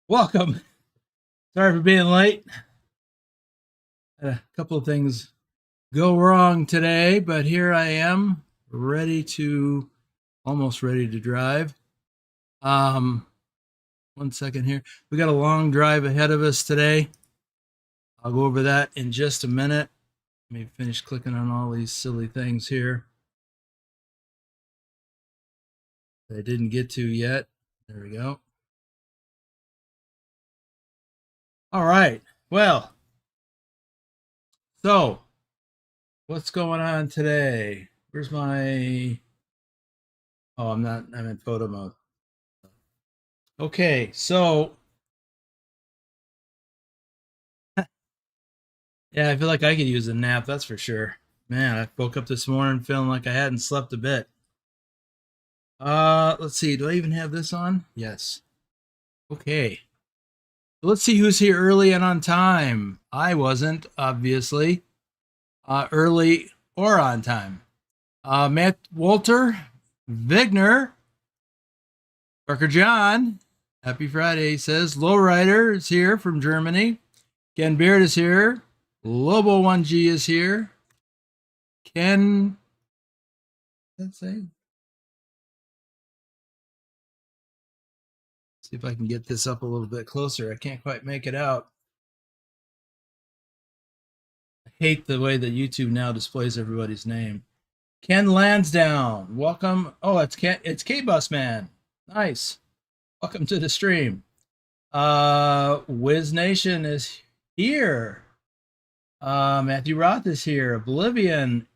Welcome. Sorry for being late. Had a couple of things go wrong today, but here I am, almost ready to drive. Um, 1 second here. We got a long drive ahead of us today. I'll go over that in just a minute. Let me finish clicking on all these silly things here that I didn't get to yet. There we go. All right. Well, so what's going on today? Where's my... Oh, I'm in photo mode. Okay, so yeah, I feel like I could use a nap, that's for sure. Man, I woke up this morning feeling like I hadn't slept a bit. Let's see, do I even have this on? Yes. Okay. Let's see who's here early and on time. I wasn't, obviously. Early or on time. Matt Walter, Vigner, Parker John, happy Friday, says. Lowrider is here from Germany. Ken Beard is here. Lobo 1G is here. Ken, let's see if I can get this up a little bit closer. I can't quite make it out. I hate the way that YouTube now displays everybody's name. Ken Lansdowne, welcome. Oh, it's K-Bus Man. Nice. Welcome to the stream. Wiz Nation is here. Matthew Roth is here. Oblivion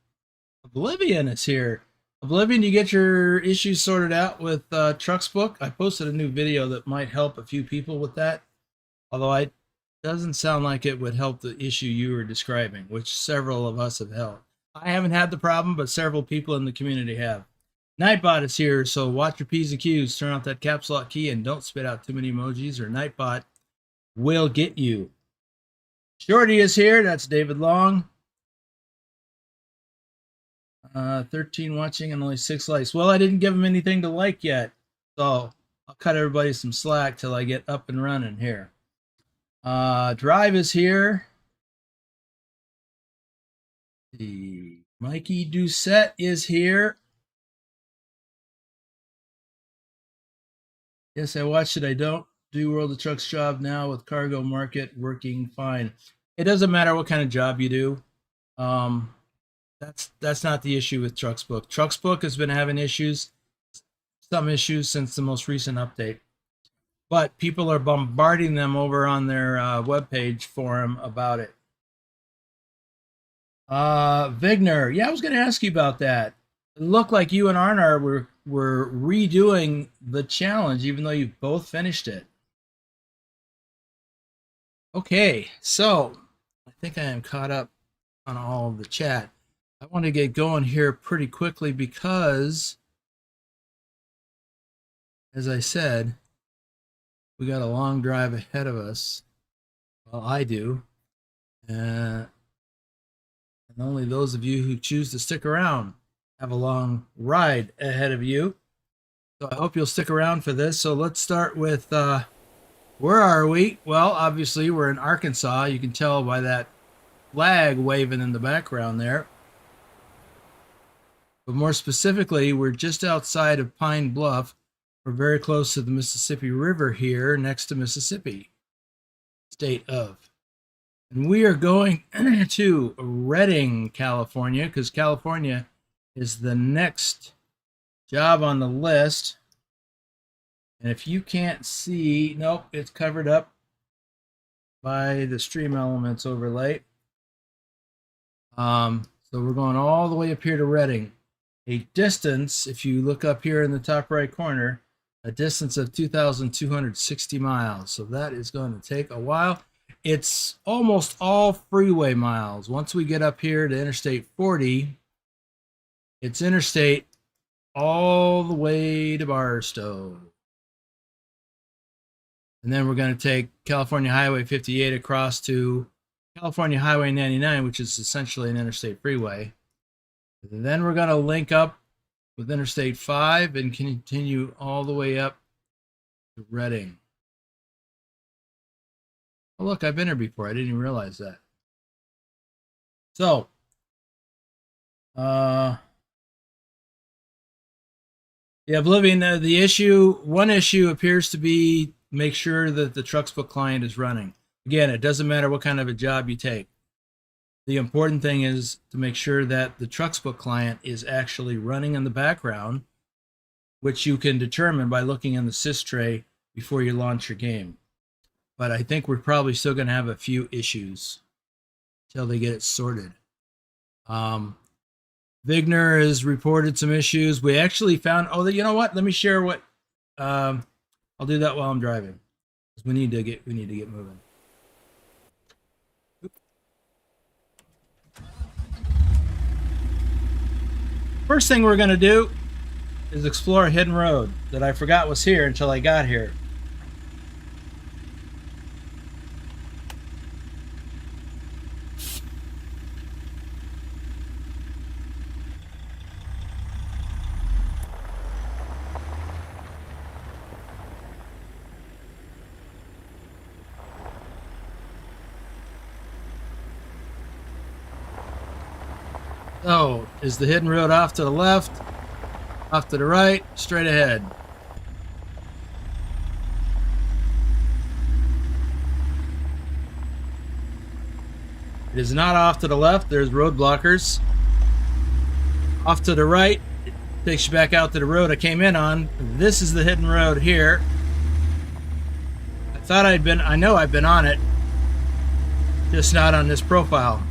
is here. Oblivion, you get your issues sorted out with TrucksBook. I posted a new video that might help a few people with that, although it doesn't sound like it would help the issue you were describing, which several of us have held. I haven't had the problem, but several people in the community have. Nightbot is here, so watch your P's and Q's. Turn off that caps lock key and don't spit out too many emojis or Nightbot will get you. Shorty is here. That's David Long. 13 watching and only 6 likes. Well, I didn't give them anything to like yet, so I'll cut everybody some slack till I get up and running here. Drive is here. The Mikey Doucette is here. Yes, I watched it. I don't do World of Trucks job now with cargo market working fine. It doesn't matter what kind of job you do. That's not the issue with TrucksBook. TrucksBook has been having some issues since the most recent update, but people are bombarding them over on their webpage forum about it. Vigner, yeah, I was going to ask you about that. It looked like you and Arnar were redoing the challenge, even though you both finished it. Okay, so I think I am caught up on all of the chat. I want to get going here pretty quickly because, as I said, we got a long drive ahead of us. Well, I do. And only those of you who choose to stick around have a long ride ahead of you. So I hope you'll stick around for this. So let's start with, where are we? Well, obviously we're in Arkansas. You can tell by that flag waving in the background there. But more specifically, we're just outside of Pine Bluff. We're very close to the Mississippi River here, next to Mississippi, state of. And we are going to Redding, California, because California is the next job on the list. And if you can't see, nope, it's covered up by the Stream Elements overlay. So we're going all the way up here to Redding. A distance, if you look up here in the top right corner, a distance of 2,260 miles. So that is going to take a while. It's almost all freeway miles. Once we get up here to Interstate 40, it's interstate all the way to Barstow. And then we're going to take California Highway 58 across to California Highway 99, which is essentially an interstate freeway. And then we're going to link up with Interstate 5 and continue all the way up to Redding. Oh, look, I've been here before. I didn't even realize that. So, yeah, Oblivion, one issue appears to be make sure that the TrucksBook client is running. Again, it doesn't matter what kind of a job you take. The important thing is to make sure that the TrucksBook client is actually running in the background, which you can determine by looking in the sys tray before you launch your game. But I think we're probably still going to have a few issues until they get it sorted. Vigner has reported some issues. We actually found, oh, you know what? Let me share what, I'll do that while I'm driving. We need to get moving. First thing we're going to do is explore a hidden road that I forgot was here until I got here. So, is the hidden road off to the left, off to the right, straight ahead? It is not off to the left. There's road blockers. Off to the right, it takes you back out to the road I came in on. This is the hidden road here. I know I've been on it, just not on this profile.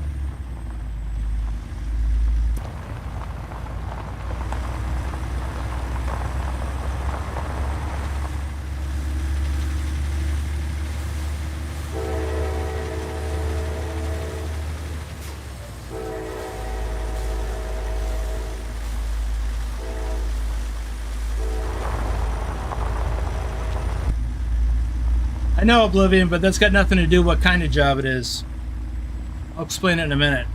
I know Oblivion, but that's got nothing to do with what kind of job it is. I'll explain it in a minute.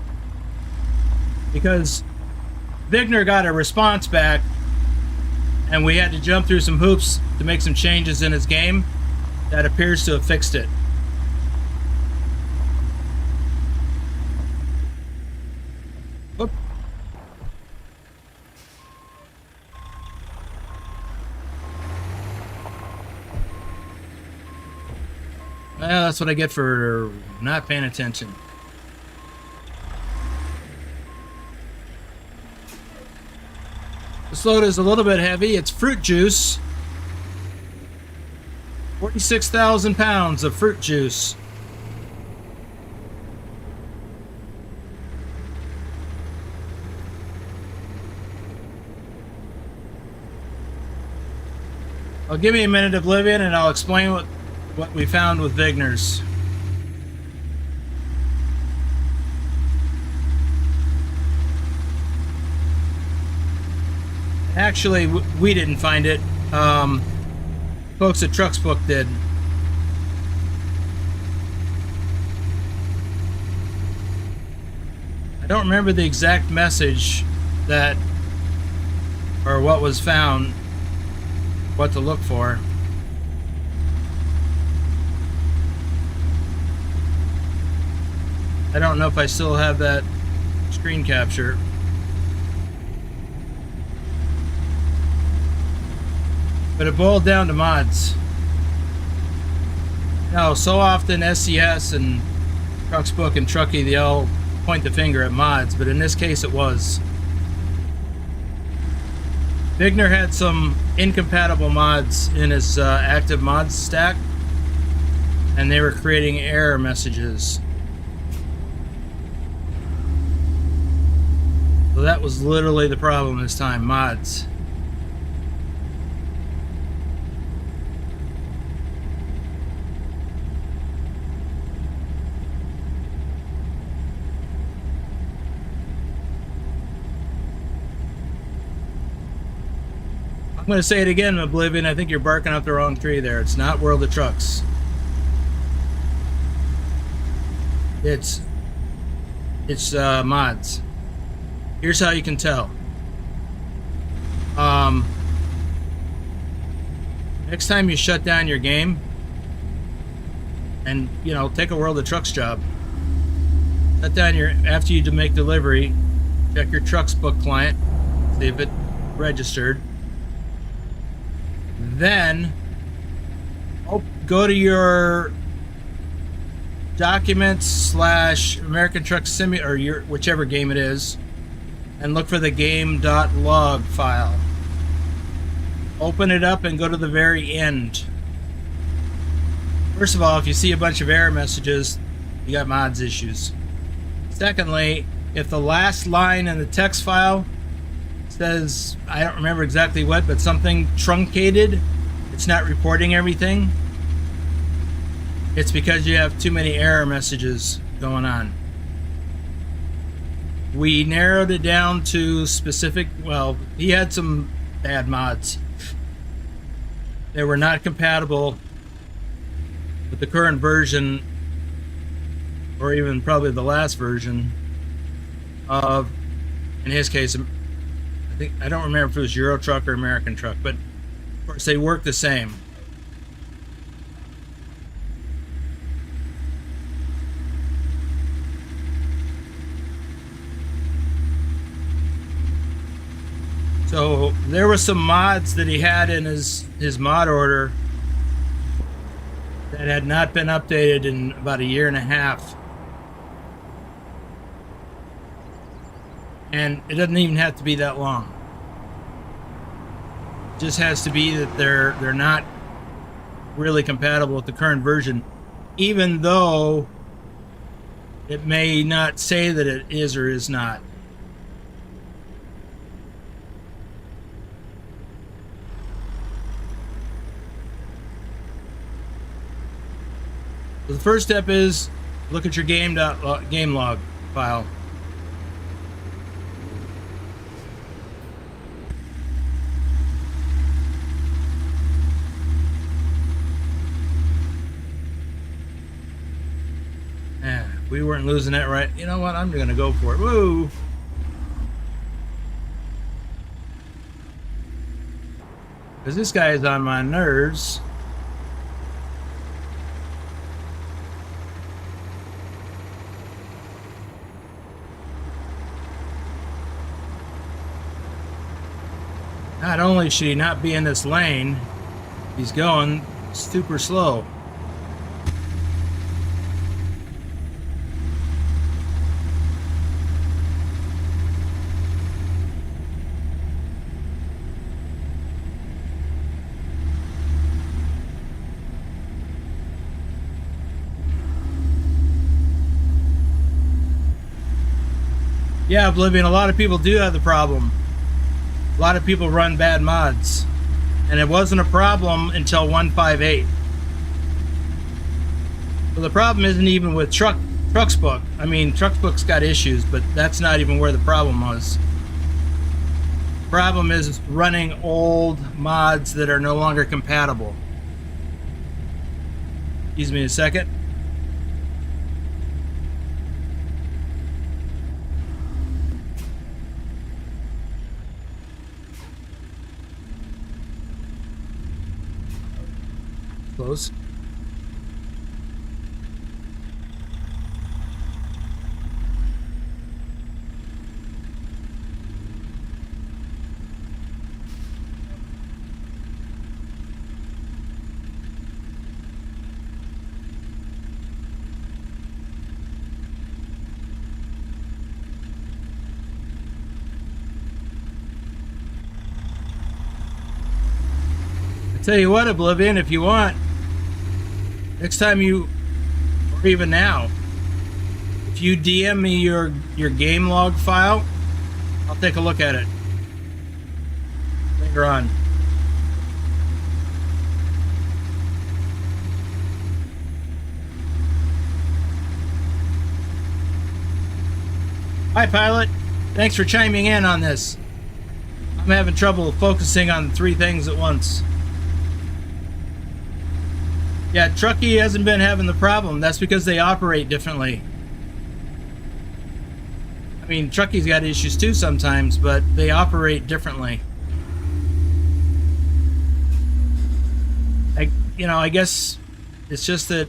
Because Vigner got a response back, and we had to jump through some hoops to make some changes in his game. That appears to have fixed it. Whoop. Well, that's what I get for not paying attention. This load is a little bit heavy. It's fruit juice. 46,000 pounds of fruit juice. Well, give me a minute, Oblivion, and I'll explain what we found with Vigner's. Actually, we didn't find it. Folks at TrucksBook did. I don't remember the exact message that, or what was found, what to look for. I don't know if I still have that screen capture. But it boiled down to mods. Now, so often SCS and TrucksBook and Trucky, they all point the finger at mods, but in this case it was. Vigner had some incompatible mods in his active mods stack, and they were creating error messages. So that was literally the problem this time, mods. I'm going to say it again, Oblivion. I think you're barking up the wrong tree there. It's not World of Trucks. It's mods. Here's how you can tell. Next time you shut down your game, and take a World of Trucks job. Set down after you make delivery, check your TrucksBook client, see if it registered. Then go to your documents / American Truck Simulator, or your whichever game it is, and look for the game.log file. Open it up and go to the very end. First of all, if you see a bunch of error messages, you got mods issues. Secondly, if the last line in the text file says, I don't remember exactly what, but something truncated, it's not reporting everything, it's because you have too many error messages going on. We narrowed it down to specific, well, he had some bad mods. They were not compatible with the current version, or even probably the last version of, in his case, I don't remember if it was Euro Truck or American Truck, but of course they work the same. So there were some mods that he had in his mod order that had not been updated in about 1.5 years. And it doesn't even have to be that long. It just has to be that they're not really compatible with the current version, even though it may not say that it is or is not. So the first step is look at your game log file. Yeah, we weren't losing that right. You know what? I'm going to go for it. Woo! Because this guy is on my nerves. Not only should he not be in this lane, he's going super slow. Yeah, Oblivion, a lot of people do have the problem. A lot of people run bad mods, and it wasn't a problem until 1.58. So the problem isn't even with TrucksBook. I mean, TrucksBook's got issues, but that's not even where the problem was. The problem is running old mods that are no longer compatible. Excuse me a second. Close. Tell you what, Oblivion, if you want, next time or even now, if you DM me your game log file, I'll take a look at it later on. Hi, Pilot. Thanks for chiming in on this. I'm having trouble focusing on 3 things at once. Yeah, Trucky hasn't been having the problem. That's because they operate differently. I mean, Trucky's got issues too sometimes, but they operate differently. I guess it's just that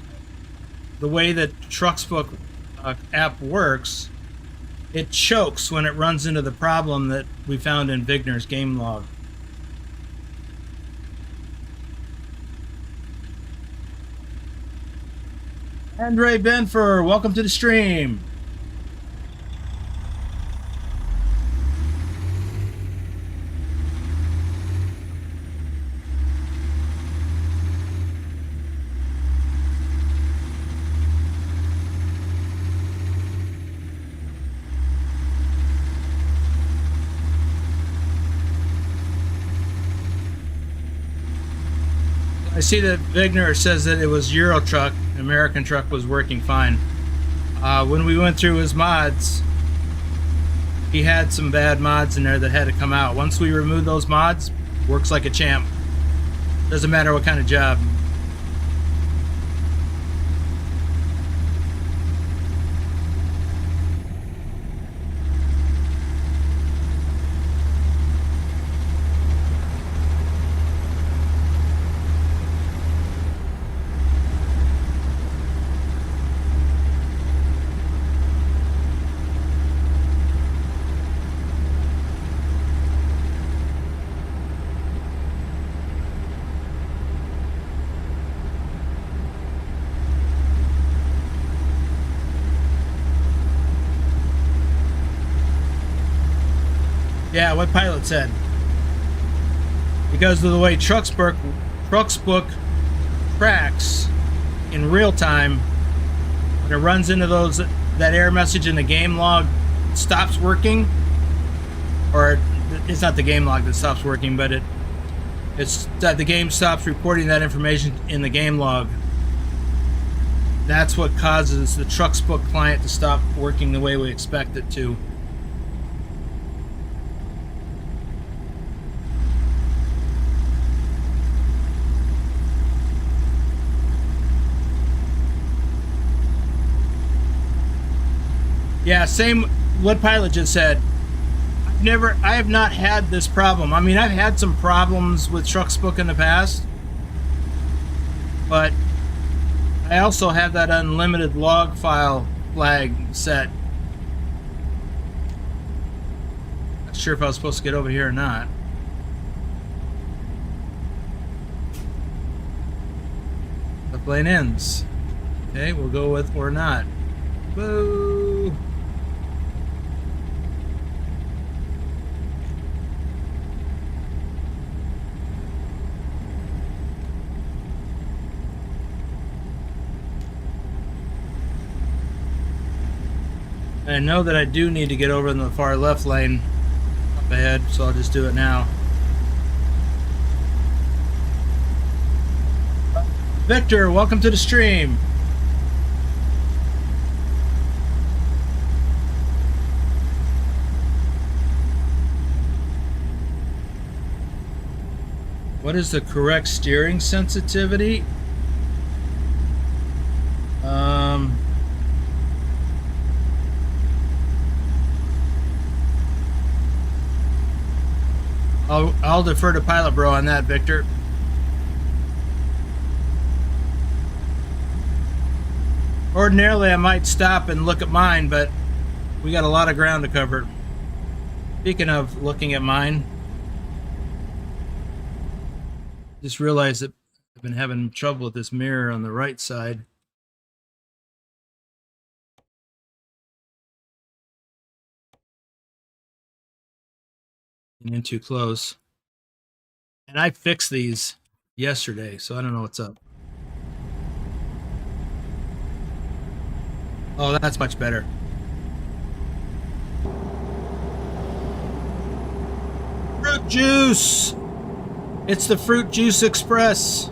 the way that TrucksBook app works, it chokes when it runs into the problem that we found in Vigner's game log. Andre Benfer, welcome to the stream. I see that Vigner says that it was Euro Truck, American Truck was working fine. When we went through his mods, he had some bad mods in there that had to come out. Once we remove those mods, works like a champ. Doesn't matter what kind of job. Yeah, what Pilot said. Because of the way TrucksBook tracks in real time, when it runs into that error message in the game log stops working, or it's not the game log that stops working, but it's that the game stops reporting that information in the game log. That's what causes the TrucksBook client to stop working the way we expect it to. Yeah, same what Pilot just said. I have not had this problem. I mean, I've had some problems with TrucksBook in the past, but I also have that unlimited log file flag set. Not sure if I was supposed to get over here or not. The plane ends. Okay, we'll go with or not. Boo! I know that I do need to get over in the far left lane up ahead, so I'll just do it now. Victor, welcome to the stream. What is the correct steering sensitivity? I'll defer to Pilot Bro on that, Victor. Ordinarily, I might stop and look at mine, but we got a lot of ground to cover. Speaking of looking at mine, just realized that I've been having trouble with this mirror on the right side. In too close. And I fixed these yesterday, so I don't know what's up. Oh, that's much better. Fruit juice! It's the Fruit Juice Express.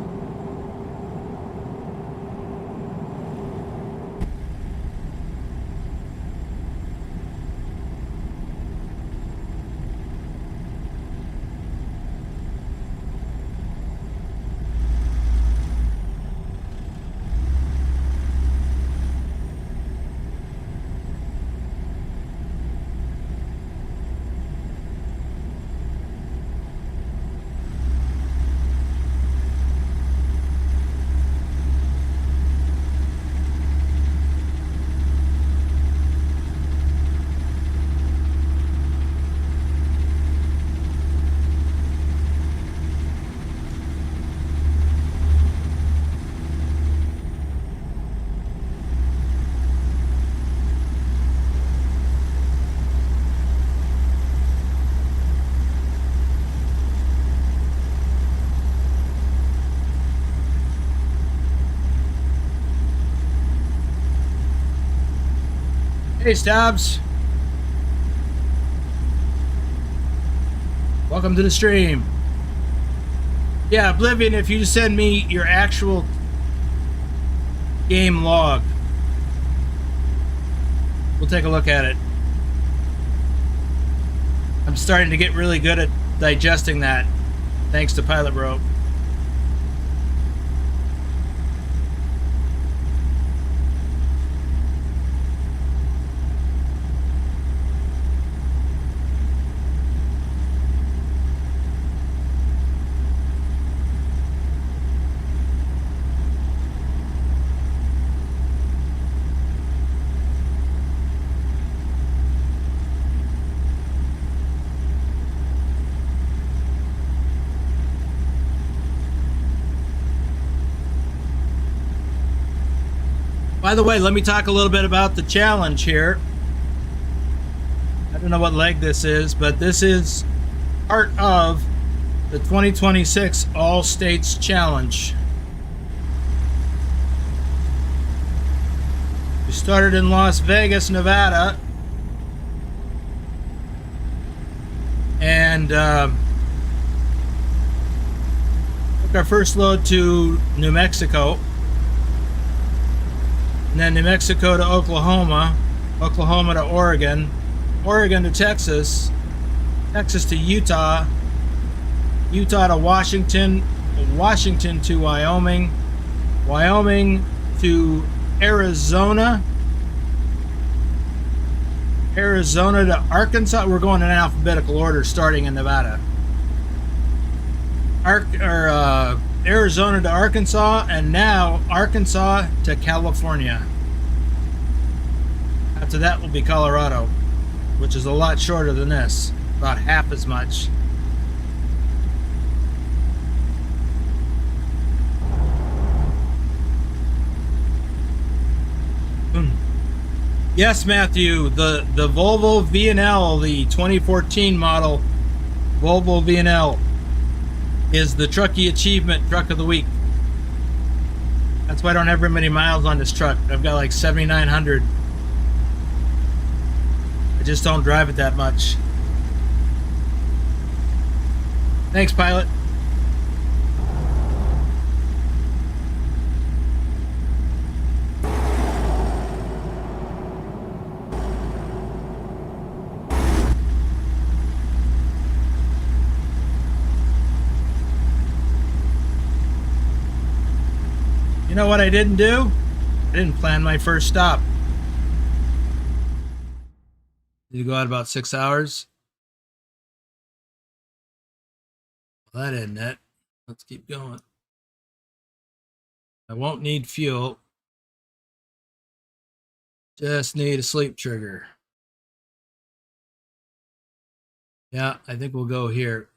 Hey, Stubbs. Welcome to the stream. Yeah, Oblivion, if you just send me your actual game log, we'll take a look at it. I'm starting to get really good at digesting that, thanks to Pilot Bro. By the way, let me talk a little bit about the challenge here. I don't know what leg this is, but this is part of the 2026 All States Challenge. We started in Las Vegas, Nevada, and took our first load to New Mexico. And then New Mexico to Oklahoma, Oklahoma to Oregon, Oregon to Texas, Texas to Utah, Utah to Washington, Washington to Wyoming, Wyoming to Arizona, Arizona to Arkansas. We're going in alphabetical order, starting in Nevada. Arizona to Arkansas, and now Arkansas to California. After that will be Colorado, which is a lot shorter than this, about half as much. Yes, Matthew, the Volvo V&L, the 2014 model Volvo V&L, is the Trucky Achievement Truck of the Week. That's why I don't have very many miles on this truck. I've got like 7,900. I just don't drive it that much. Thanks, Pilot. You know what I didn't do? I didn't plan my first stop. Did you go out about 6 hours? Well, that isn't it. Let's keep going. I won't need fuel. Just need a sleep trigger. Yeah, I think we'll go here.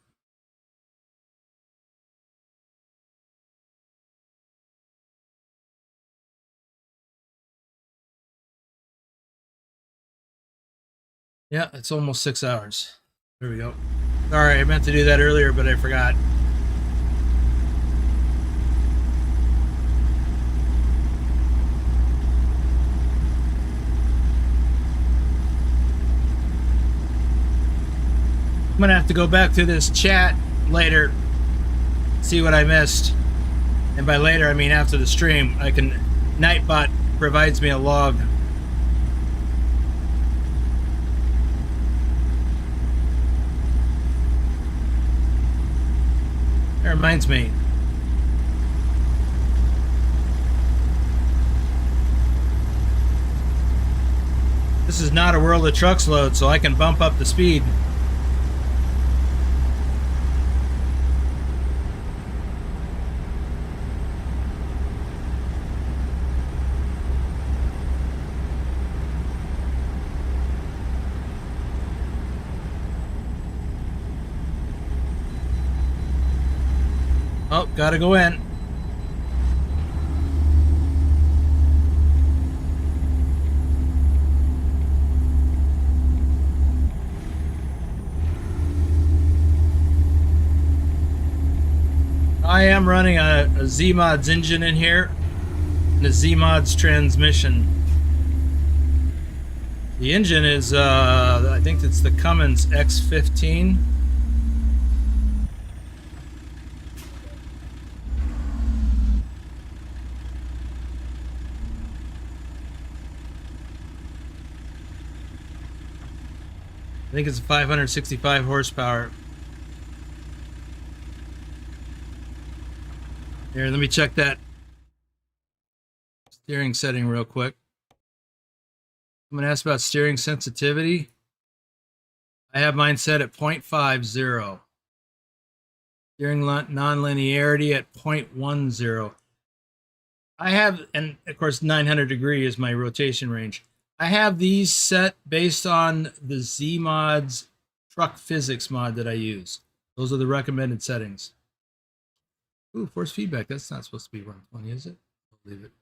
Yeah, it's almost 6 hours. There we go. Sorry, I meant to do that earlier, but I forgot. I'm gonna have to go back through this chat later, see what I missed. And by later, I mean after the stream. Nightbot provides me a log. That reminds me. This is not a World of Trucks load, so I can bump up the speed. Oh, gotta go in. I am running a Zeemods engine in here and a Zeemods transmission. The engine is, I think it's the Cummins X15. I think it's 565 horsepower. Here, let me check that steering setting real quick. I'm going to ask about steering sensitivity. I have mine set at 0.50. Steering nonlinearity at 0.10. I have, and of course 900 degree is my rotation range. I have these set based on the Zeemods truck physics mod that I use. Those are the recommended settings. Ooh, force feedback. That's not supposed to be 120, is it? I'll leave it.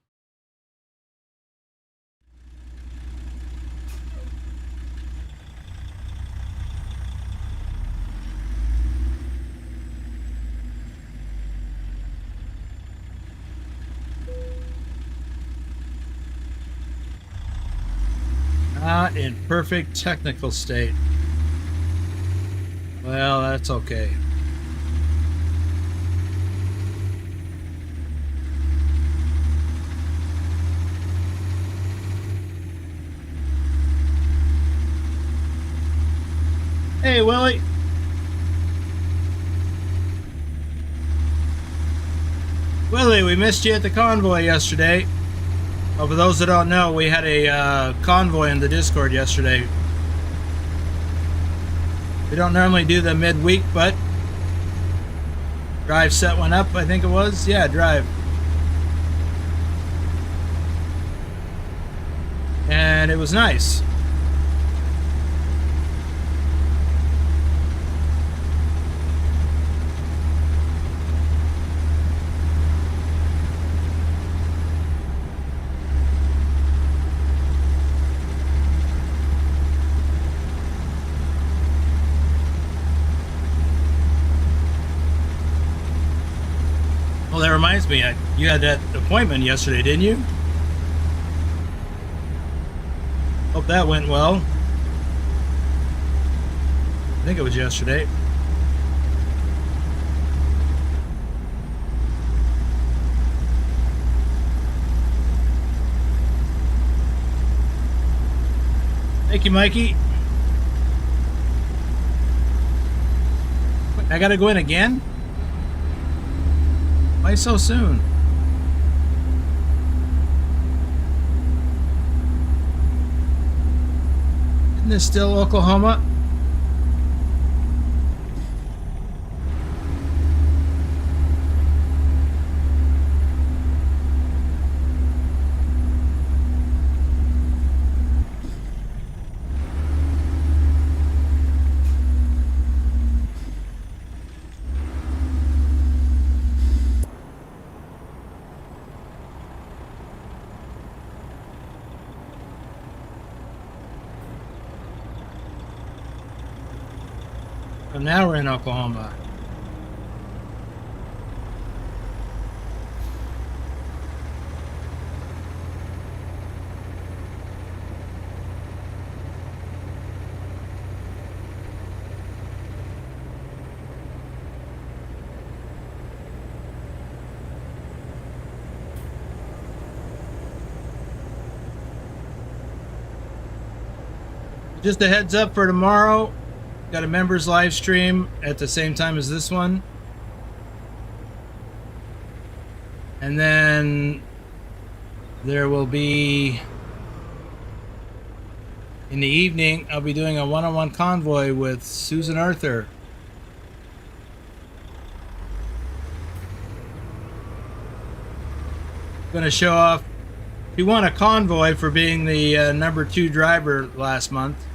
Not in perfect technical state. Well, that's okay. Hey, Willie. Willie, we missed you at the convoy yesterday. Oh, for those that don't know, we had a convoy in the Discord yesterday. We don't normally do the midweek, but Drive set one up, I think it was. Yeah, Drive. And it was nice. Well, that reminds me, you had that appointment yesterday, didn't you? Hope that went well. I think it was yesterday. Thank you, Mikey. I gotta go in again? Why so soon? Isn't this still Oklahoma? So now we're in Oklahoma. Just a heads up for tomorrow. Got a members live stream at the same time as this one. And then there will be, in the evening, I'll be doing a one-on-one convoy with Susan Arthur. Gonna show off. She won a convoy for being the #2 driver last month.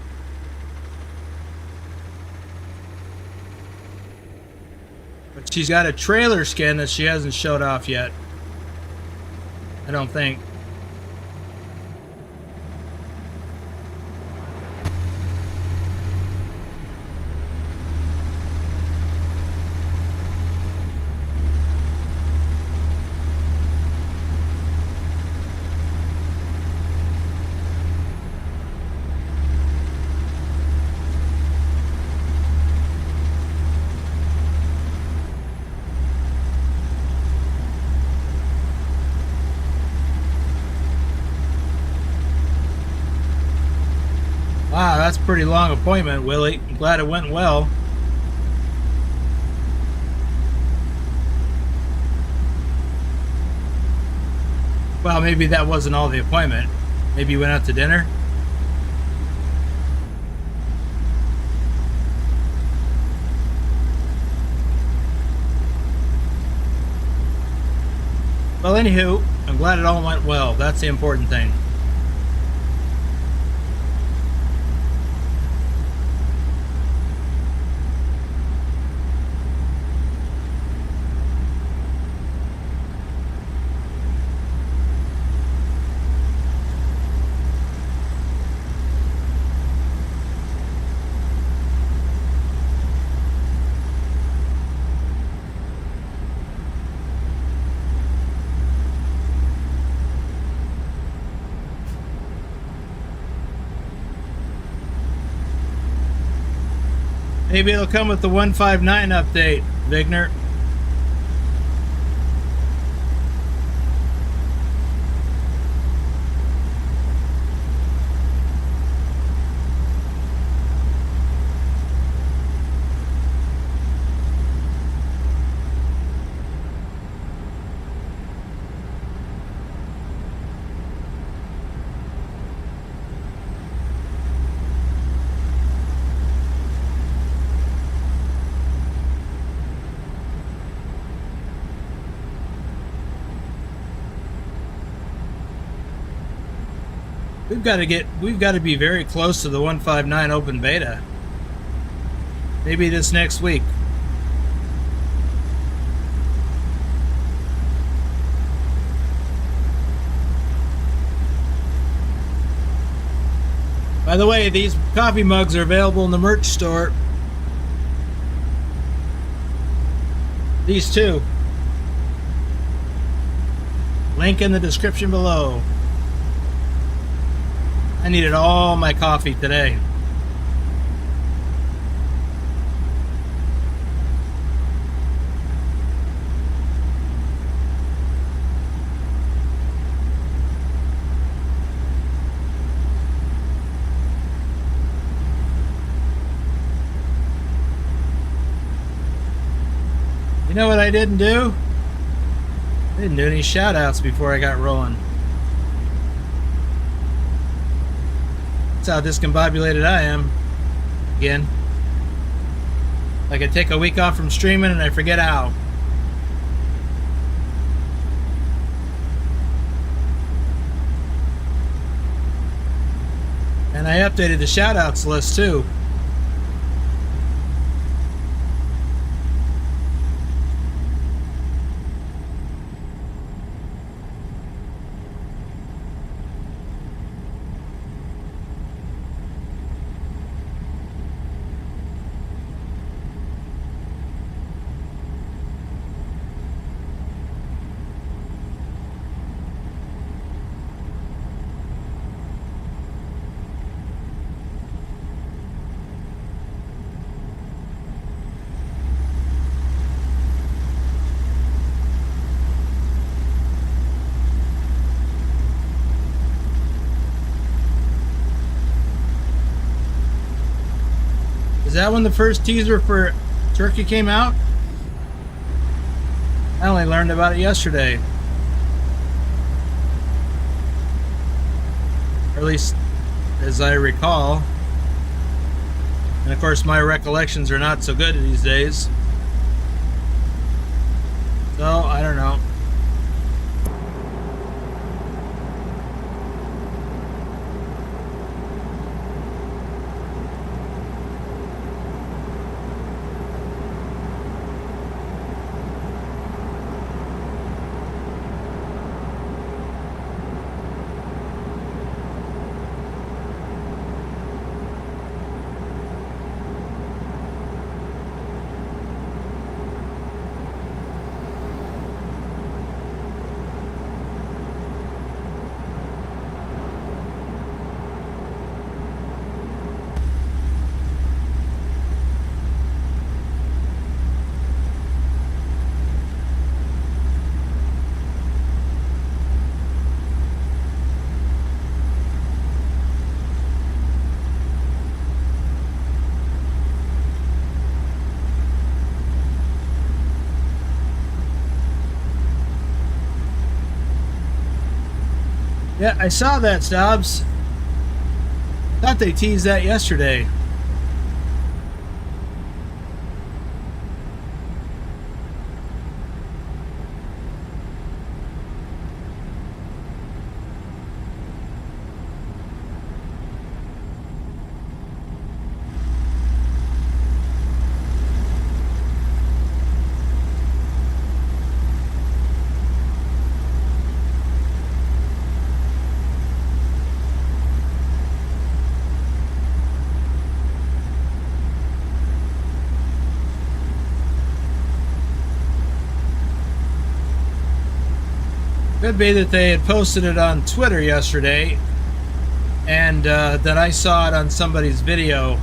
But she's got a trailer skin that she hasn't showed off yet. I don't think. Wow, that's a pretty long appointment, Willie. I'm glad it went well. Well, maybe that wasn't all the appointment. Maybe you went out to dinner? Well, anywho, I'm glad it all went well. That's the important thing. Maybe it'll come with the 159 update, Vigner. We've got to be very close to the 159 open beta. Maybe this next week. By the way, these coffee mugs are available in the merch store. These two. Link in the description below. I needed all my coffee today. You know what I didn't do? I didn't do any shout outs before I got rolling. That's how discombobulated I am. Again. Like I take a week off from streaming and I forget how. And I updated the shoutouts list too. Is that when the first teaser for Trucky came out? I only learned about it yesterday. Or at least as I recall. And of course my recollections are not so good these days. So, I don't know. Yeah, I saw that, Stubbs. Thought they teased that yesterday. Could be that they had posted it on Twitter yesterday, and that I saw it on somebody's video.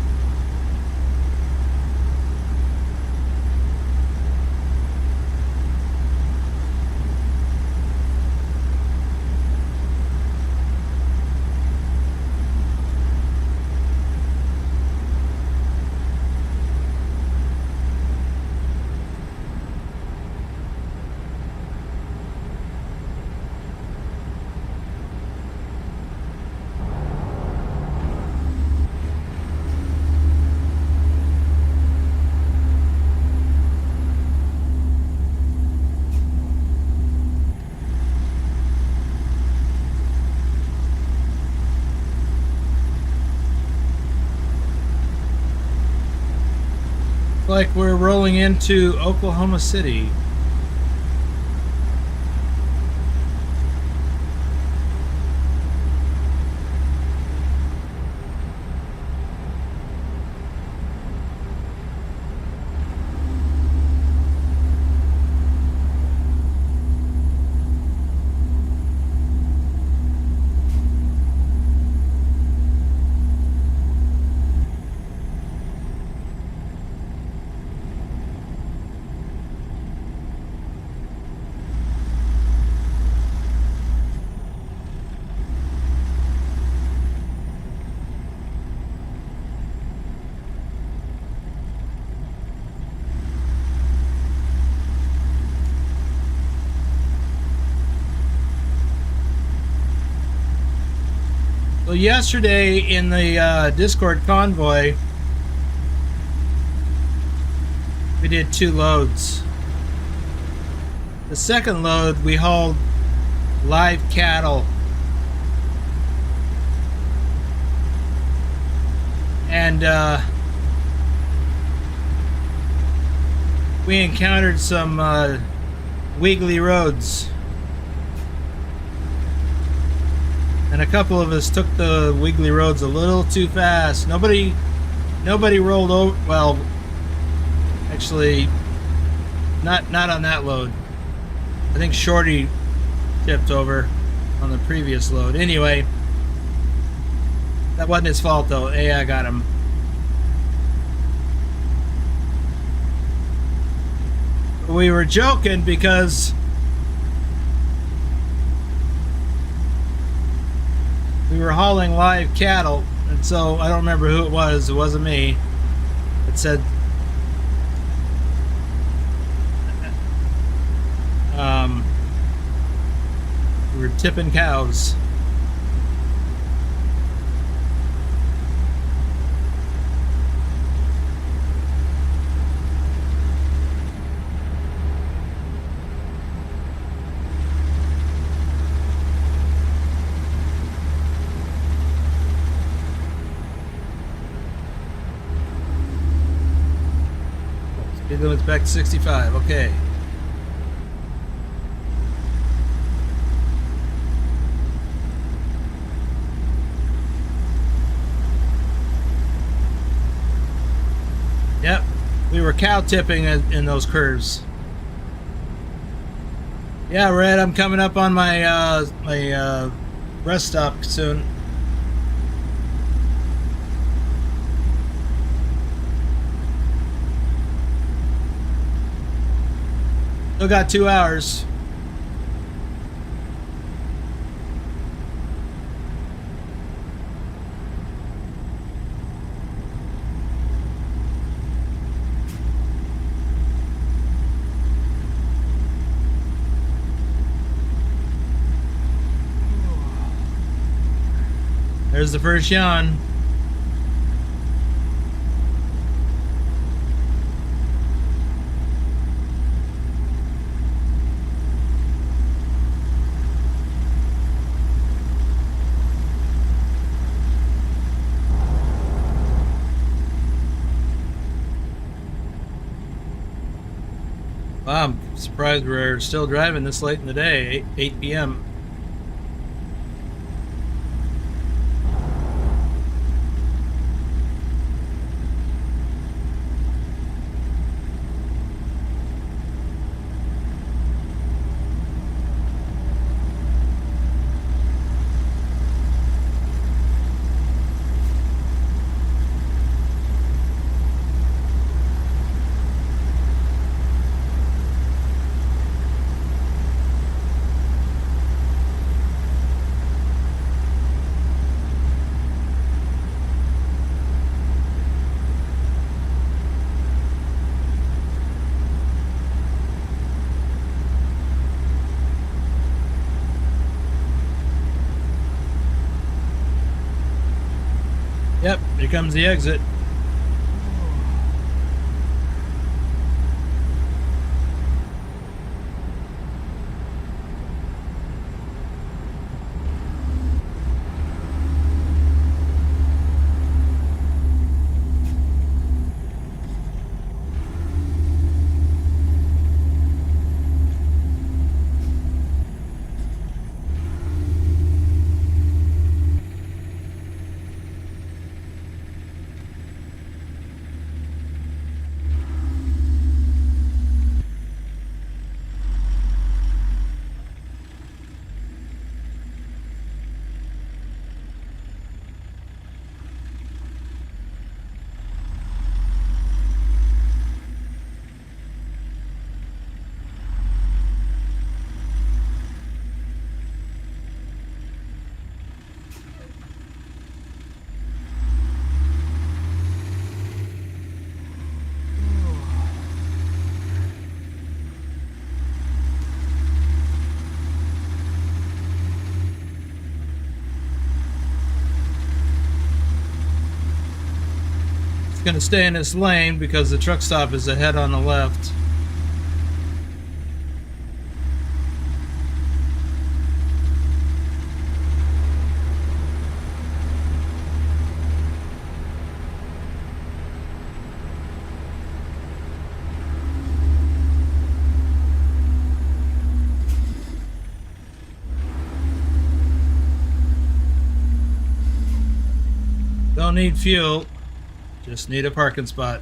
Like we're rolling into Oklahoma City. So yesterday in the Discord Convoy, we did 2 loads. The second load, we hauled live cattle. And we encountered some wiggly roads. And a couple of us took the wiggly roads a little too fast. Nobody rolled over. Well, actually, not on that load. I think Shorty tipped over on the previous load. Anyway, that wasn't his fault though. Hey, I got him. We were joking because we were hauling live cattle, and so I don't remember who it was. It wasn't me. It said we were tipping cows. Speed limit's back to 65. Okay. Yep, we were cow tipping in those curves. Yeah, Red, I'm coming up on my rest stop soon. Still got 2 hours. There's the first yawn. Wow, I'm surprised we're still driving this late in the day, 8 p.m. Yep, here comes the exit. Going to stay in this lane because the truck stop is ahead on the left. Don't need fuel. Just need a parking spot.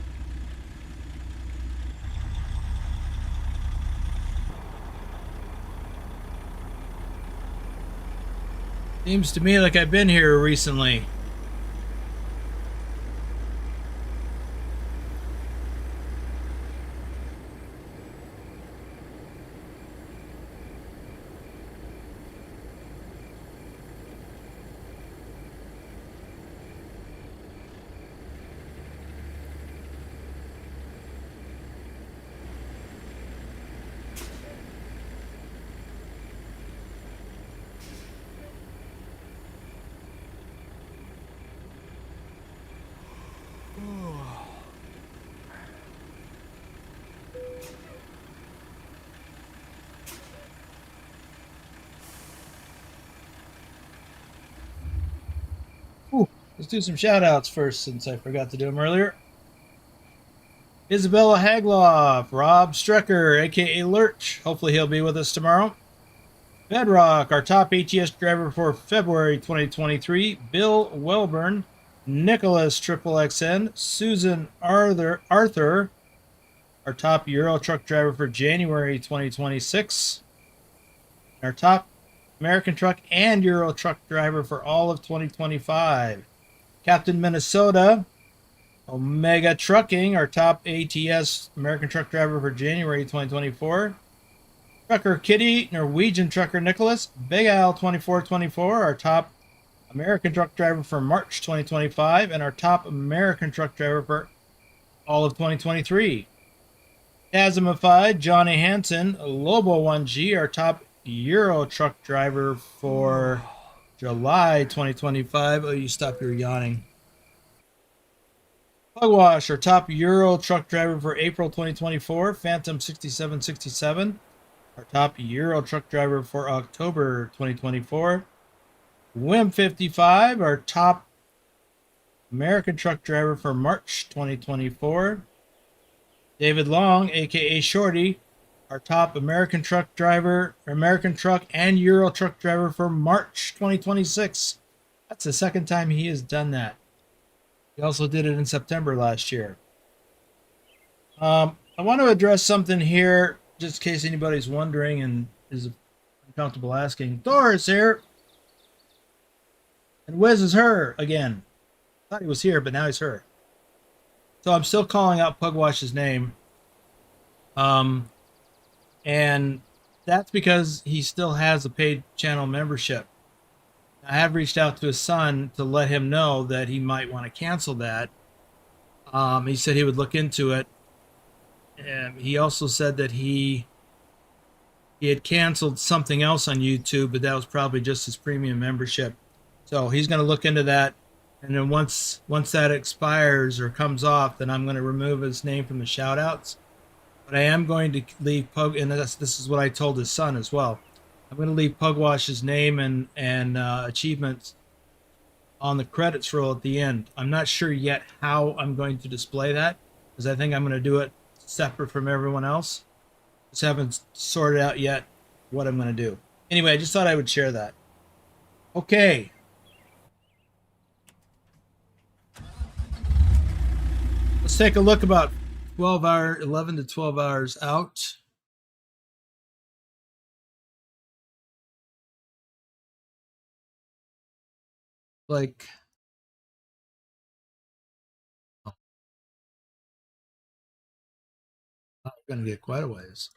Seems to me like I've been here recently. Ooh, let's do some shout outs first since I forgot to do them earlier. Isabella Hagloff, Rob Strecker, aka Lurch. Hopefully he'll be with us tomorrow. Bedrock, our top ATS driver for February 2023. Bill Welburn, Nicholas XXXN, Susan Arthur, our top Euro truck driver for January 2026. Our top American truck and Euro truck driver for all of 2025. Captain Minnesota, Omega Trucking, our top ATS American truck driver for January 2024. Trucker Kitty, Norwegian trucker Nicholas, Big Al 2424, our top American truck driver for March 2025, and our top American truck driver for all of 2023. Chasmified, Johnny Hansen, Lobo 1G, our top Euro truck driver for July 2025. Oh, you stop your yawning. Pugwash, our top Euro truck driver for April 2024, Phantom 6767. Our top Euro truck driver for October 2024, Wim 55. Our top American truck driver for March 2024, David Long, aka Shorty, our top American truck driver, American truck and Euro truck driver for March 2026. That's the second time he has done that. He also did it in September last year. I want to address something here, just in case anybody's wondering and is uncomfortable asking. Thor is here, and Wiz is her again. I thought he was here, but now he's her. So I'm still calling out Pugwash's name. And that's because he still has a paid channel membership. I have reached out to his son to let him know that he might want to cancel that. He said he would look into it. And he also said that he had canceled something else on YouTube, but that was probably just his premium membership. So he's going to look into that. And then once that expires or comes off, then I'm going to remove his name from the shout-outs. But I am going to leave Pug, and this is what I told his son as well. I'm going to leave Pugwash's name and achievements on the credits roll at the end. I'm not sure yet how I'm going to display that, because I think I'm going to do it separate from everyone else. Just haven't sorted out yet what I'm going to do. Anyway, I just thought I would share that. Okay. Let's take a look about 11 to 12 hours out. Like, I'm going to get quite a ways.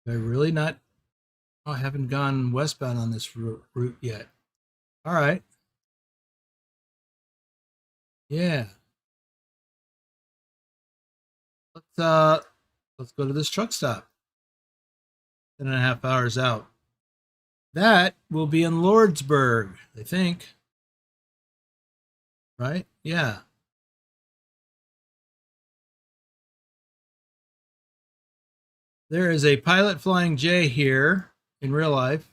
I really not. Oh, I haven't gone westbound on this route yet. All right. Yeah. Let's go to this truck stop. 10.5 hours out. That will be in Lordsburg, I think. Right? Yeah. There is a Pilot Flying J here in real life,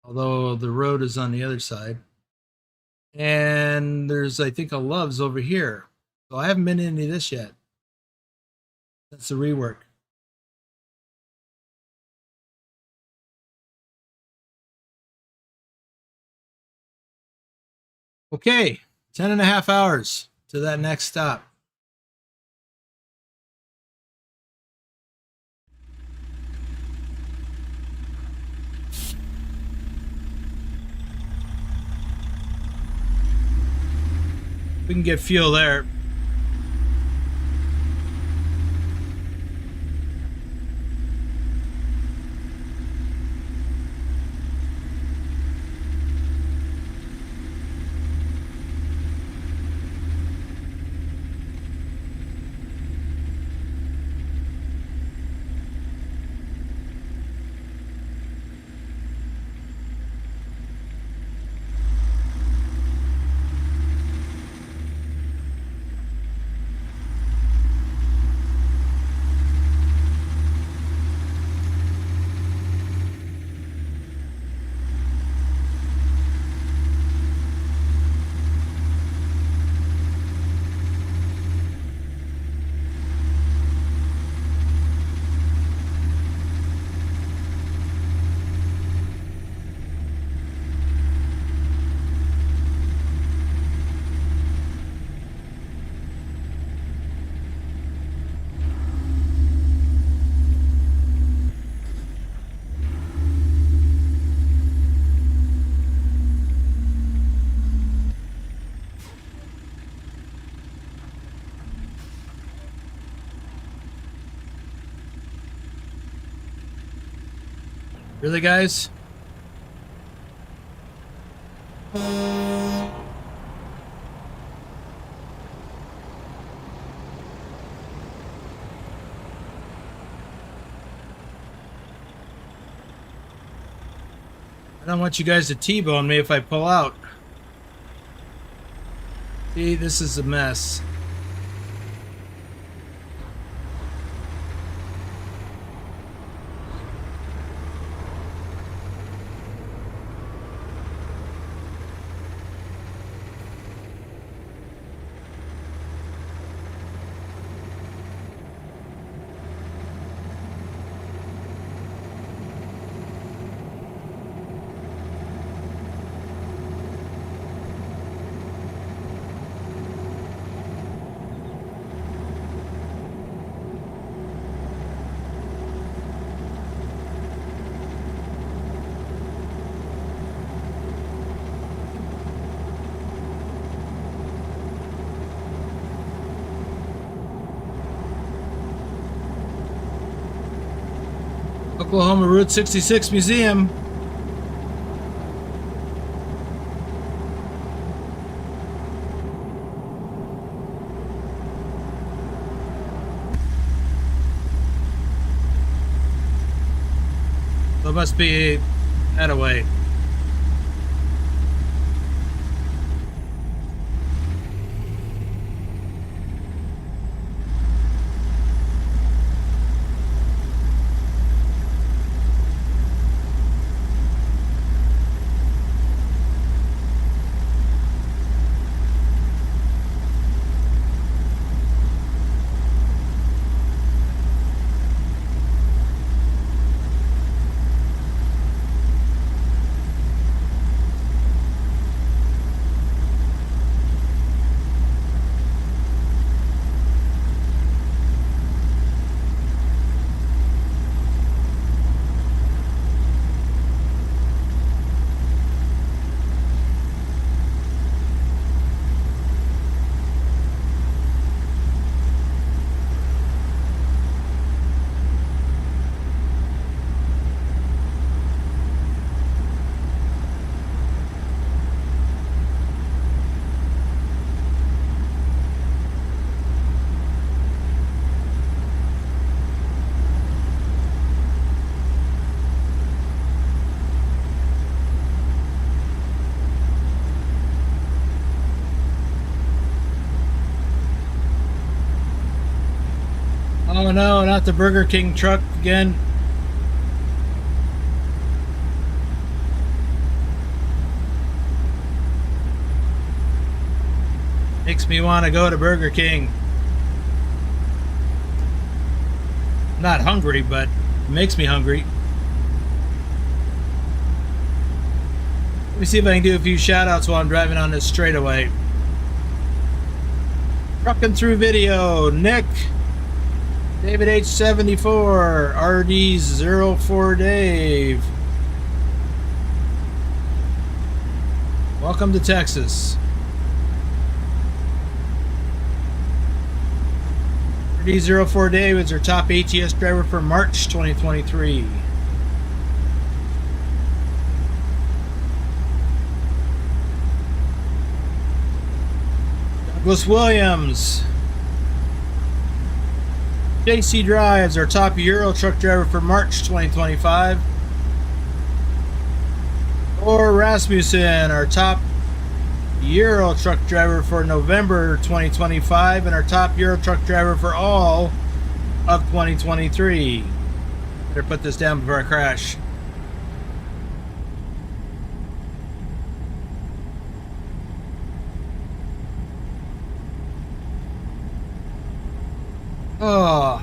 although the road is on the other side. And there's, I think, a Love's over here. So I haven't been in any of this yet. That's the rework. Okay, 10.5 hours to that next stop. We can get fuel there. Really, guys? I don't want you guys to T-bone me if I pull out. See, this is a mess. Oklahoma Route 66 Museum. So it must be that away. Oh no, not the Burger King truck again. Makes me want to go to Burger King. I'm not hungry, but it makes me hungry. Let me see if I can do a few shout outs while I'm driving on this straightaway. Trucking through video, Nick, David H74, RD04 Dave. Welcome to Texas. RD04 Dave is our top ATS driver for March 2023. Douglas Williams. JC Drives, our top Euro truck driver for March 2025. Or Rasmussen, our top Euro truck driver for November 2025 and our top Euro truck driver for all of 2023. Better put this down before I crash. Oh.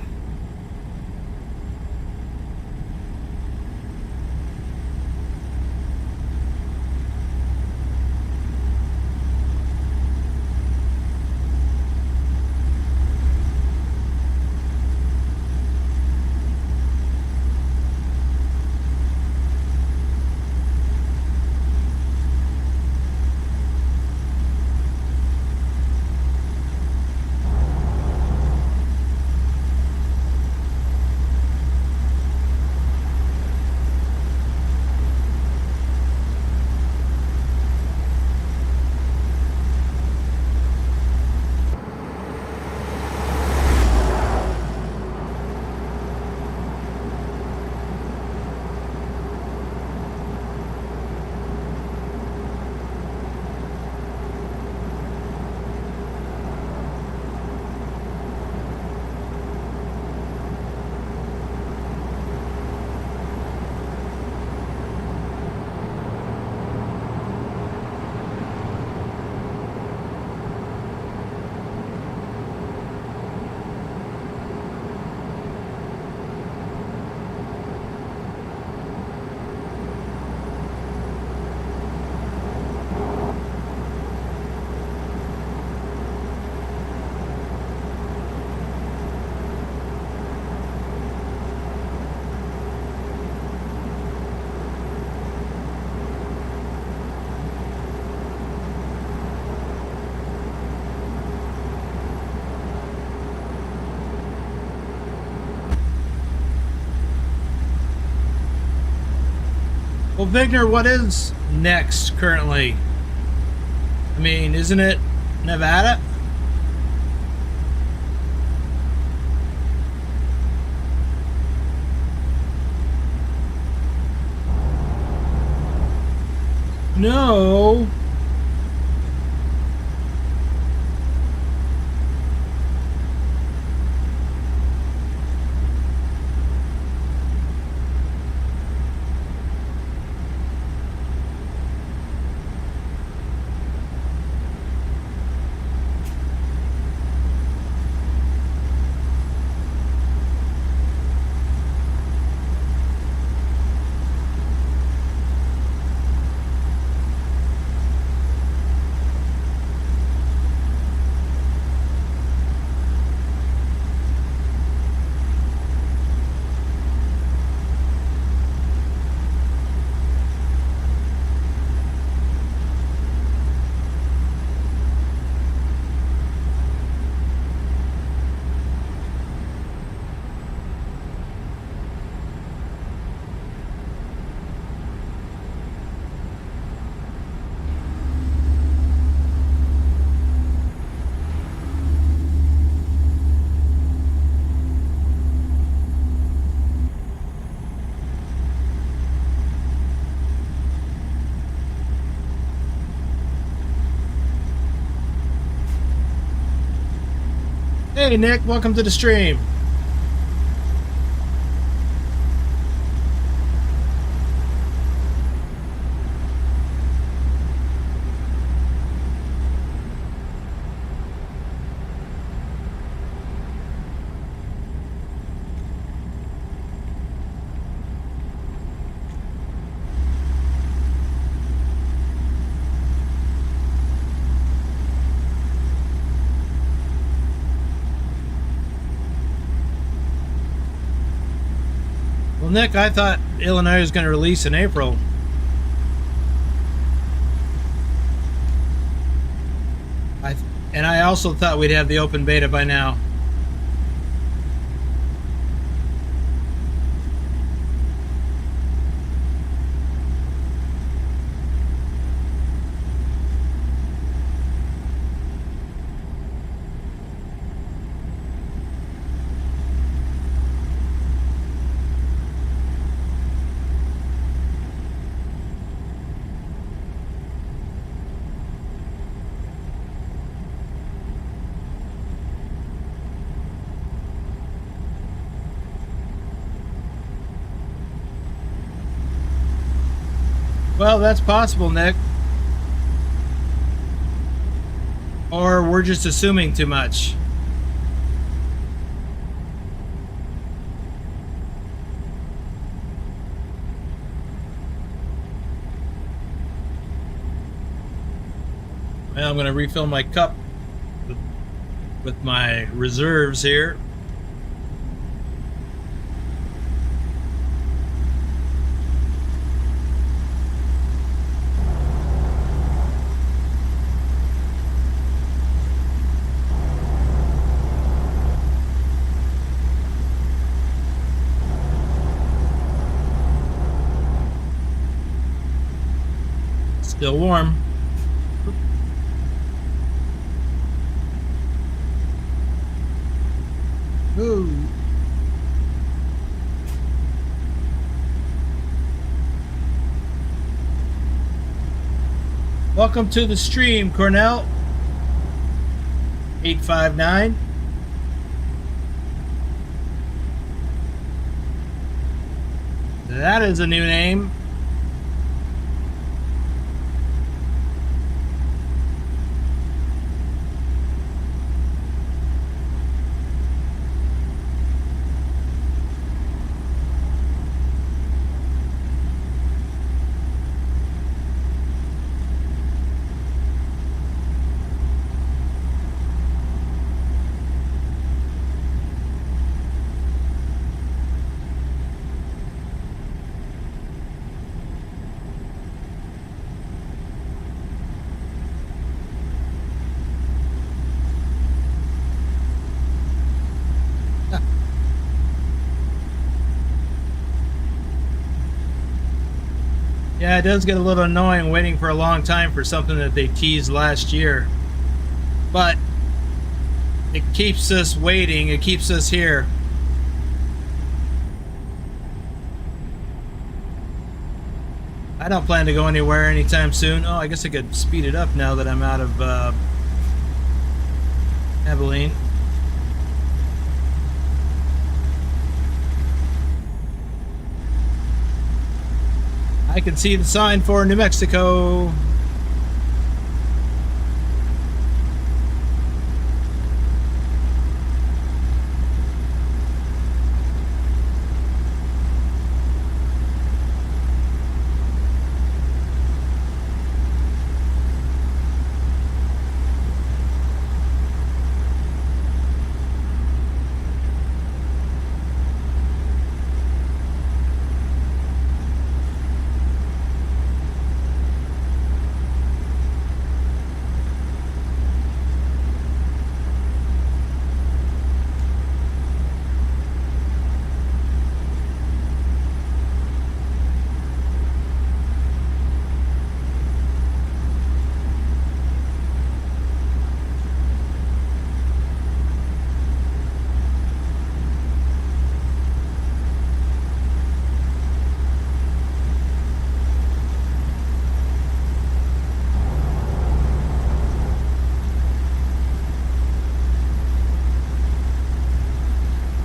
Well, Vigner, what is next currently? I mean, isn't it Nevada? No. Hey, Nick, welcome to the stream. Well, Nick, I thought Illinois was going to release in April. And I also thought we'd have the open beta by now. Well, that's possible, Nick. Or we're just assuming too much. Well, I'm going to refill my cup with my reserves here. Still warm. Ooh. Welcome to the stream, Cornell. 859. That is a new name. Yeah, it does get a little annoying waiting for a long time for something that they teased last year. But it keeps us waiting. It keeps us here. I don't plan to go anywhere anytime soon. Oh, I guess I could speed it up now that I'm out of Abilene. I can see the sign for New Mexico.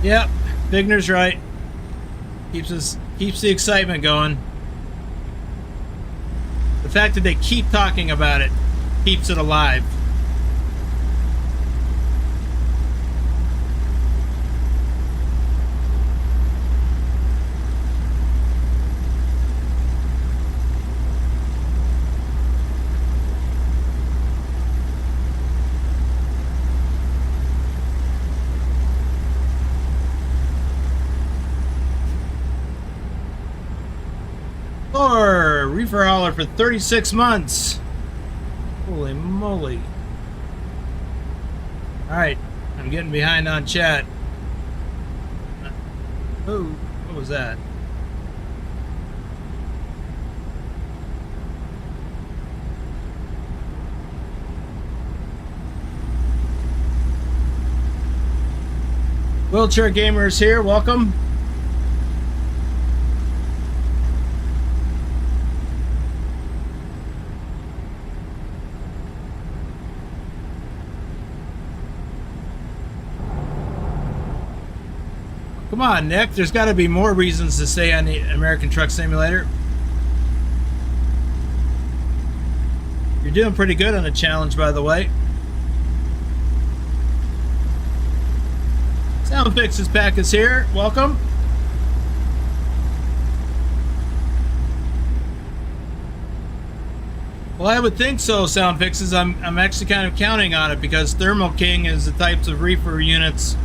Yep, Bigner's right. Keeps the excitement going. The fact that they keep talking about it keeps it alive. Or reefer hauler for 36 months. Holy moly. Alright, I'm getting behind on chat. Oh, what was that? Wheelchair Gamers here, welcome. Come on, Nick. There's got to be more reasons to stay on the American Truck Simulator. You're doing pretty good on the challenge, by the way. Sound Fixes Pack is here. Welcome. Well, I would think so, Sound Fixes. I'm actually kind of counting on it because Thermo King is the types of reefer units.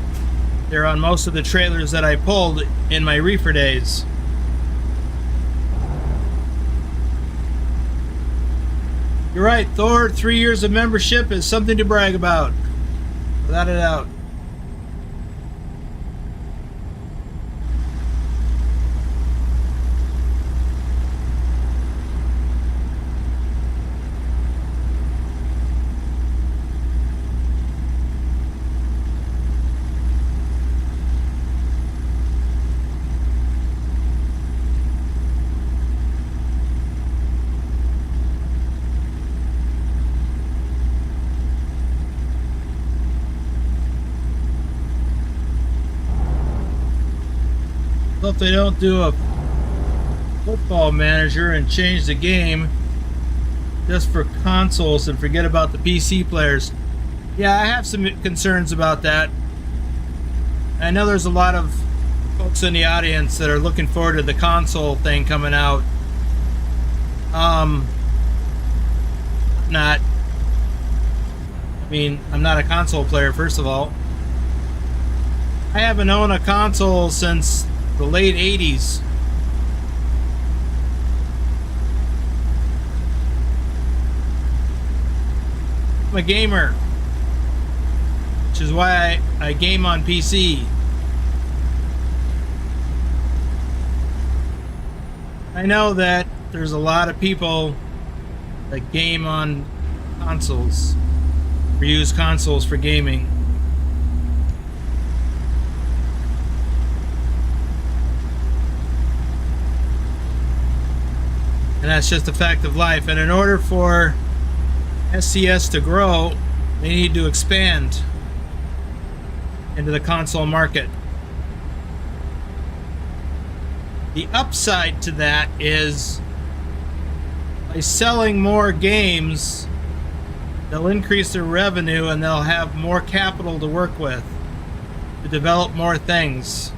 They're on most of the trailers that I pulled in my reefer days. You're right, Thor. 3 years of membership is something to brag about, without a doubt. If they don't do a football manager and change the game just for consoles and forget about the PC players. Yeah, I have some concerns about that. I know there's a lot of folks in the audience that are looking forward to the console thing coming out. I'm not a console player, first of all. I haven't owned a console since the late 80s. I'm a gamer, which is why I game on PC. I know that there's a lot of people that game on consoles, or use consoles for gaming. And that's just a fact of life. And in order for SCS to grow, they need to expand into the console market. The upside to that is by selling more games, they'll increase their revenue and they'll have more capital to work with to develop more things.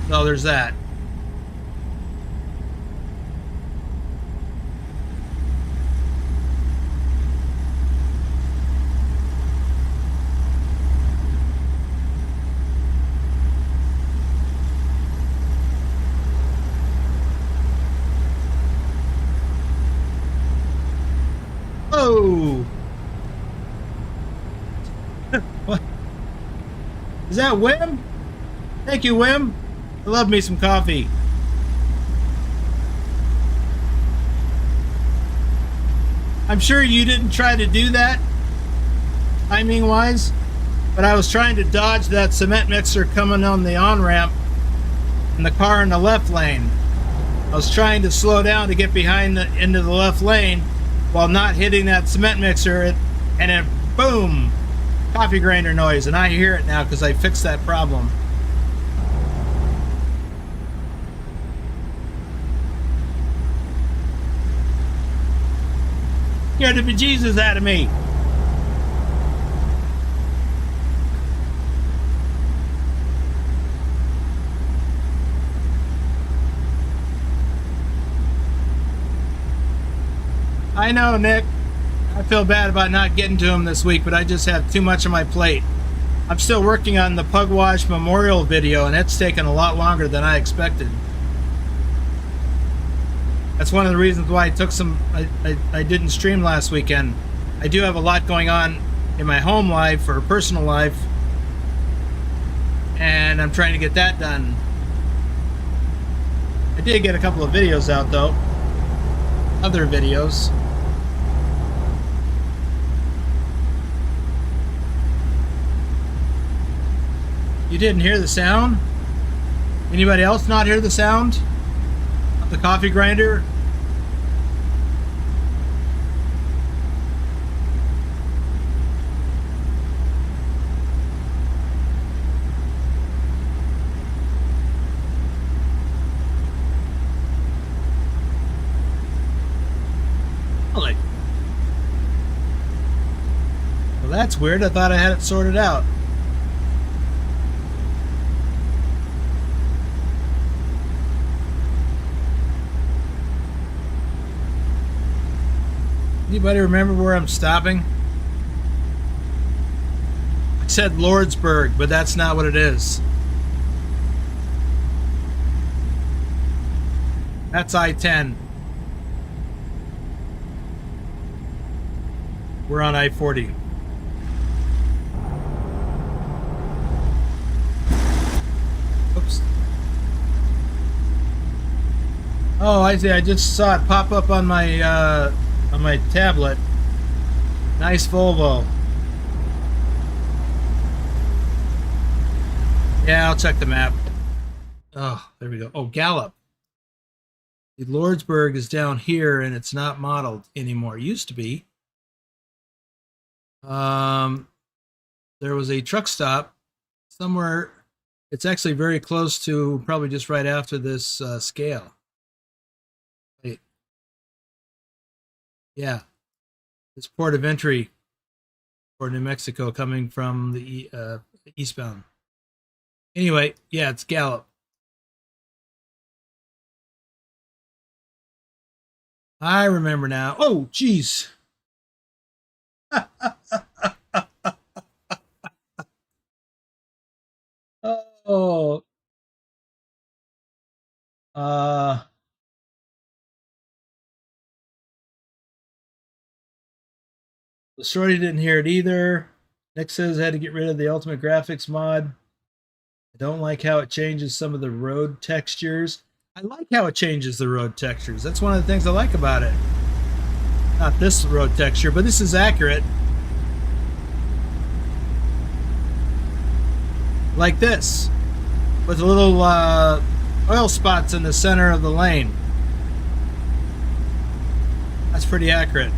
So there's that. Oh! What? Is that Wim? Thank you, Wim. I love me some coffee. I'm sure you didn't try to do that, timing-wise, but I was trying to dodge that cement mixer coming on the on-ramp and the car in the left lane. I was trying to slow down to get behind into the left lane while not hitting that cement mixer, and then boom, coffee grinder noise, and I hear it now because I fixed that problem. Scared the bejesus out of me. I know, Nick. I feel bad about not getting to him this week, but I just have too much on my plate. I'm still working on the Pugwash Memorial video, and it's taken a lot longer than I expected. That's one of the reasons why I didn't stream last weekend. I do have a lot going on in my home life or personal life, and I'm trying to get that done. I did get a couple of videos out, though. Other videos. You didn't hear the sound? Anybody else not hear the sound of the coffee grinder? Really? Well, that's weird. I thought I had it sorted out. Anybody remember where I'm stopping? I said Lordsburg, but that's not what it is. That's I-10. We're on I-40. Oops. Oh, I see. I just saw it pop up on my tablet. Nice Volvo. Yeah, I'll check the map. Oh, there we go. Oh, Gallup. The Lordsburg is down here, and it's not modeled anymore. It used to be. There was a truck stop somewhere. It's actually very close to, probably just right after this scale. Wait. Yeah. It's port of entry for New Mexico coming from the eastbound. Anyway, yeah, it's Gallup. I remember now. Oh, geez. Oh. The Shorty didn't hear it either. Nick says I had to get rid of the Ultimate Graphics mod. I don't like how it changes some of the road textures. I like how it changes the road textures. That's one of the things I like about it. Not this road texture, but this is accurate. Like this, with little oil spots in the center of the lane. That's pretty accurate.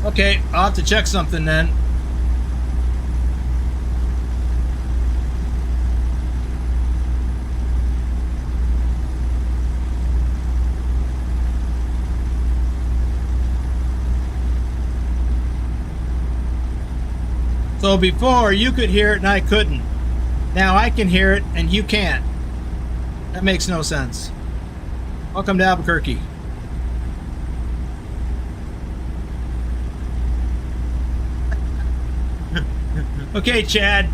Okay, I'll have to check something then. So before, you could hear it and I couldn't. Now I can hear it and you can't. That makes no sense. Welcome to Albuquerque. Okay, Chad.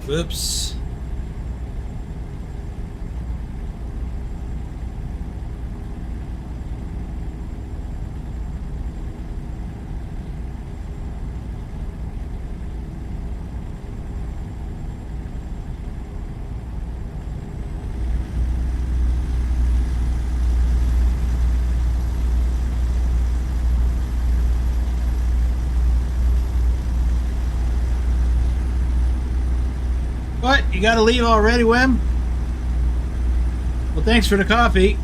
Whoops. What? You gotta leave already, Wim? Well, thanks for the coffee.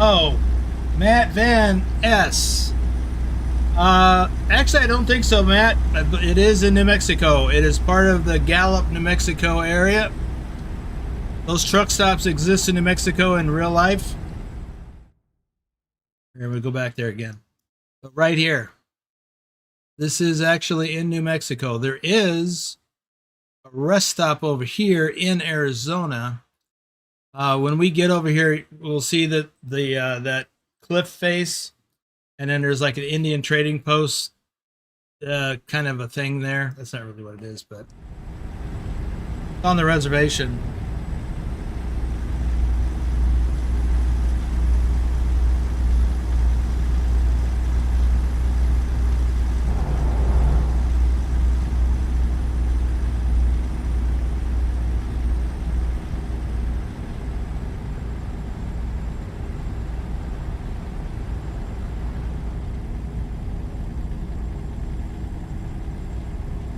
Oh, Matt Van S. Actually, I don't think so, Matt. It is in New Mexico. It is part of the Gallup, New Mexico area. Those truck stops exist in New Mexico in real life. Here we go back there again. But right here, this is actually in New Mexico. There is a rest stop over here in Arizona. When we get over here, we'll see that that cliff face, and then there's like an Indian trading post, kind of a thing there. That's not really what it is, but it's on the reservation.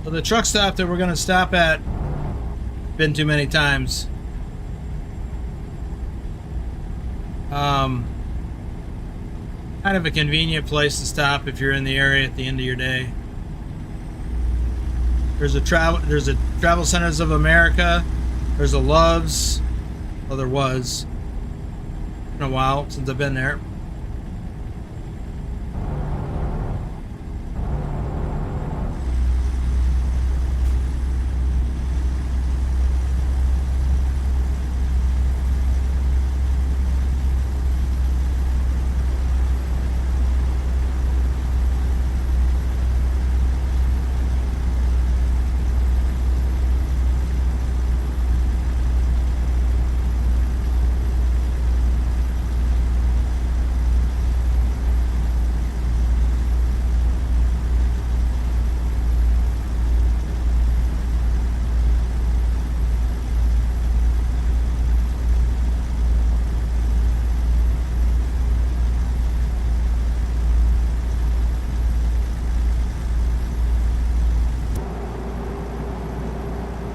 So the truck stop that we're going to stop at Been too many times. Kind of a convenient place to stop if you're in the area at the end of your day. There's a Travel Centers of America. There's a Love's. Well, there was. It's been a while since I've been there.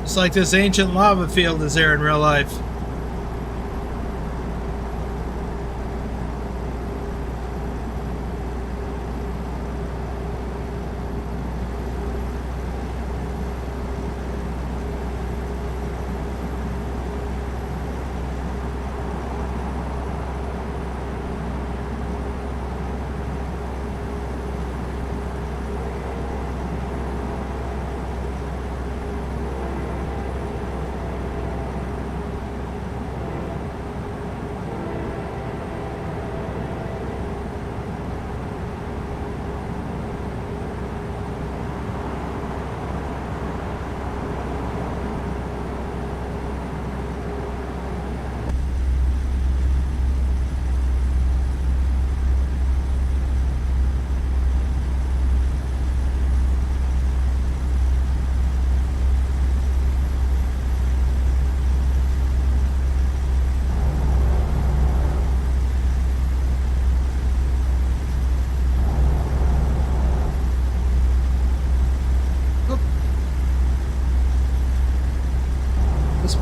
It's like this ancient lava field is there in real life.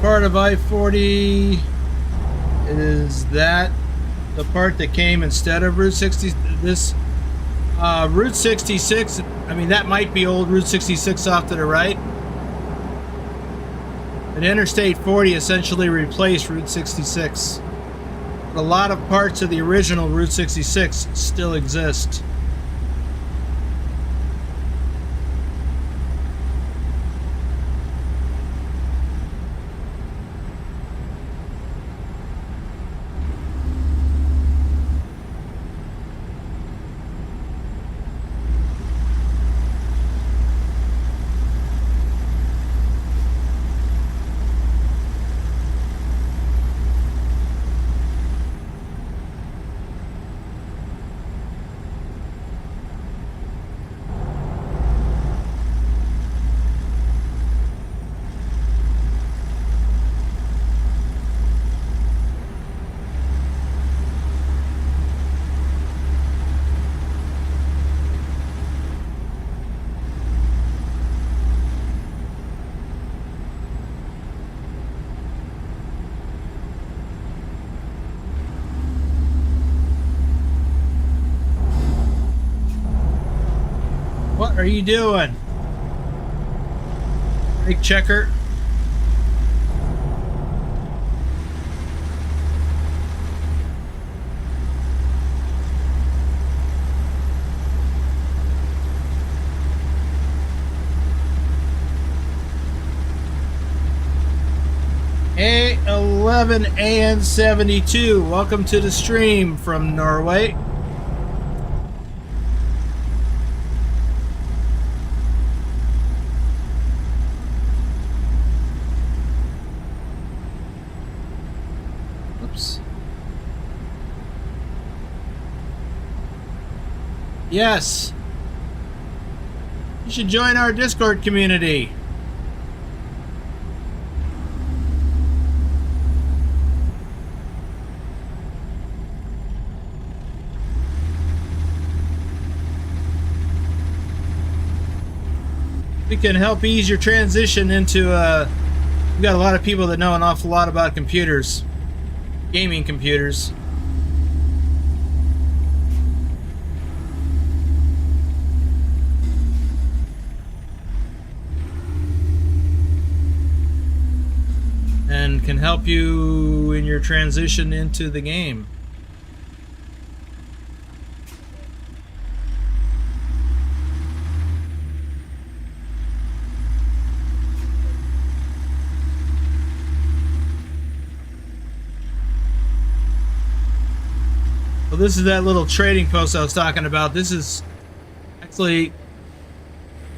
Part of I-40 is that the part that came instead of Route 60. This Route 66, I mean, that might be old Route 66 off to the right, but Interstate 40 essentially replaced Route 66, but a lot of parts of the original Route 66 still exist. What are you doing? Brake checker. A11AN72. Welcome to the stream from Norway. Yes. You should join our Discord community. We can help ease your transition into We've got a lot of people that know an awful lot about computers, gaming computers. And can help you in your transition into the game. Well, this is that little trading post I was talking about. This is actually,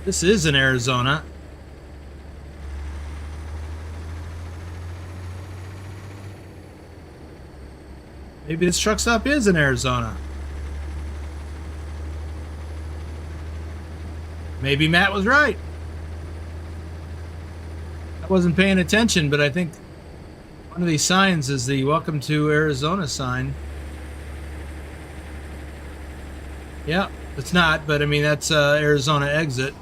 this is in Arizona. Maybe this truck stop is in Arizona. Maybe Matt was right. I wasn't paying attention, but I think one of these signs is the Welcome to Arizona sign. Yeah, it's not, but I mean, that's Arizona exit.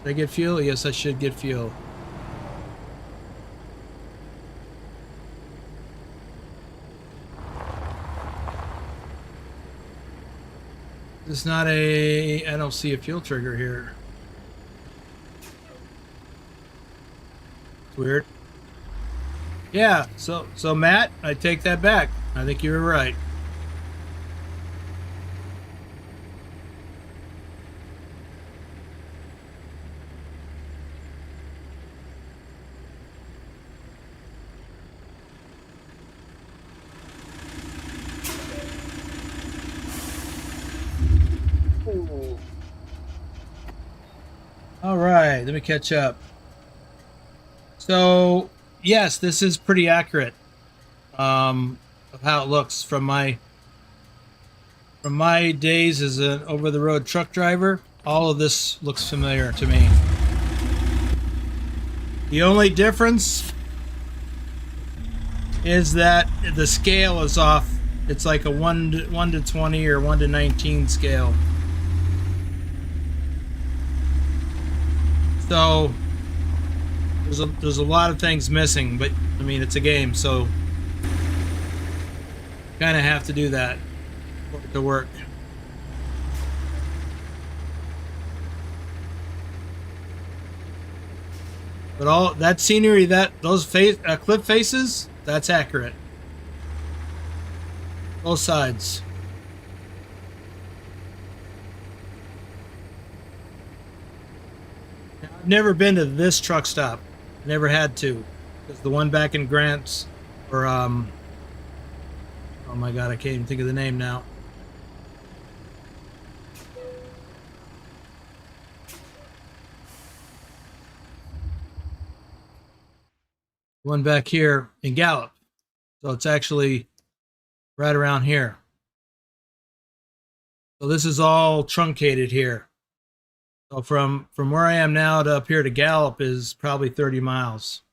Did I get fuel? Yes, I should get fuel. It's not a, I don't see a fuel trigger here. It's weird. Yeah, so Matt, I take that back. I think you were right. All right, let me catch up. So, yes, this is pretty accurate of how it looks from my days as an over-the-road truck driver. All of this looks familiar to me. The only difference is that the scale is off. It's like a 1 to 20 or 1 to 19 scale. So there's a lot of things missing, but I mean, it's a game, so kind of have to do that for it to work. But all that scenery, those cliff faces, that's accurate. Both sides. Now, I've never been to this truck stop. Never had to, because the one back in Grants, or oh my god, I can't even think of the name now. One back here in Gallup, so it's actually right around here. So this is all truncated here. So from where I am now to up here to Gallup is probably 30 miles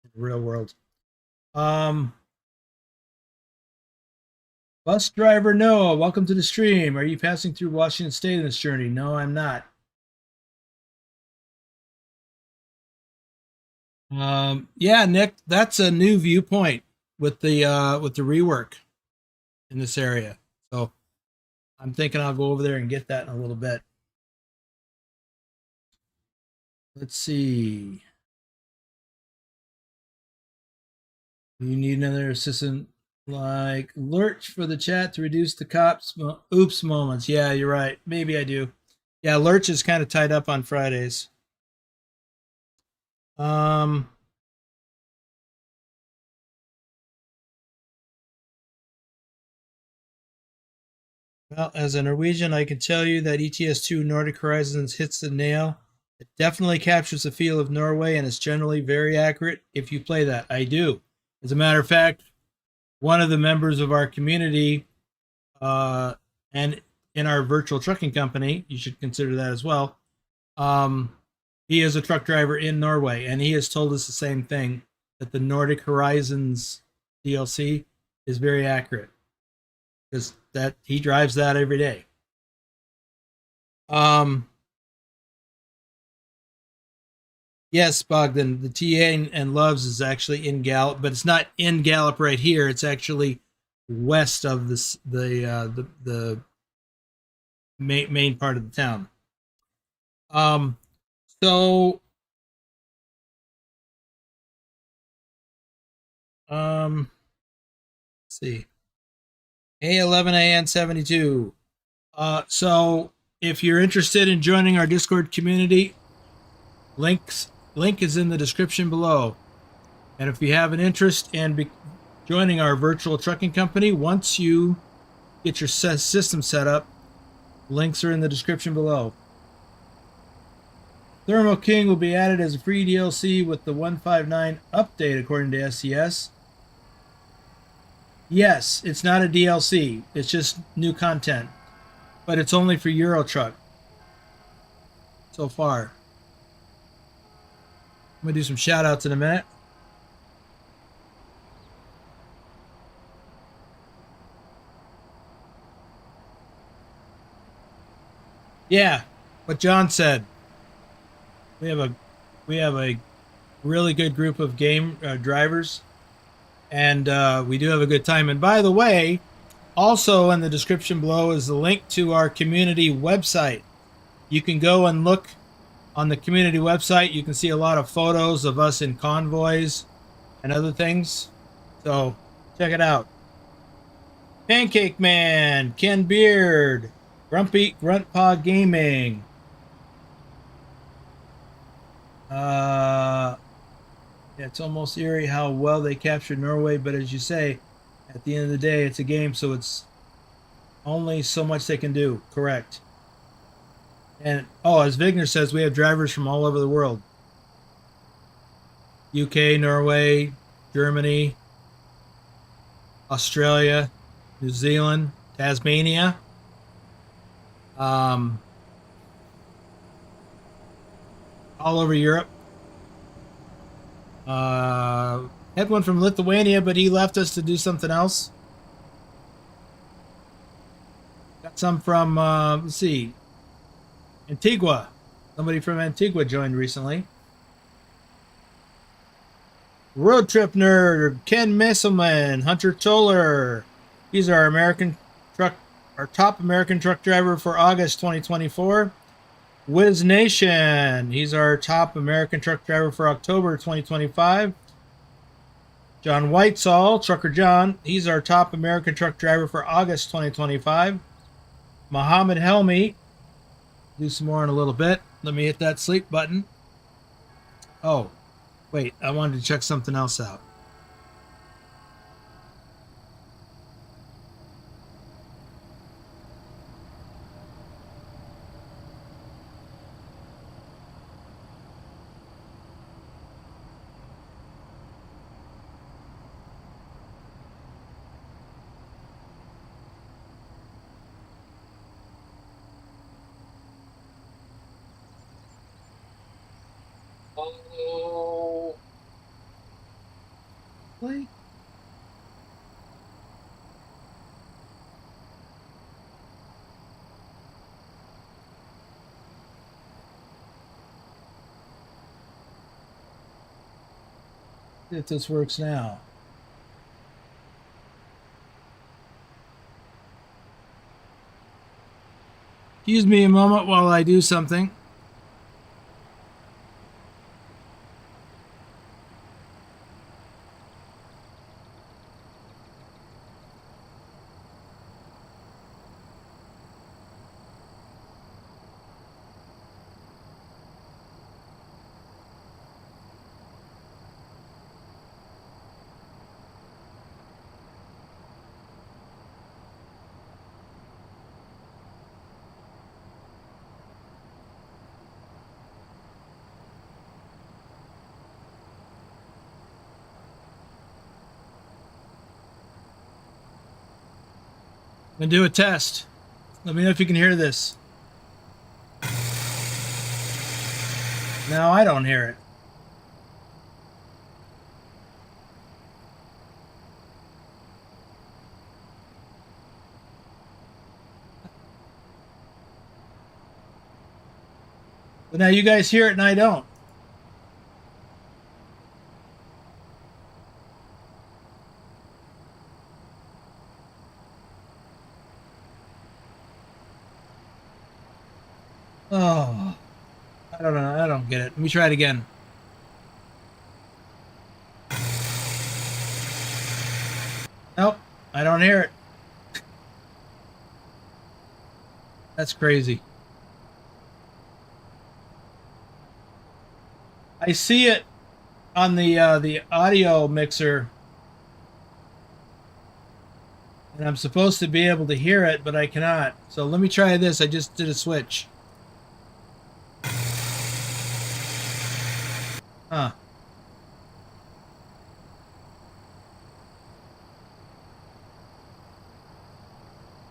in the real world. Bus driver Noah, welcome to the stream. Are you passing through Washington State in this journey? No, I'm not. Yeah, Nick, that's a new viewpoint with the rework in this area. So I'm thinking I'll go over there and get that in a little bit. Let's see. You need another assistant like Lurch for the chat to reduce the cops oops moments. Yeah, you're right. Maybe I do. Yeah, Lurch is kind of tied up on Fridays. Well, as a Norwegian, I can tell you that ETS2 Nordic Horizons hits the nail. It definitely captures the feel of Norway and is generally very accurate if you play that. I do. As a matter of fact, one of the members of our community and in our virtual trucking company, you should consider that as well. He is a truck driver in Norway, and he has told us the same thing, that the Nordic Horizons DLC is very accurate, because that he drives that every day. Yes, Bogdan, the TA and Loves is actually in Gallup, but it's not in Gallup right here. It's actually west of this the main part of the town. Um, so let's see, A11AN72. So if you're interested in joining our Discord community, link is in the description below. And if you have an interest in joining our virtual trucking company, once you get your system set up, links are in the description below. Thermo King will be added as a free DLC with the 159 update, according to SCS. Yes, it's not a DLC. It's just new content, but it's only for Euro Truck so far. I'm gonna do some shout outs in a minute. Yeah, what John said. We have a really good group of game drivers, and we do have a good time. And by the way, also in the description below is the link to our community website. You can go and look on the community website. You can see a lot of photos of us in convoys and other things. So check it out. Pancake Man, Ken Beard, Grumpy Gruntpaw Gaming. It's almost eerie how well they captured Norway, but as you say, at the end of the day, it's a game, so it's only so much they can do. Correct. And as Vigner says, we have drivers from all over the world. UK, Norway, Germany, Australia, New Zealand, Tasmania. All over Europe. Had one from Lithuania, but he left us to do something else. Got some from, let's see, Antigua. Somebody from Antigua joined recently. Road Trip Nerd, Ken Messelman, Hunter Toller. He's our top American truck driver for August 2024. Wiz Nation, he's our top American truck driver for October 2025. John Whitesall, Trucker John, he's our top American truck driver for August 2025. Muhammad Helmi, do some more in a little bit. Let me hit that sleep button. Oh, wait, I wanted to check something else out. Oh, like if this works now. Excuse me a moment while I do something. I'm gonna do a test. Let me know if you can hear this. No, I don't hear it. But now you guys hear it and I don't. Oh, I don't know. I don't get it. Let me try it again. Nope, I don't hear it. That's crazy. I see it on the audio mixer, and I'm supposed to be able to hear it, but I cannot. So let me try this. I just did a switch. Huh.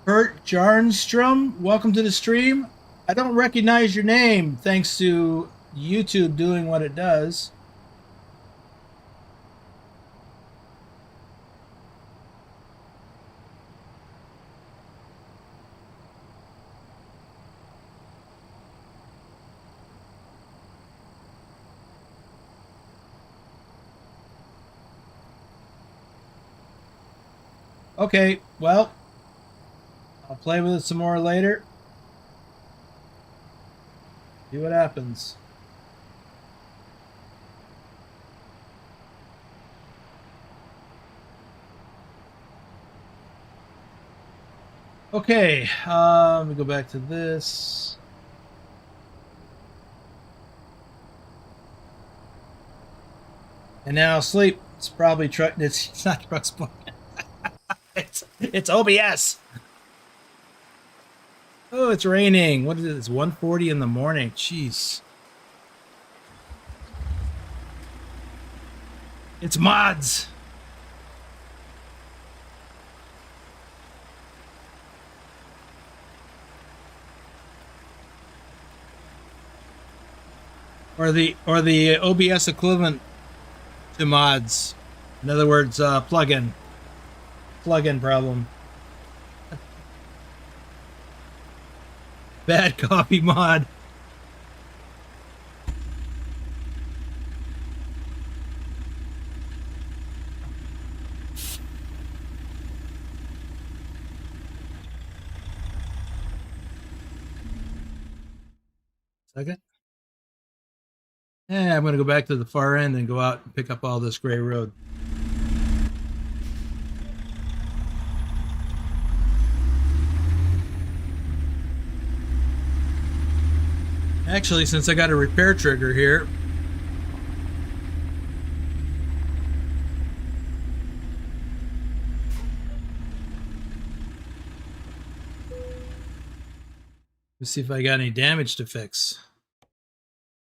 Bert Jarnstrom, welcome to the stream. I don't recognize your name thanks to YouTube doing what it does. Okay, well, I'll play with it some more later. See what happens. Okay, let me go back to this. And now sleep. It's probably truck. It's not TrucksBook. It's OBS. Oh, it's raining. What is it? It's 1:40 in the morning. Jeez. It's mods. Or the OBS equivalent to mods. In other words, plugin problem. Bad copy mod. Second. Yeah, I'm going to go back to the far end and go out and pick up all this gray road. Actually, since I got a repair trigger here, let's see if I got any damage to fix.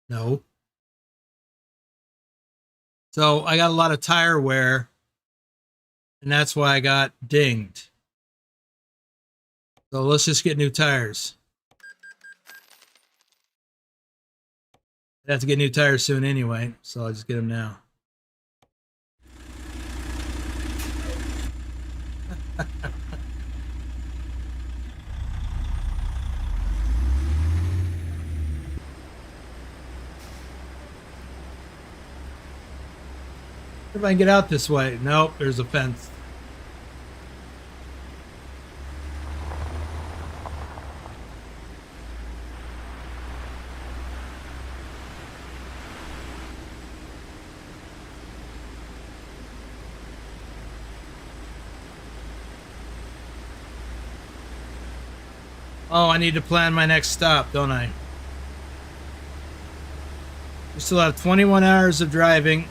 No. So I got a lot of tire wear, and that's why I got dinged. So let's just get new tires. I have to get new tires soon anyway, so I'll just get them now. If I can get out this way. Nope, there's a fence. Oh, I need to plan my next stop, don't I? We still have 21 hours of driving.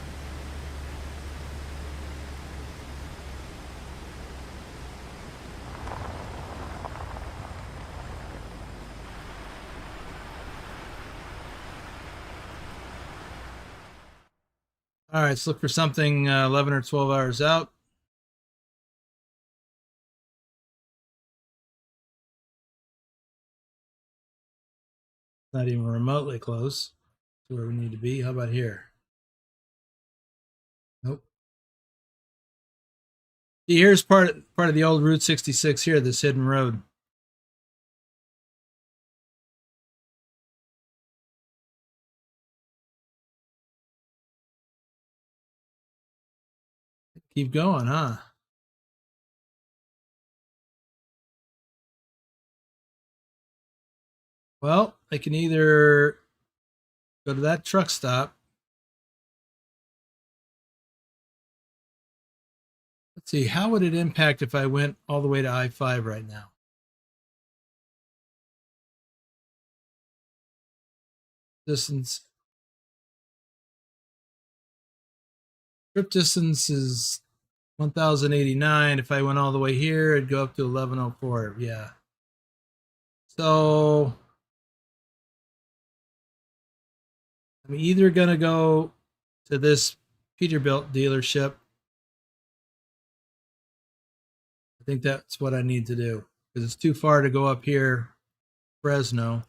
All right, let's look for something 11 or 12 hours out. Not even remotely close to where we need to be. How about here? Nope. See, here's part of the old Route 66 here, this hidden road. Keep going, huh? Well, I can either go to that truck stop. Let's see, how would it impact if I went all the way to I-5 right now? Distance. Trip distance is 1,089. If I went all the way here, it'd go up to 1,104. Yeah. So I'm either going to go to this Peterbilt dealership. I think that's what I need to do because it's too far to go up here, Fresno.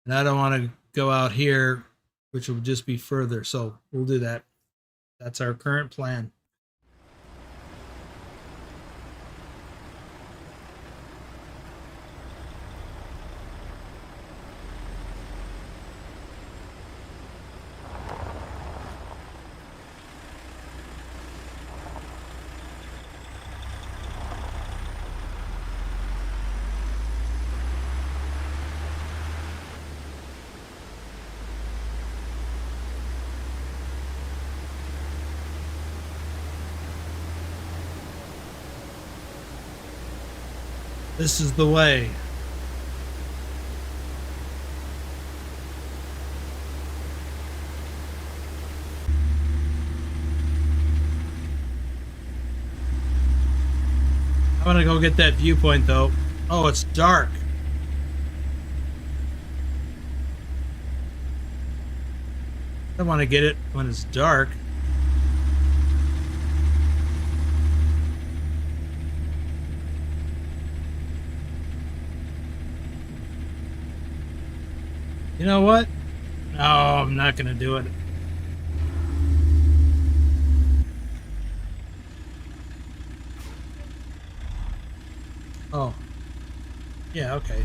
And I don't want to go out here, which will just be further. So we'll do that. That's our current plan. This is the way. I want to go get that viewpoint though. Oh, it's dark. I don't want to get it when it's dark. You know what? No, I'm not going to do it. Oh. Yeah, okay.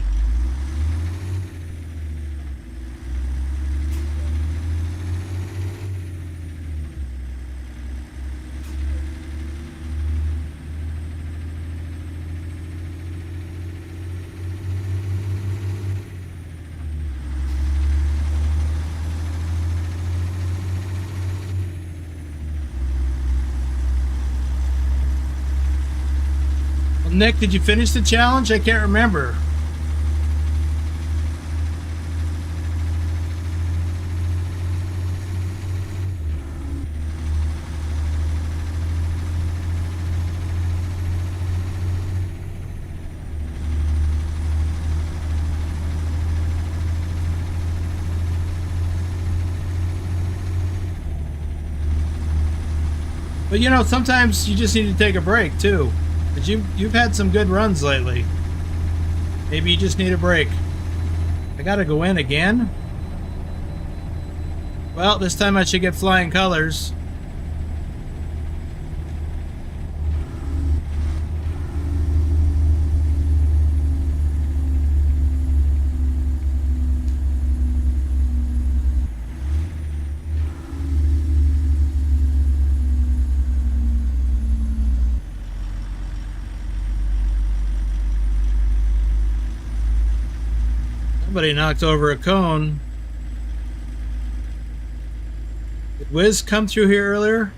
Nick, did you finish the challenge? I can't remember. But you know, sometimes you just need to take a break too. But you've had some good runs lately. Maybe you just need a break. I gotta go in again? Well, this time I should get flying colors. Somebody knocked over a cone. Did Wiz come through here earlier?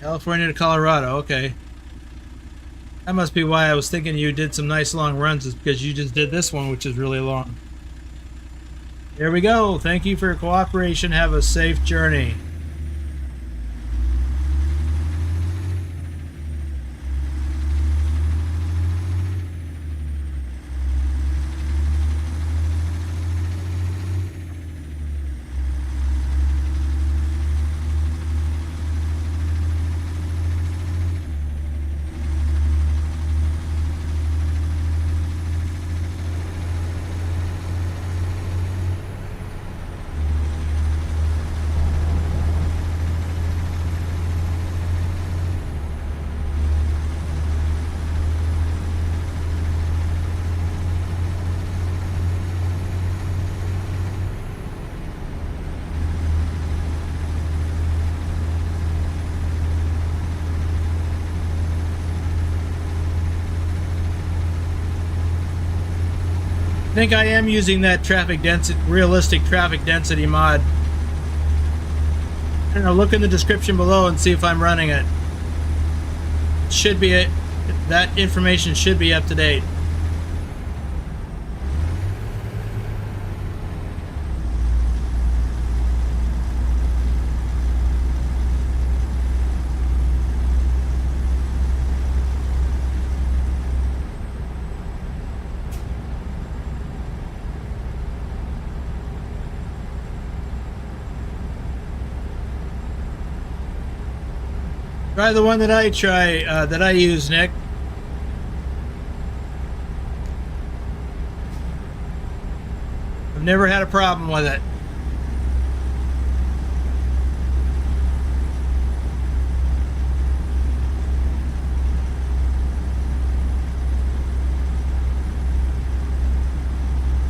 California to Colorado, okay. That must be why I was thinking you did some nice long runs, is because you just did this one, which is really long. There we go. Thank you for your cooperation. Have a safe journey. I think I am using that realistic traffic density mod. I don't know, look in the description below and see if I'm running it. Should be it. That information should be up to date. Try the one that I use, Nick. I've never had a problem with it.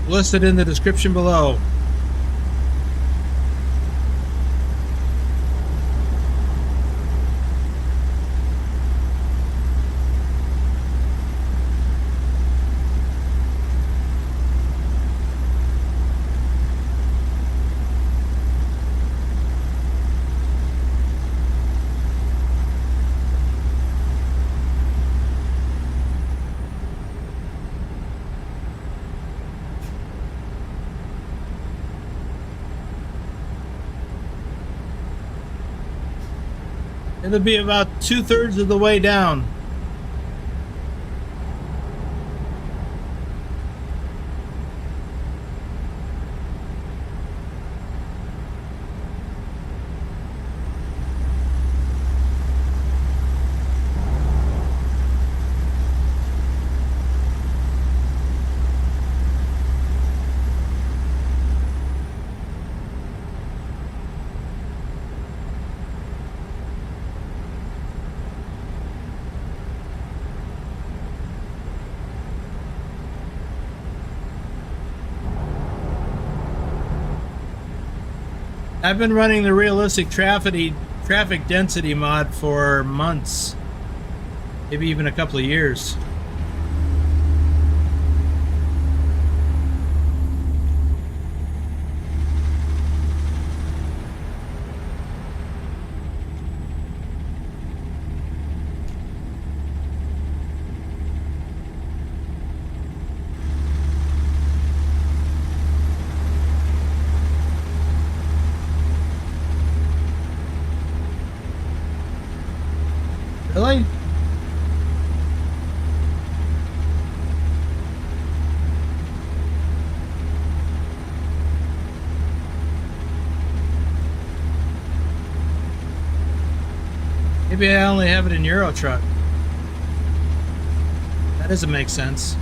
Listed in the description below. It'll be about 2/3 of the way down. I've been running the realistic traffic density mod for months, maybe even a couple of years. Really? Maybe I only have it in Euro Truck. That doesn't make sense.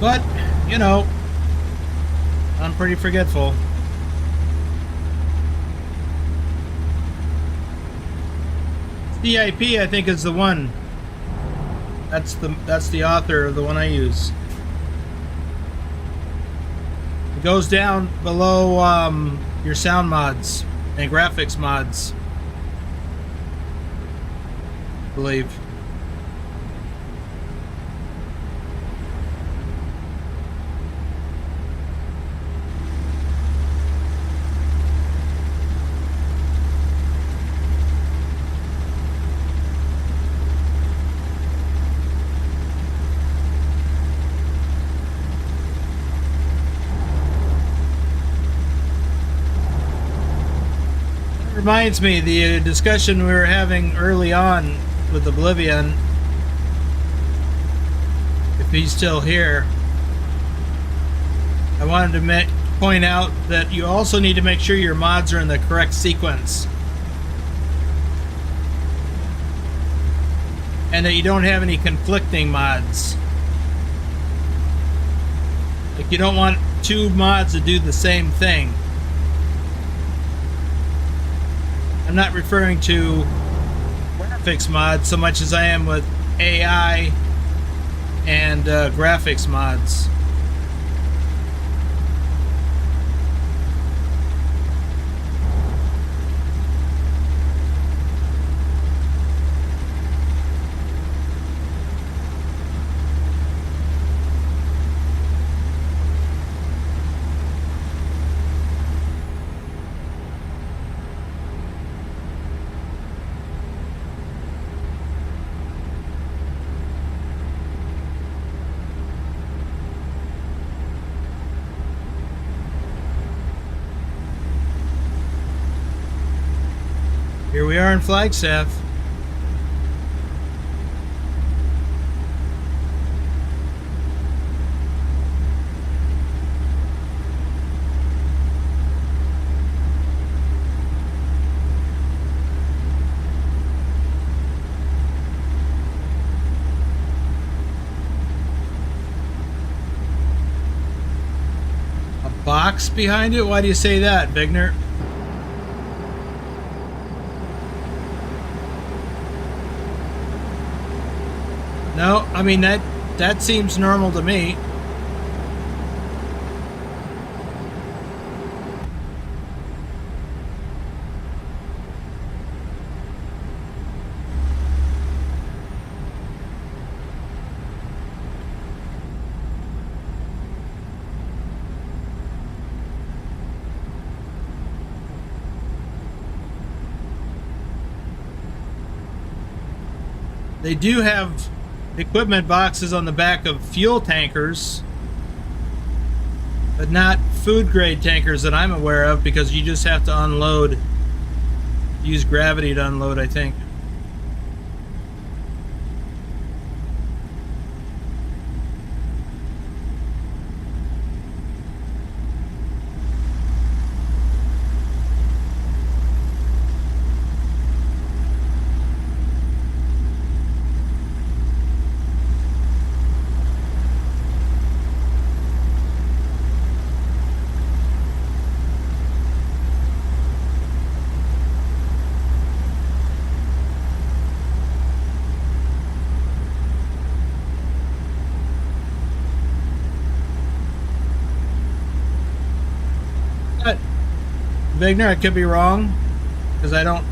But, you know, I'm pretty forgetful. CIP, I think, is the one. That's the author of the one I use. It goes down below your sound mods and graphics mods, I believe. Reminds me the discussion we were having early on with Oblivion, if he's still here. I wanted to point out that you also need to make sure your mods are in the correct sequence, and that you don't have any conflicting mods. Like, you don't want two mods to do the same thing. I'm not referring to graphics mods so much as I am with AI and graphics mods. we are in Flagstaff. Box behind it? Why do you say that, Vigner? No, I mean that seems normal to me. They do have equipment boxes on the back of fuel tankers, but not food grade tankers that I'm aware of, because you just have to unload, use gravity to unload, I think. Vigner, I could be wrong, because I don't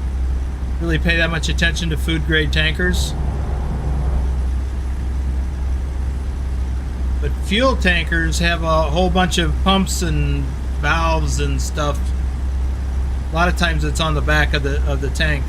really pay that much attention to food grade tankers. But fuel tankers have a whole bunch of pumps and valves and stuff. A lot of times it's on the back of the tank.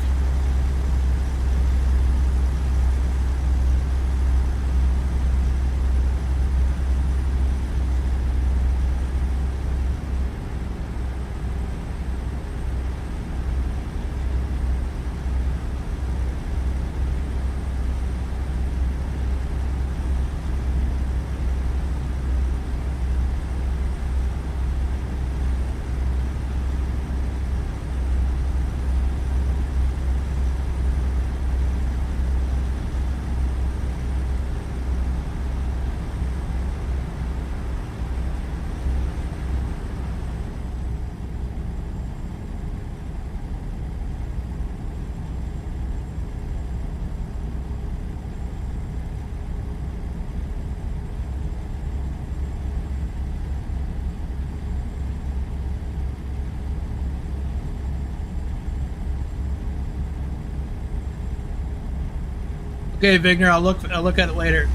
Okay, Vigner, I'll look at it later.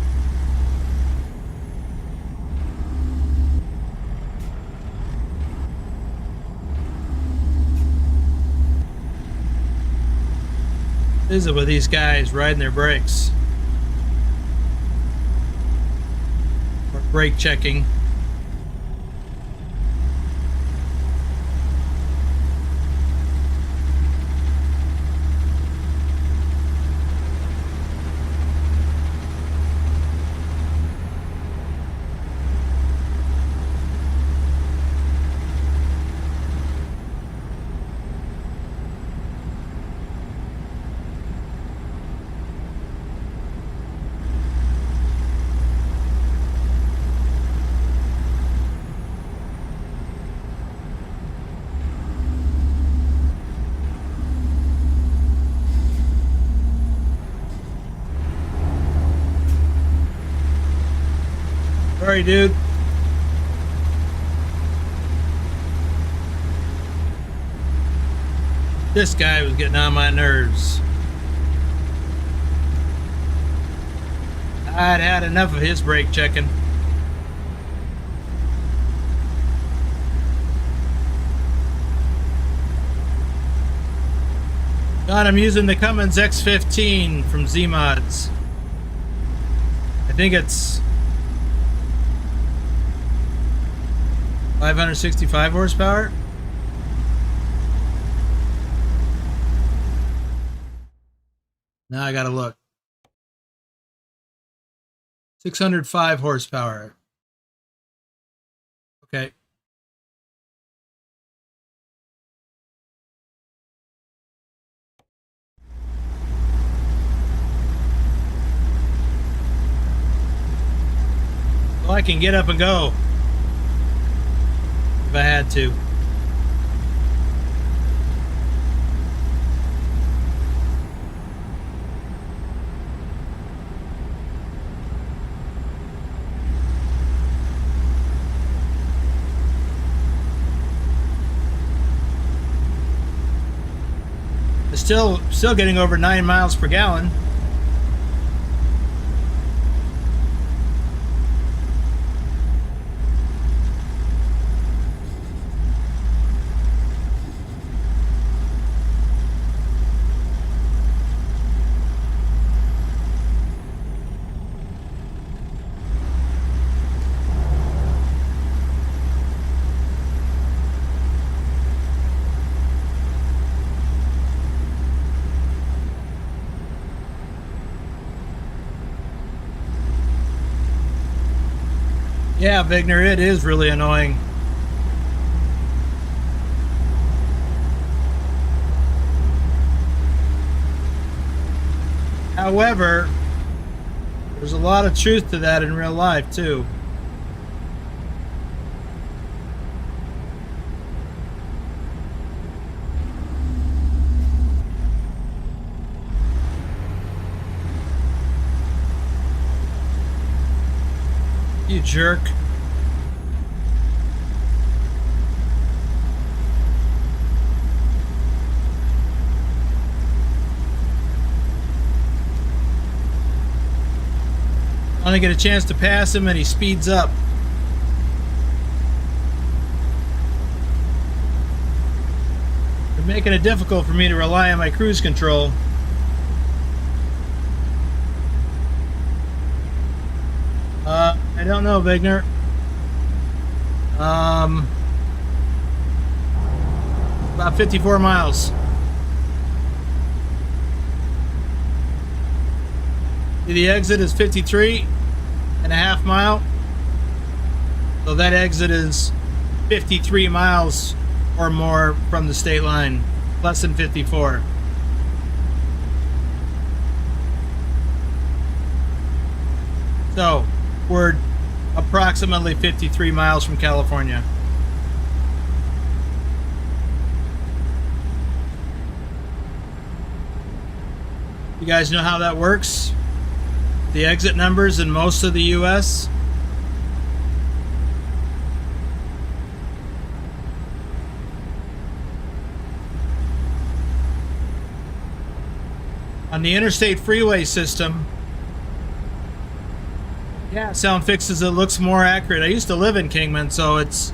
What is it with these guys riding their brakes? Or brake checking? Sorry, dude. This guy was getting on my nerves. I'd had enough of his brake checking. God, I'm using the Cummins X15 from Zeemods. I think it's 565 horsepower. Now I gotta look. 605 horsepower. Okay. Well, I can get up and go if I had to. Still getting over 9 miles per gallon. Yeah, Vigner, it is really annoying. However, there's a lot of truth to that in real life, too. You jerk. I only get a chance to pass him and he speeds up. They're making it difficult for me to rely on my cruise control. I don't know, Vigner. About 54 miles. The exit is 53.5 miles. So that exit is 53 miles or more from the state line, less than 54. So we're approximately 53 miles from California. You guys know how that works? The exit numbers in most of the US. On the interstate freeway system, yeah, sound fixes it looks more accurate. I used to live in Kingman, so it's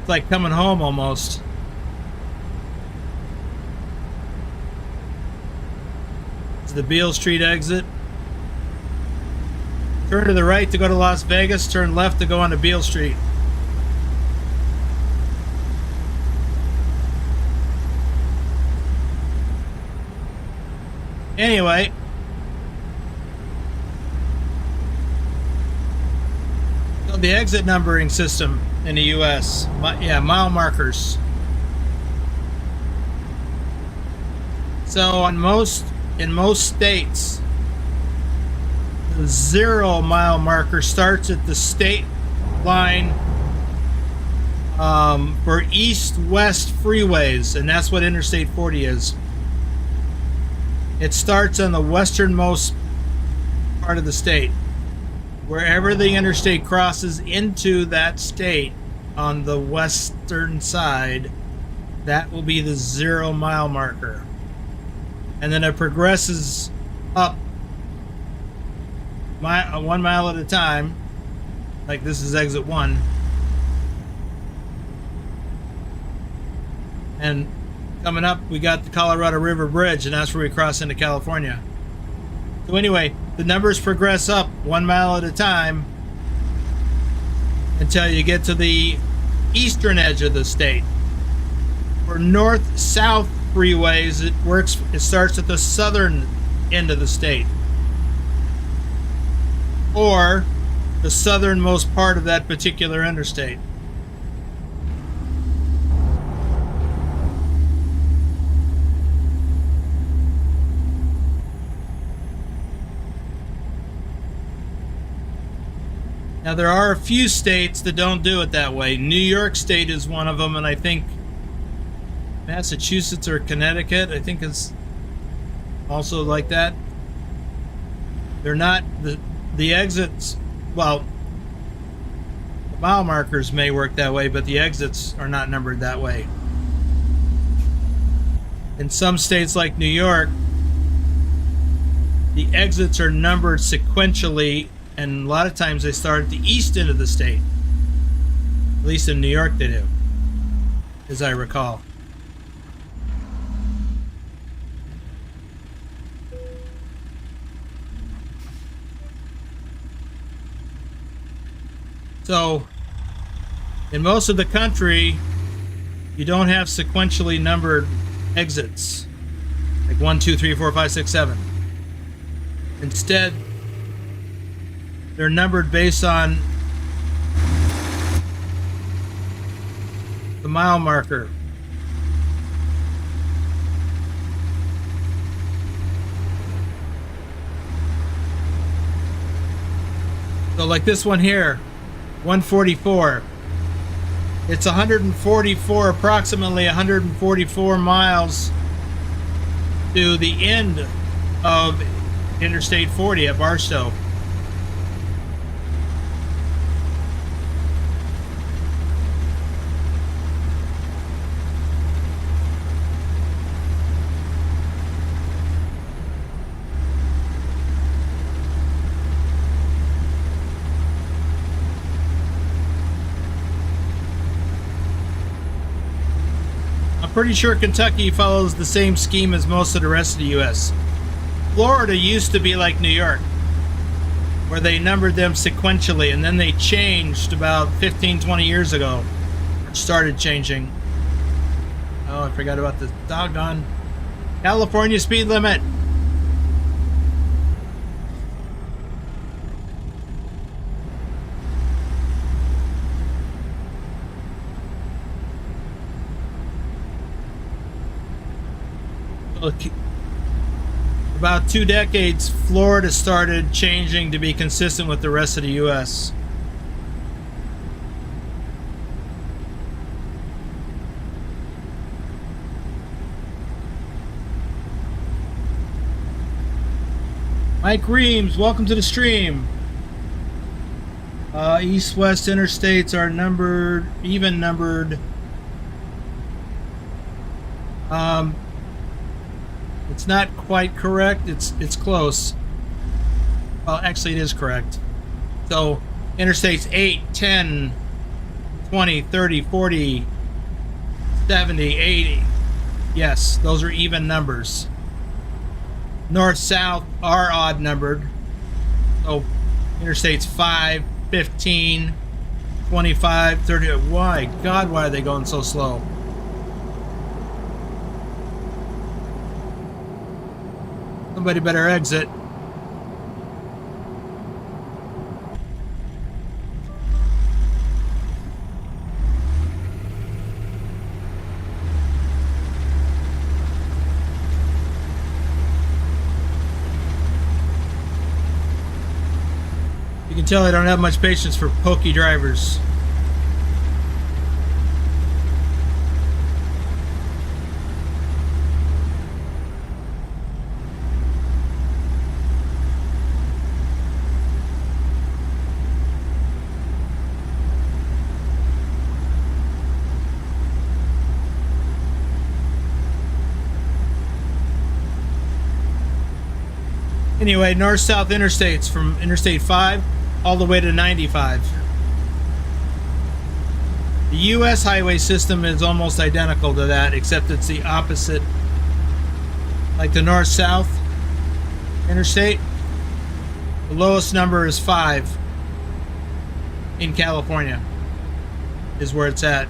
like coming home almost. It's the Beale Street exit. Turn to the right to go to Las Vegas, turn left to go onto Beale Street. Anyway, so the exit numbering system in the US, yeah, mile markers. So in most states, the 0 mile marker starts at the state line for east-west freeways, and that's what Interstate 40 is. It starts on the westernmost part of the state. Wherever the interstate crosses into that state on the western side, that will be the 0 mile marker. And then it progresses up 1 mile at a time. Like this is exit 1. And coming up, we got the Colorado River Bridge, and that's where we cross into California. So anyway, the numbers progress up 1 mile at a time until you get to the eastern edge of the state. For north-south freeways, it starts at the southern end of the state, or the southernmost part of that particular interstate. Now, there are a few states that don't do it that way. New York State is one of them, and I think Massachusetts or Connecticut, I think, is also like that. They're not, the exits, well, the mile markers may work that way, but the exits are not numbered that way. In some states like New York, the exits are numbered sequentially, and a lot of times they start at the east end of the state. At least in New York they do, as I recall. So, in most of the country, you don't have sequentially numbered exits, like 1, 2, 3, 4, 5, 6, 7. Instead, they're numbered based on the mile marker. So like this one here, 144. It's 144, approximately 144 miles to the end of Interstate 40 at Barstow. Pretty sure Kentucky follows the same scheme as most of the rest of the U.S. Florida used to be like New York, where they numbered them sequentially, and then they changed about 15-20 years ago. Started changing. Oh, I forgot about the doggone California speed limit. About 2 decades, Florida started changing to be consistent with the rest of the U.S. Mike Reams, welcome to the stream. East-west interstates are numbered, even numbered. It's not quite correct. It's close. Well, actually, it is correct. So, interstates 8, 10, 20, 30, 40, 70, 80. Yes, those are even numbers. North-south are odd numbered. So, interstates 5, 15, 25, 30. My God, why are they going so slow? Somebody better exit. You can tell I don't have much patience for pokey drivers. Anyway, north-south interstates from Interstate 5 all the way to 95. The U.S. highway system is almost identical to that, except it's the opposite. Like the north-south interstate, the lowest number is 5 in California, is where it's at.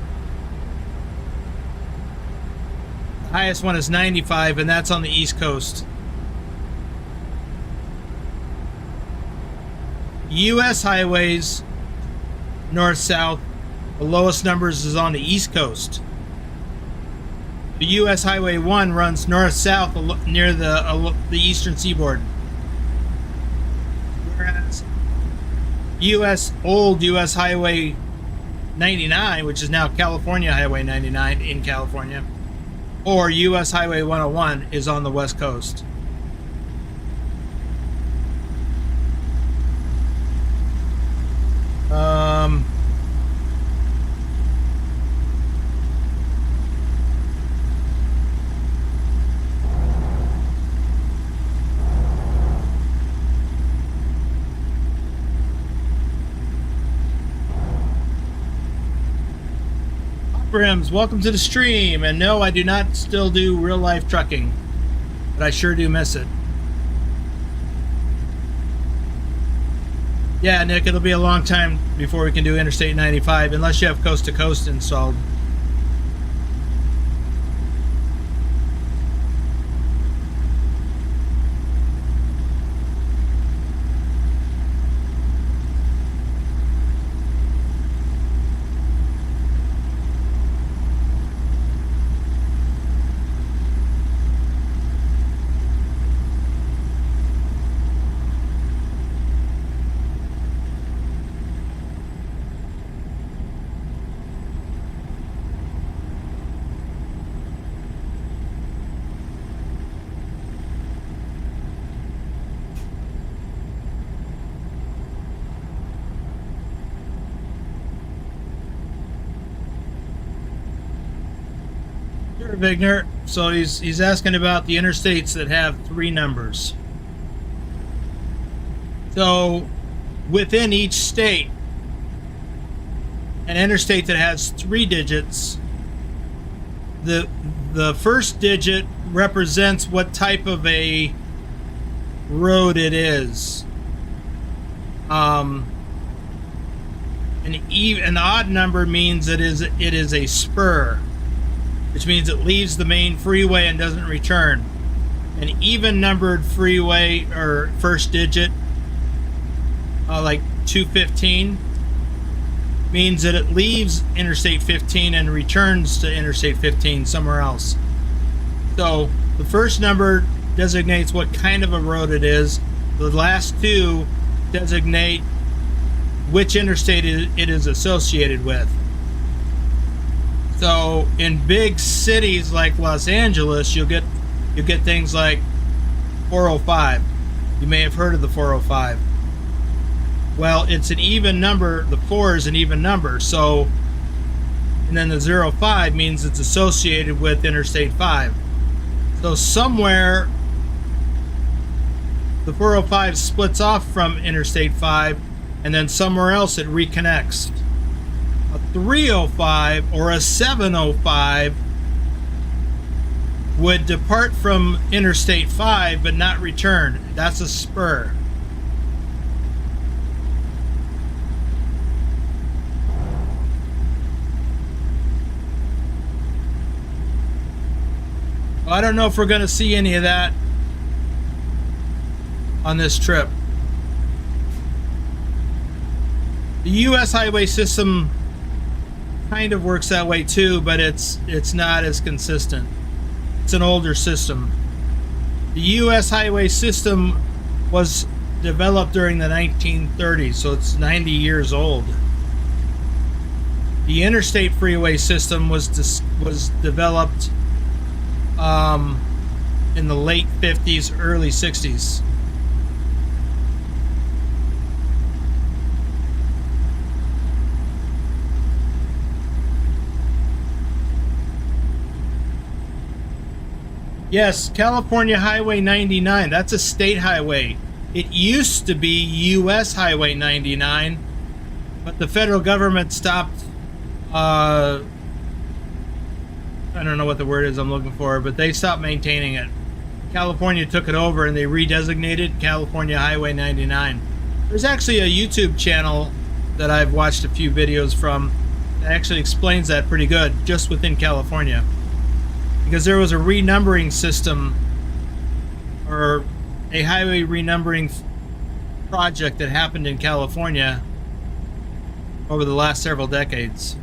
Highest one is 95, and that's on the East Coast. U.S. highways, north-south, the lowest numbers is on the East Coast. The U.S. Highway 1 runs north-south near the eastern seaboard. Whereas old U.S. Highway 99, which is now California Highway 99 in California, or U.S. Highway 101 is on the West Coast. Brims, welcome to the stream. And no, I do not still do real life trucking, but I sure do miss it. Yeah, Nick, it'll be a long time before we can do Interstate 95 unless you have coast to coast installed. Vigner, so he's asking about the interstates that have 3 numbers. So within each state, an interstate that has 3 digits, the first digit represents what type of a road it is. An odd number means it is a spur, which means it leaves the main freeway and doesn't return. An even numbered freeway or first digit, like 215, means that it leaves Interstate 15 and returns to Interstate 15 somewhere else. So the first number designates what kind of a road it is. The last 2 designate which interstate it is associated with. So in big cities like Los Angeles, you'll get things like 405. You may have heard of the 405. Well, it's an even number. The 4 is an even number. So, and then the 05 means it's associated with Interstate 5. So somewhere the 405 splits off from Interstate 5, and then somewhere else it reconnects. A 305 or a 705 would depart from Interstate 5 but not return. That's a spur. Well, I don't know if we're going to see any of that on this trip. The U.S. highway system kind of works that way too, but it's not as consistent. It's an older system. The U.S. highway system was developed during the 1930s, so it's 90 years old. The interstate freeway system was developed in the late 50s, early 60s. Yes, California Highway 99, that's a state highway. It used to be U.S. Highway 99, but the federal government stopped, I don't know what the word is I'm looking for, but they stopped maintaining it. California took it over and they redesignated California Highway 99. There's actually a YouTube channel that I've watched a few videos from that actually explains that pretty good, just within California. You because there was a renumbering system or a highway renumbering project that happened in California over the last several decades.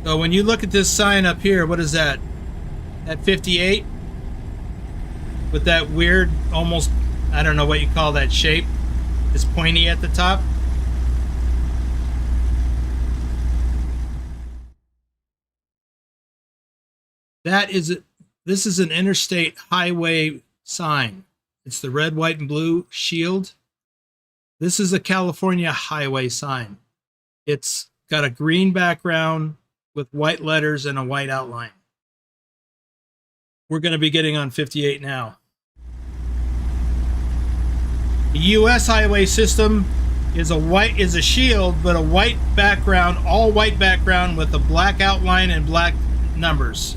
So when you look at this sign up here, what is that? That 58? With that weird, almost, I don't know what you call that shape. It's pointy at the top. This is an interstate highway sign. It's the red, white, and blue shield. This is a California highway sign. It's got a green background with white letters and a white outline. We're going to be getting on 58 now. The U.S. highway system is a shield, but a white background, all white background with a black outline and black numbers.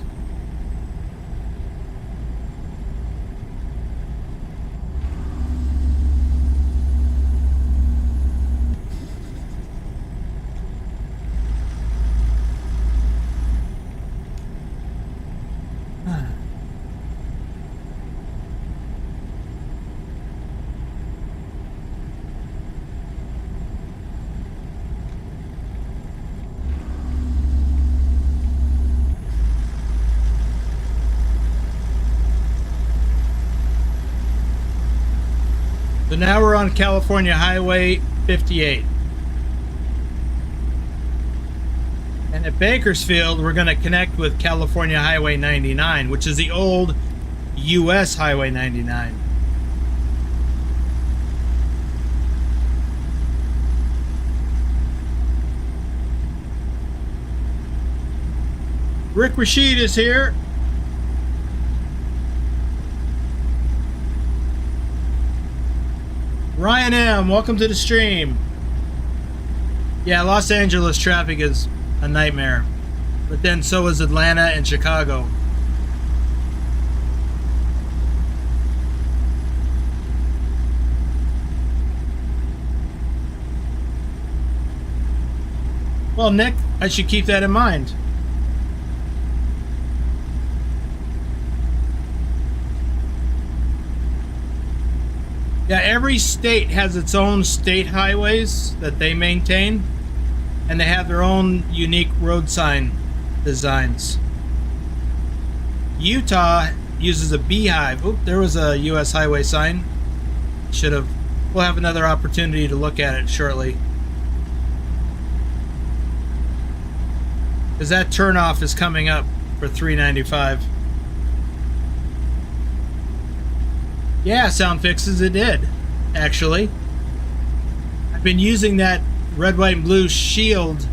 So now we're on California Highway 58. And at Bakersfield, we're going to connect with California Highway 99, which is the old U.S. Highway 99. Rick Rashid is here. Ryan M., welcome to the stream. Yeah, Los Angeles traffic is a nightmare. But then so is Atlanta and Chicago. Well, Nick, I should keep that in mind. Yeah, every state has its own state highways that they maintain, and they have their own unique road sign designs. Utah uses a beehive. Oop, there was a U.S. highway sign. We'll have another opportunity to look at it shortly. Because that turnoff is coming up for 395. Yeah, Sound Fixes, it did, actually. I've been using that red, white, and blue shield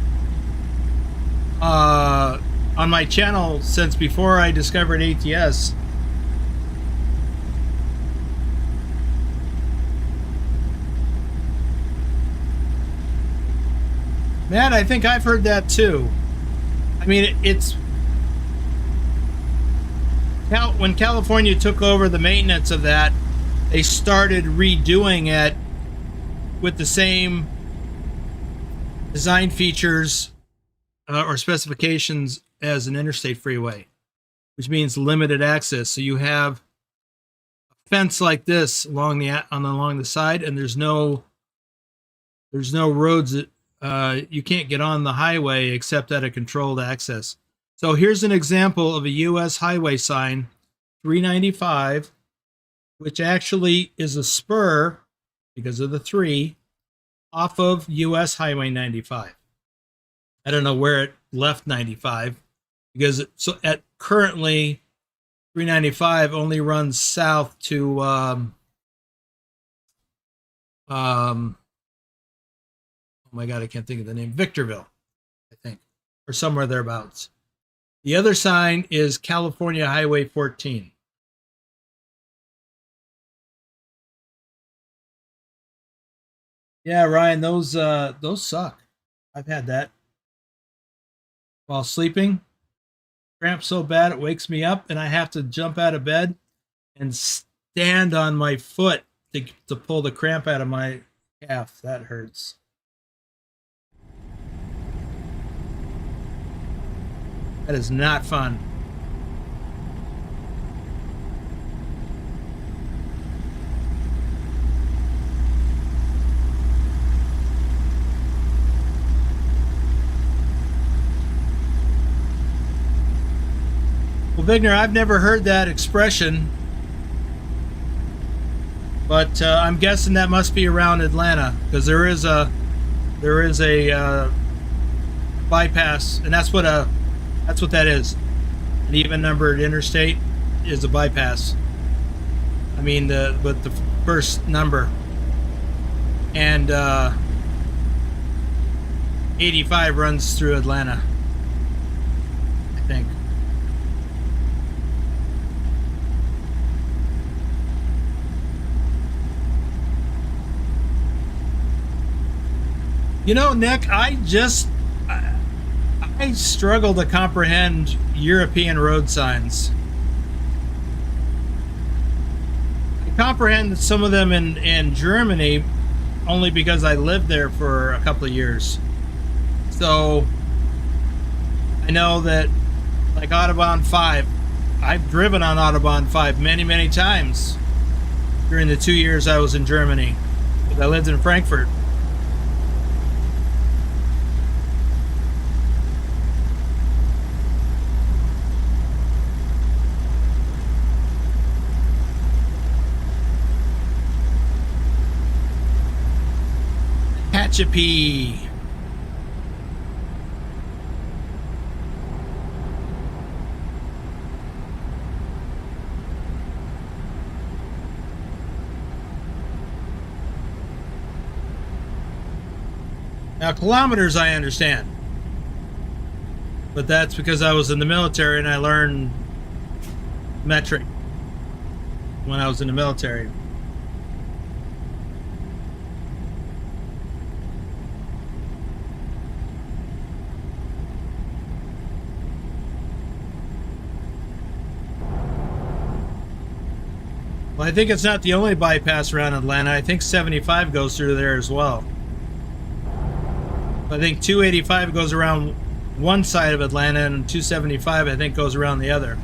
on my channel since before I discovered ATS. Matt, I think I've heard that too. I mean, when California took over the maintenance of that, they started redoing it with the same design features or specifications as an interstate freeway, which means limited access. So you have a fence like this along the side, and there's no roads that you can't get on the highway except at a controlled access. So here's an example of a U.S. highway sign, 395, which actually is a spur, because of the 3, off of U.S. Highway 95. I don't know where it left 95, because currently 395 only runs south to oh my God, I can't think of the name, Victorville, I think, or somewhere thereabouts. The other sign is California Highway 14. Yeah, Ryan, those suck. I've had that while sleeping. Cramp so bad it wakes me up, and I have to jump out of bed and stand on my foot to pull the cramp out of my calf. That hurts. That is not fun. Well, Vigner, I've never heard that expression, but I'm guessing that must be around Atlanta, because there is a bypass, and that's what that is. An even numbered interstate is a bypass. I mean, the first number, and 85 runs through Atlanta, I think. You know, Nick, I struggle to comprehend European road signs. I comprehend some of them in Germany only because I lived there for a couple of years. So I know that, like Autobahn 5, I've driven on Autobahn 5 many, many times during the 2 years I was in Germany. I lived in Frankfurt. Hatchapee. Now, kilometers I understand, but that's because I was in the military and I learned metric when I was in the military. Well, I think it's not the only bypass around Atlanta. I think 75 goes through there as well. I think 285 goes around one side of Atlanta, and 275 I think goes around the other.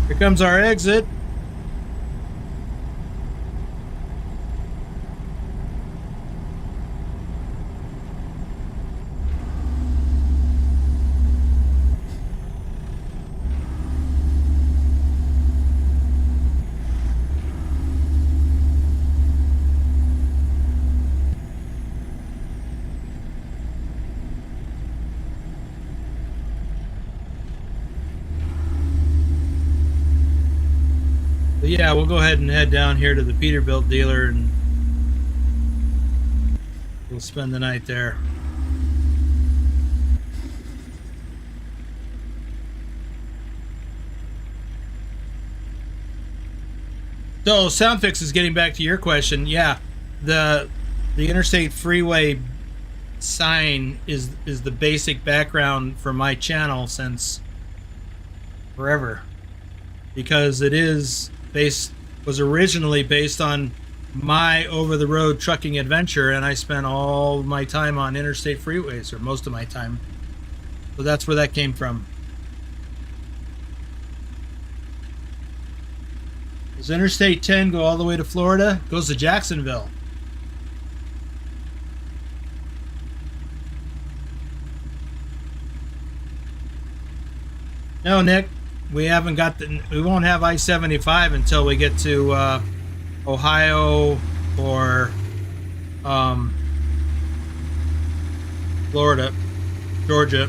Here comes our exit. But yeah, we'll go ahead and head down here to the Peterbilt dealer and we'll spend the night there. So, Soundfix is getting back to your question. Yeah, the Interstate Freeway sign is the basic background for my channel since forever, because it was originally based on my over-the-road trucking adventure, and I spent all my time on interstate freeways, or most of my time. So that's where that came from. Does Interstate 10 go all the way to Florida? It goes to Jacksonville. No, Nick. We haven't got we won't have I-75 until we get to Ohio or Florida, Georgia.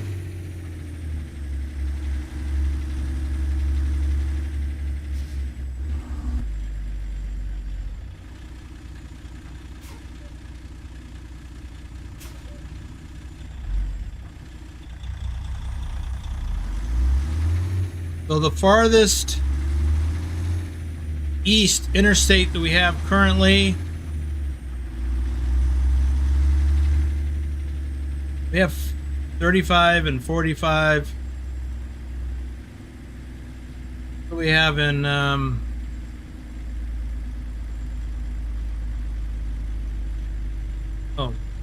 So the farthest east interstate that we have currently, we have 35 and 45. What do we have in oh,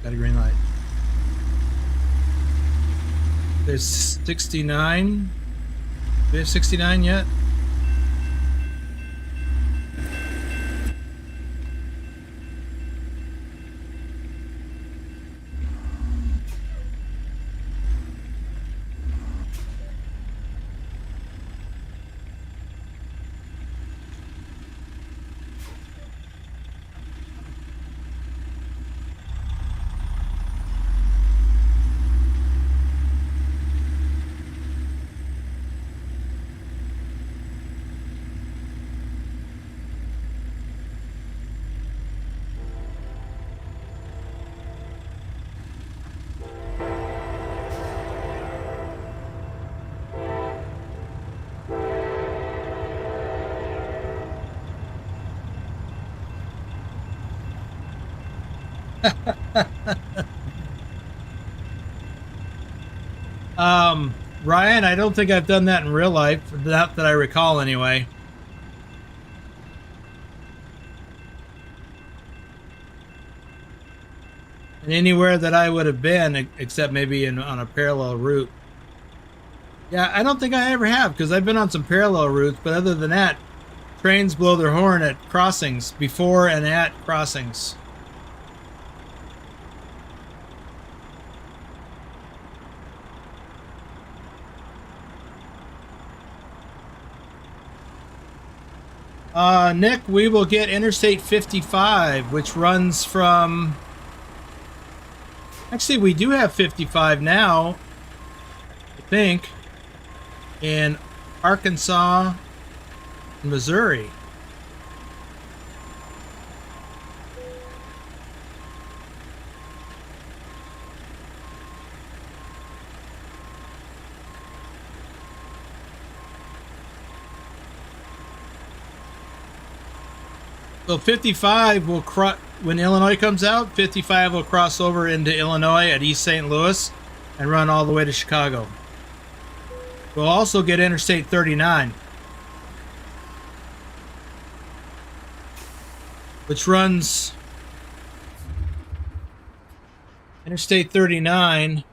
got got a green light. There's 69. Do we have 69 yet? Ryan, I don't think I've done that in real life, not that I recall anyway. And anywhere that I would have been, except maybe on a parallel route. Yeah, I don't think I ever have, because I've been on some parallel routes, but other than that, trains blow their horn at crossings, before and at crossings. Nick, we will get Interstate 55, which runs from... Actually, we do have 55 now, I think, in Arkansas and Missouri. So 55 will when Illinois comes out, 55 will cross over into Illinois at East St. Louis and run all the way to Chicago. We'll also get Interstate 39, which runs... Interstate 39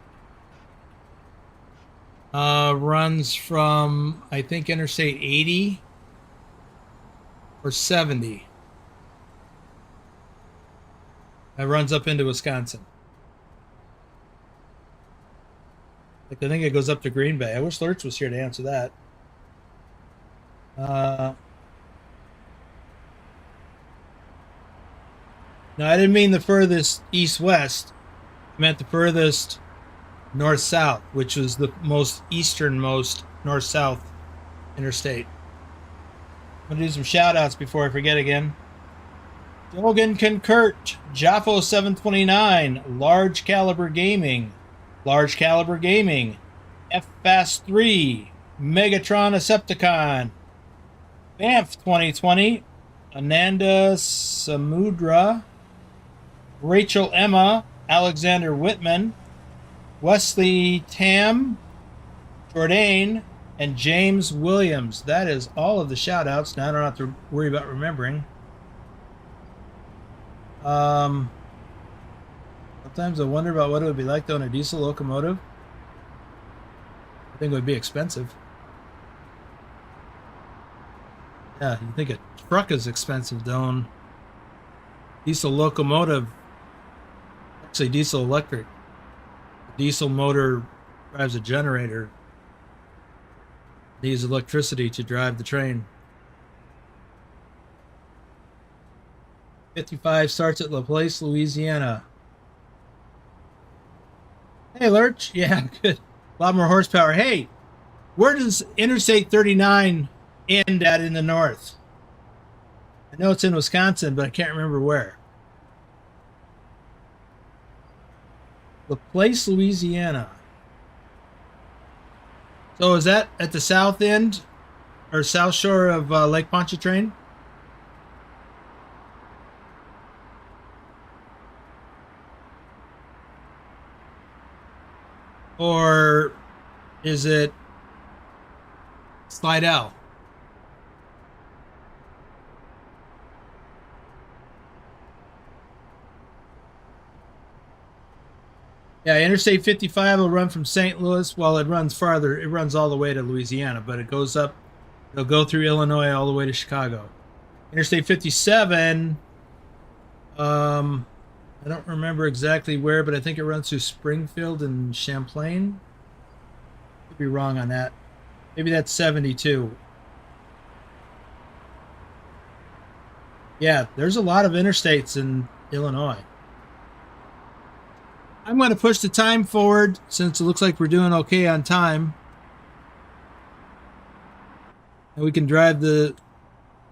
runs from, I think, Interstate 80 or 70. That runs up into Wisconsin. Like, I think it goes up to Green Bay. I wish Lurch was here to answer that. No, I didn't mean the furthest east-west. I meant the furthest north-south, which was the most easternmost north-south interstate. I'm going to do some shout-outs before I forget again. Dogan Concurt, Jaffo 729, Large Caliber Gaming, F Fast 3, Megatron Decepticon, Banff 2020, Ananda Samudra, Rachel Emma, Alexander Whitman, Wesley Tam, Jordan, and James Williams. That is all of the shout outs. Now I don't have to worry about remembering. Sometimes I wonder about what it would be like to own a diesel locomotive. I think it would be expensive. Yeah, you think a truck is expensive to own. Diesel locomotive, actually diesel electric. Diesel motor drives a generator. Needs electricity to drive the train. 55 starts at LaPlace, Louisiana. Hey, Lurch. Yeah, good. A lot more horsepower. Hey, where does Interstate 39 end at in the north? I know it's in Wisconsin, but I can't remember where. LaPlace, Louisiana. So is that at the south end or south shore of Lake Pontchartrain? Or is it Slidell? Yeah, Interstate 55 will run from St. Louis. Well, it runs farther. It runs all the way to Louisiana, but it goes up. It'll go through Illinois all the way to Chicago. Interstate 57, I don't remember exactly where, but I think it runs through Springfield and Champlain. Could be wrong on that. Maybe that's 72. Yeah, there's a lot of interstates in Illinois. I'm going to push the time forward since it looks like we're doing okay on time. And we can drive the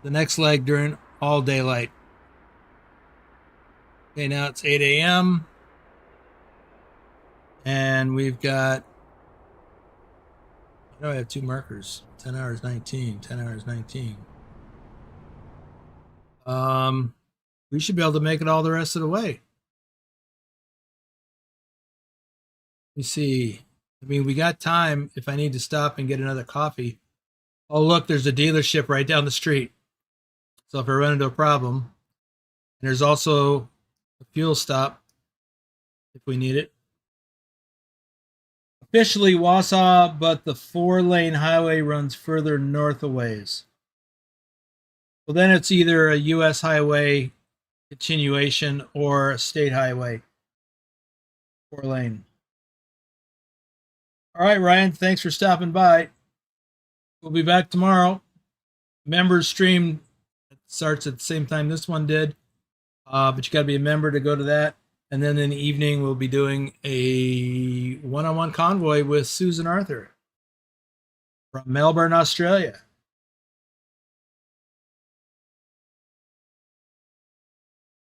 next leg during all daylight. Okay, now it's 8 a.m. And we've got, I know I have two markers, 10 hours 19, 10 hours 19. We should be able to make it all the rest of the way. Let me see. I mean, we got time if I need to stop and get another coffee. Oh, look, there's a dealership right down the street. So if I run into a problem, and there's also a fuel stop if we need it. Officially Wausau, but the 4-lane highway runs further north a ways. Well, then it's either a U.S. highway continuation or a state highway. 4-lane. All right, Ryan, thanks for stopping by. We'll be back tomorrow. Members stream starts at the same time this one did, but you got to be a member to go to that. And then in the evening, we'll be doing a one-on-one convoy with Susan Arthur from Melbourne, Australia.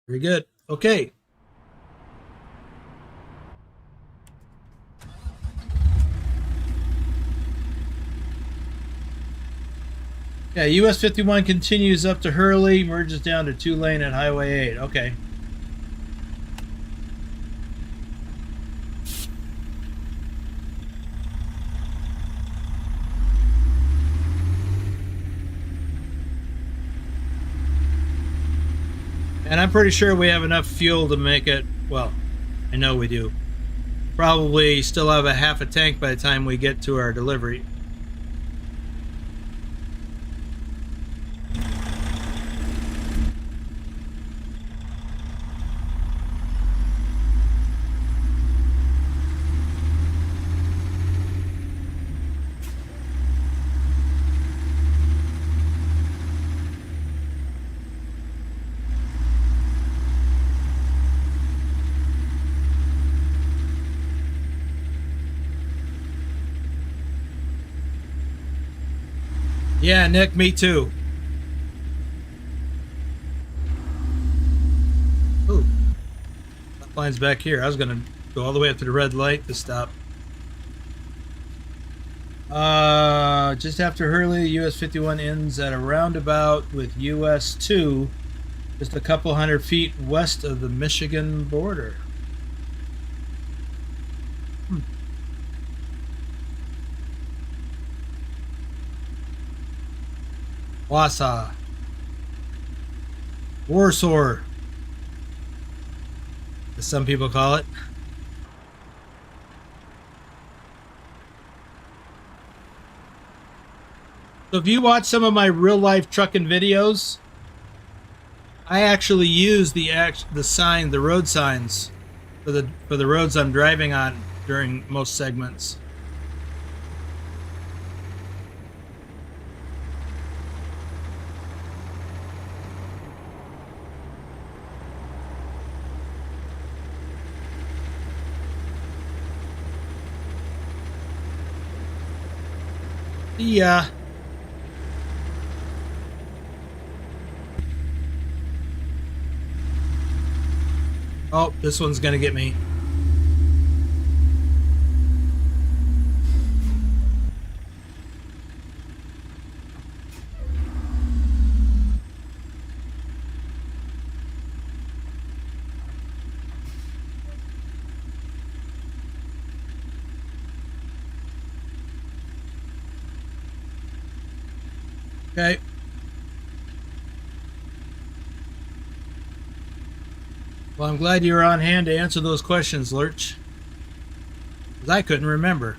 Very good. Okay. Yeah, US 51 continues up to Hurley, merges down to 2-lane at Highway 8. Okay. And I'm pretty sure we have enough fuel to make it, well, I know we do. Probably still have a half a tank by the time we get to our delivery. Yeah, Nick, me too. Ooh. That line's back here. I was going to go all the way up to the red light to stop. Just after Hurley, US 51 ends at a roundabout with US 2, just a couple hundred feet west of the Michigan border. Wausau. Warsaw, as some people call it. So if you watch some of my real life trucking videos, I actually use the sign, the road signs for the roads I'm driving on during most segments. Yeah. Oh, this one's gonna get me. Okay. Well, I'm glad you were on hand to answer those questions, Lurch. because I couldn't remember.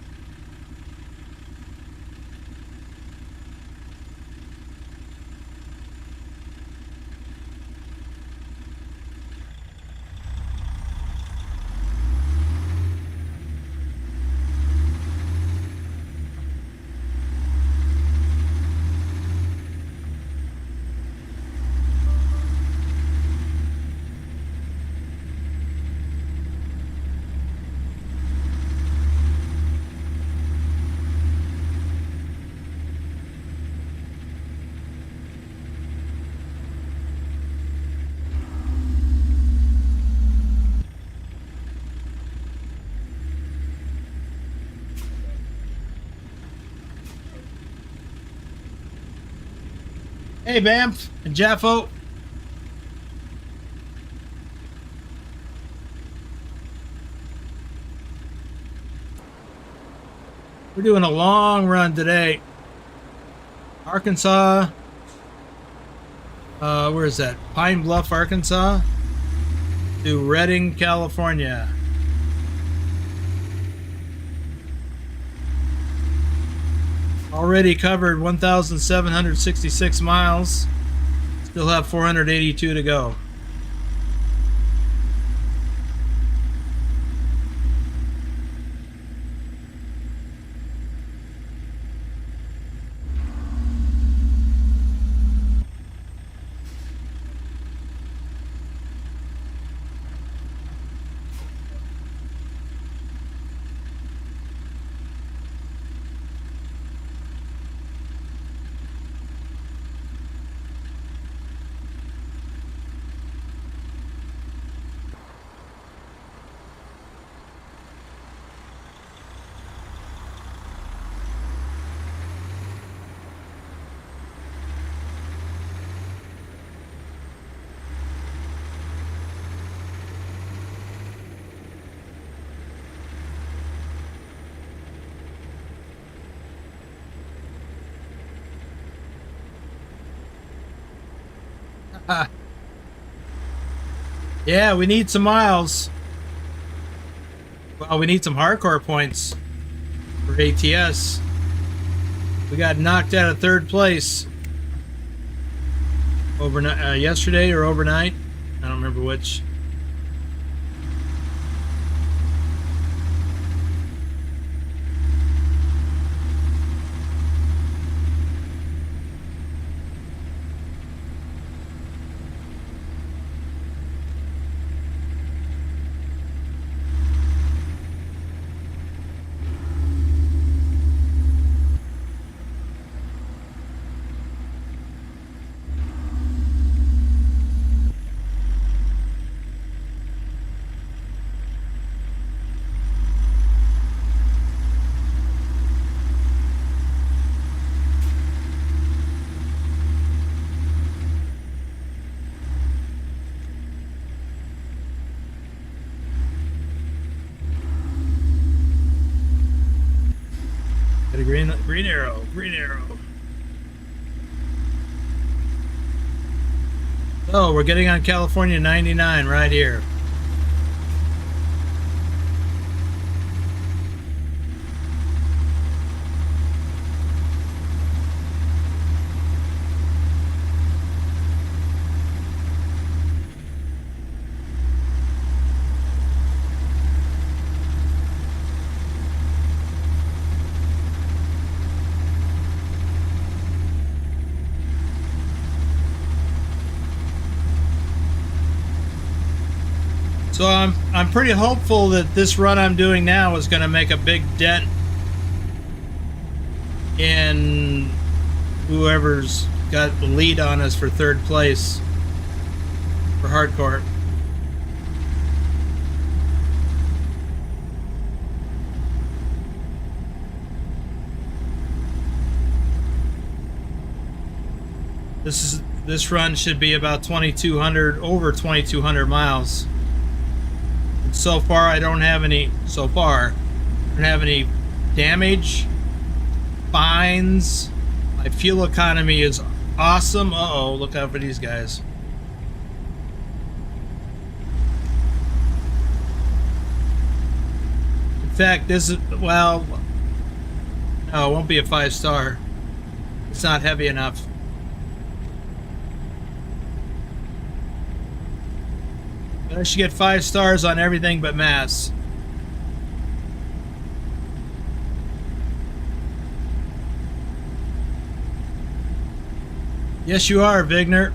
Hey, Bamf and Jaffo. We're doing a long run today. Arkansas. Where is that? Pine Bluff, Arkansas to Redding, California. Already covered 1,766 miles. Still have 482 to go. Yeah, we need some miles. Well, we need some hardcore points for ATS. We got knocked out of third place overnight, yesterday or overnight. I don't remember which. Got a green arrow, green arrow. So we're getting on California 99 right here. So I'm pretty hopeful that this run I'm doing now is going to make a big dent in whoever's got the lead on us for third place for hardcore. This run should be about 2,200, over 2,200 miles. So far, I don't have any. So far, I don't have any damage, fines. My fuel economy is awesome. Uh-oh, look out for these guys. fact, this is, well, no, it won't be a 5-star. It's not heavy enough. But I should get 5 stars on everything but mass. Yes, you are, Vigner.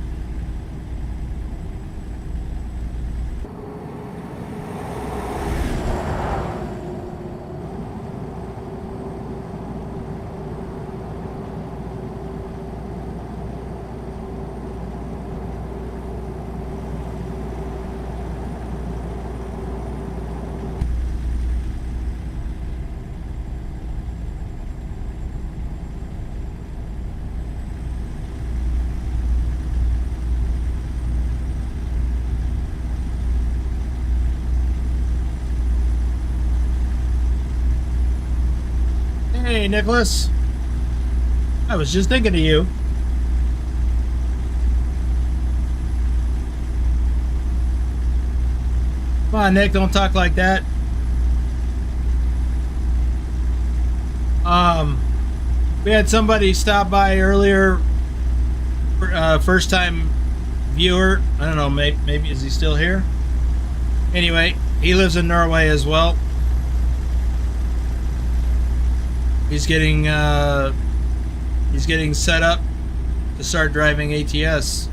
Hey, Nicholas. I was just thinking of you. Come on, Nick, don't talk like that. We had somebody stop by earlier, first time viewer. I don't know, maybe is he still here? Anyway, he lives in Norway as well. He's getting set up to start driving ATS.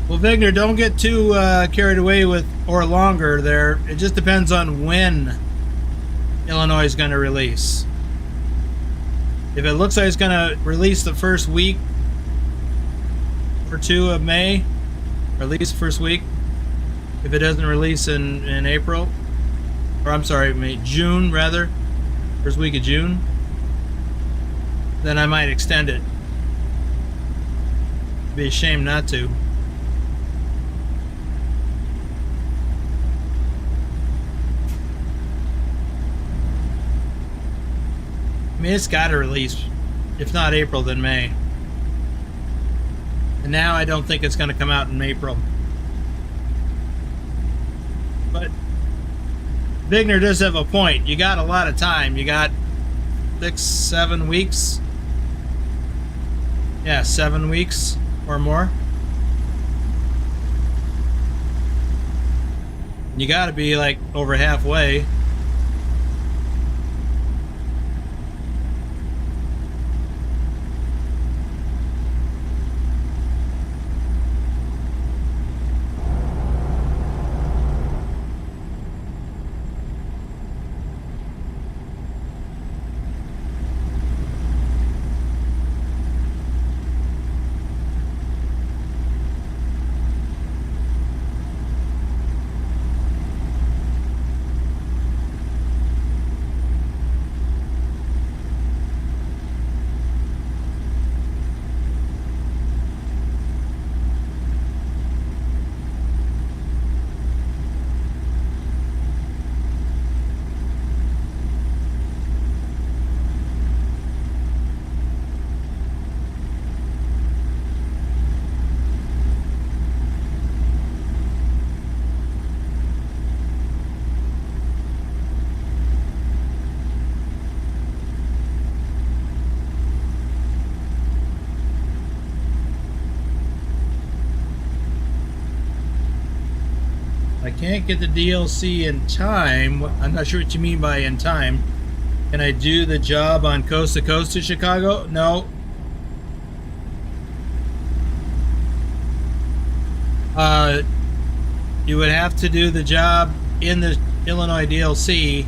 Well, Vigner, don't get too carried away with or longer there. It just depends on when Illinois is going to release. If it looks like it's going to release the first week or two of May, or at least first week, if it doesn't release in April, or I'm sorry, June rather, first week of June, then I might extend it. It'd be a shame not to. I mean, it's got to release, if not April, then May. And now I don't think it's going to come out in April. But Vigner does have a point. You got a lot of time. You got 6-7 weeks. Yeah, 7 weeks or more. You got to be like over halfway. can't get the DLC in time. I'm not sure what you mean by in time. Can I do the job on coast to coast to Chicago? No. You would have to do the job in the Illinois DLC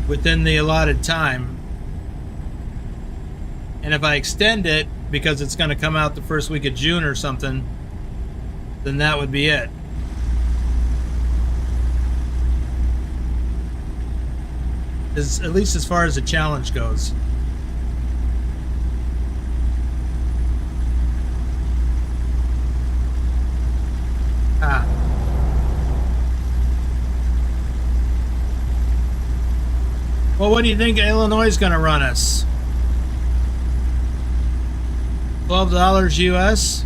within the allotted time. And if I extend it, because it's going to come out the first week of June or something, then that would be it. At least as far as the challenge goes. Well, what do you think Illinois is going to run us? $12 US?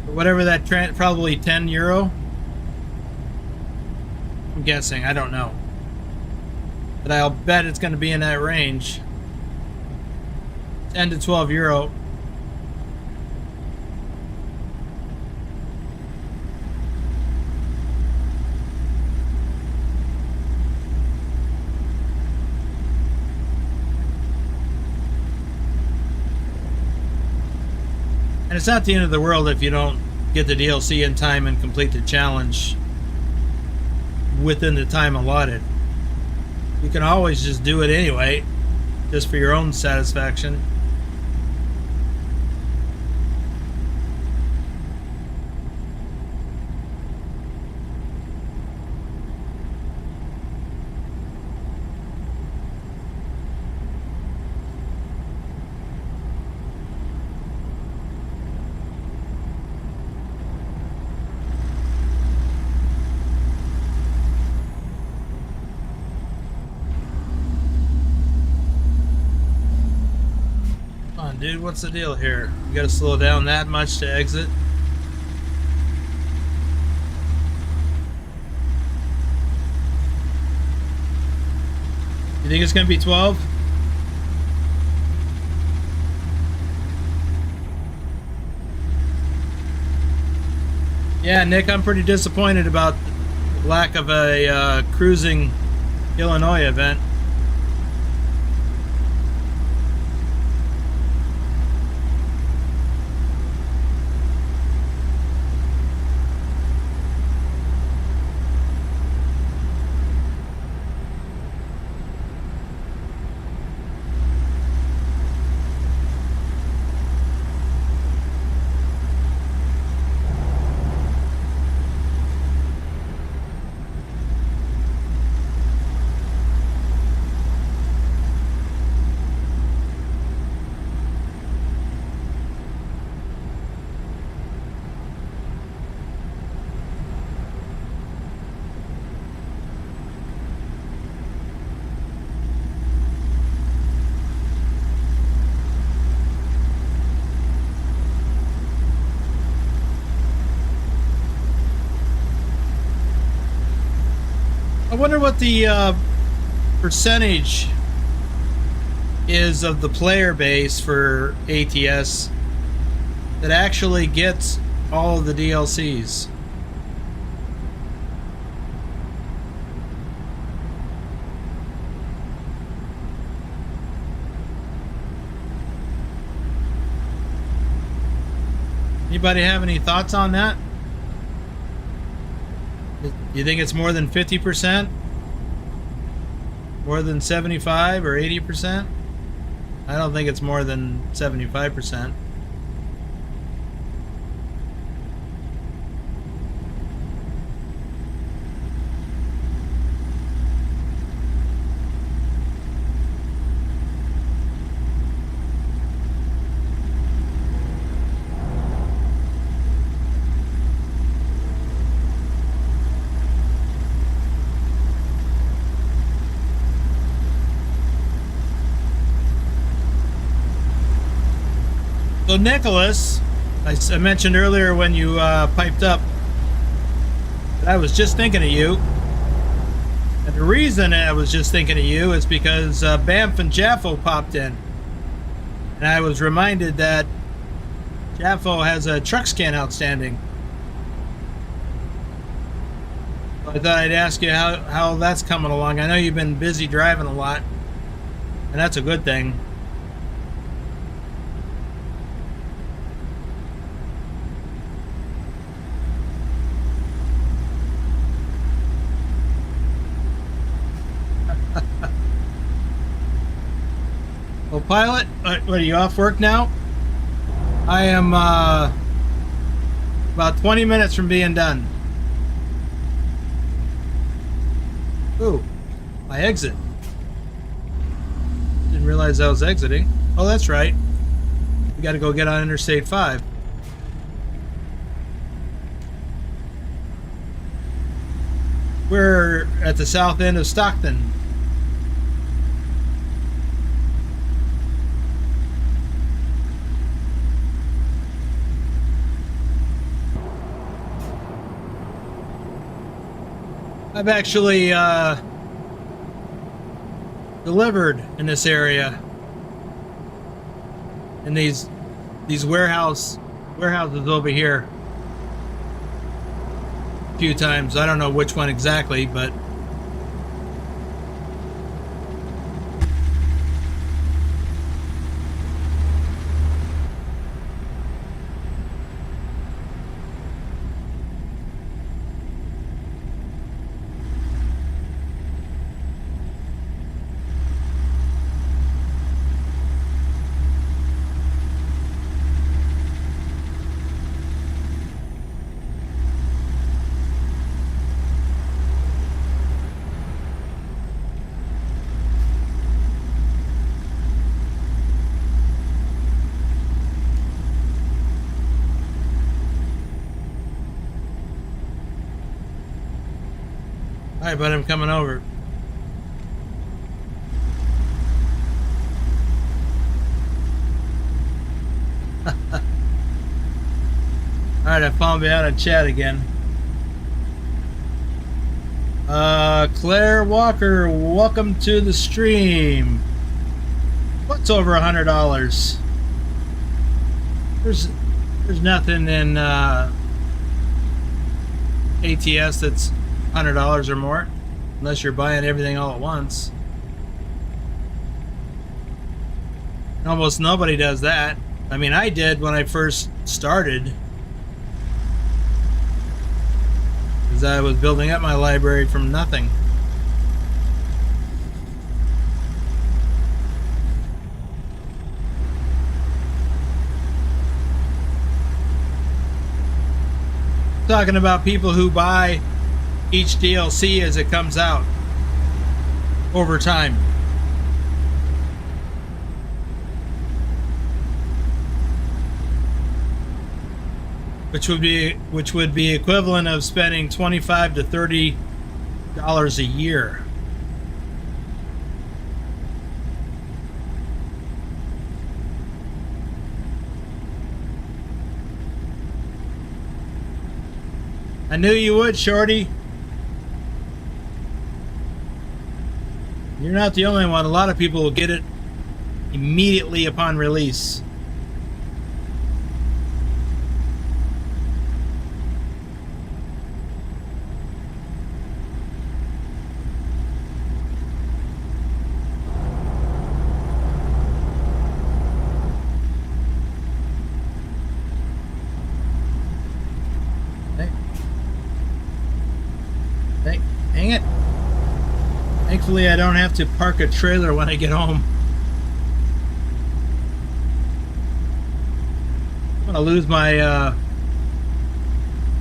Whatever that probably 10 euro. I'm guessing, I don't know. But I'll bet it's going to be in that range. 10 to 12 euro. And it's not the end of the world if you don't get the DLC in time and complete the challenge within the time allotted. You can always just do it anyway, just for your own satisfaction. Dude, what's the deal here? You gotta slow down that much to exit? You think it's gonna be 12? Yeah, Nick, I'm pretty disappointed about the lack of a cruising Illinois event. I wonder what the percentage is of the player base for ATS that actually gets all of the DLCs. Anybody have any thoughts on that? You think it's more than 50%? More than 75 or 80%? I don't think it's more than 75%. So Nicholas, I mentioned earlier when you piped up, I was just thinking of you. And the reason I was just thinking of you is because Banff and Jaffo popped in. And I was reminded that Jaffo has a truck scan outstanding. So I thought I'd ask you how that's coming along. I know you've been busy driving a lot, and that's a good thing. Well, pilot, what, are you off work now? I am about 20 minutes from being done. Ooh, my exit. Didn't realize I was exiting. Oh, that's right. We got to go get on Interstate 5. We're at the south end of Stockton. I've actually delivered in this area, in these warehouses over here a few times. I don't know which one exactly, but all right, but I'm coming over. All right, I found me out of chat again. Claire Walker, welcome to the stream. What's over $100? There's nothing in ATS that's $100 or more, unless you're buying everything all at once. Almost nobody does that. I mean, I did when I first started, because I was building up my library from nothing. Talking about people who buy each DLC as it comes out over time. Which would be equivalent of spending $25 to $30 a year. I knew you would, Shorty. You're not the only one. A lot of people will get it immediately upon release. Hang it. Thankfully, I don't have to park a trailer when I get home. I'm gonna lose my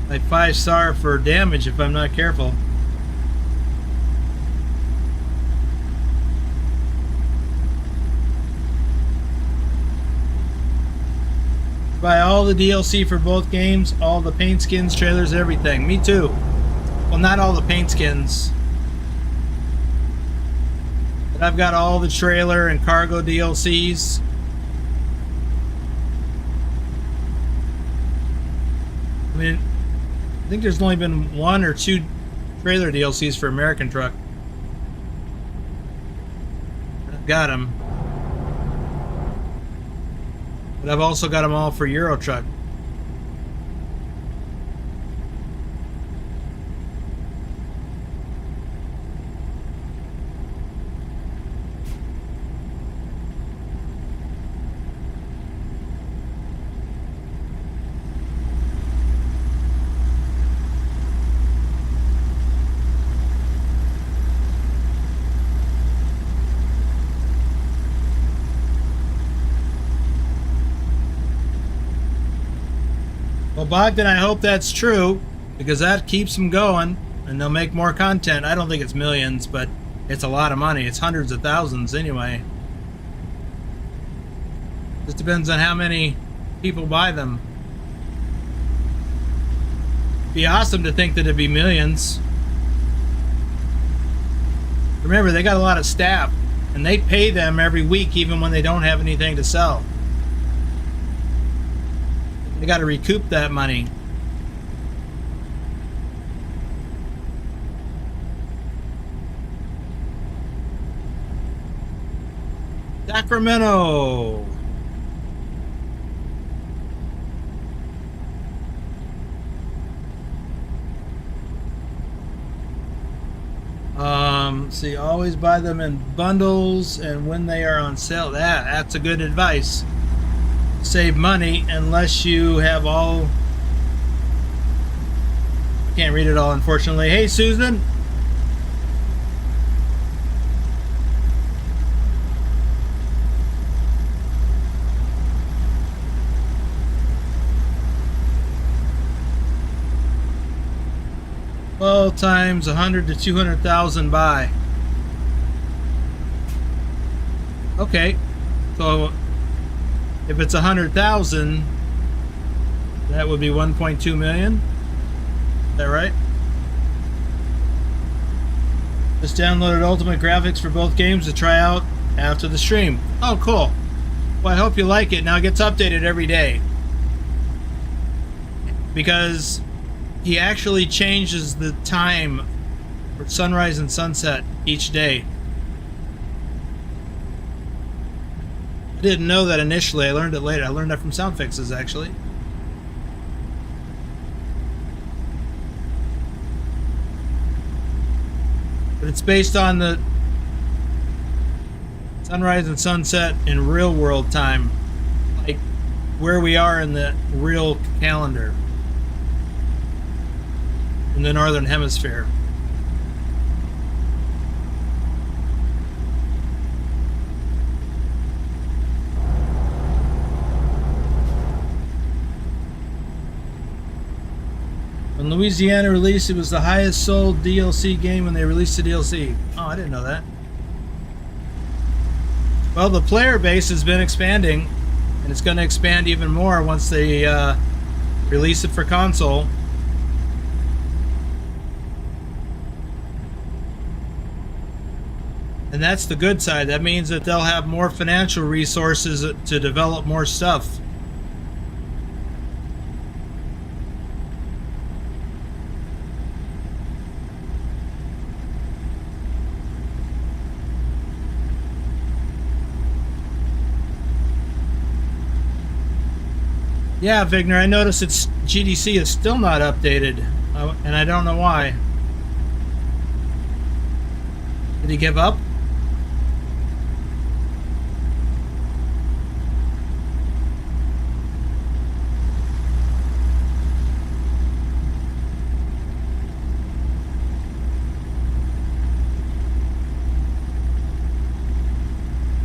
my 5-star for damage if I'm not careful. Buy all the DLC for both games, all the paint skins, trailers, everything. Me too. Well, not all the paint skins. But I've got all the trailer and cargo DLCs. I mean, I think there's only been 1 or 2 trailer DLCs for American Truck. I've got them. But I've also got them all for Euro Truck. Well, Bogdan, I hope that's true, because that keeps them going, and they'll make more content. I don't think it's millions, but it's a lot of money. It's hundreds of thousands anyway. Just depends on how many people buy them. It'd be awesome to think that it'd be millions. Remember, they got a lot of staff, and they pay them every week even when they don't have anything to sell. They got to recoup that money. Sacramento. See, always buy them in bundles and when they are on sale. That's a good advice. Save money unless you have all. I can't read it all, unfortunately. Hey, Susan. Well, times 100 to 200,000 buy. Okay, so if it's 100,000, that would be 1.2 million. Is that right? Just downloaded Ultimate Graphics for both games to try out after the stream. Oh, cool. Well, I hope you like it. Now it gets updated every day, because he actually changes the time for sunrise and sunset each day. I didn't know that initially. I learned it later. I learned that from Sound Fixes, actually. But it's based on the sunrise and sunset in real world time, like where we are in the real calendar in the northern hemisphere. When Louisiana released, it was the highest sold DLC game when they released the DLC. Oh, I didn't know that. Well, the player base has been expanding, and it's going to expand even more once they release it for console. And that's the good side. That means that they'll have more financial resources to develop more stuff. Yeah, Vigner, I noticed its GDC is still not updated, and I don't know why. Did he give up?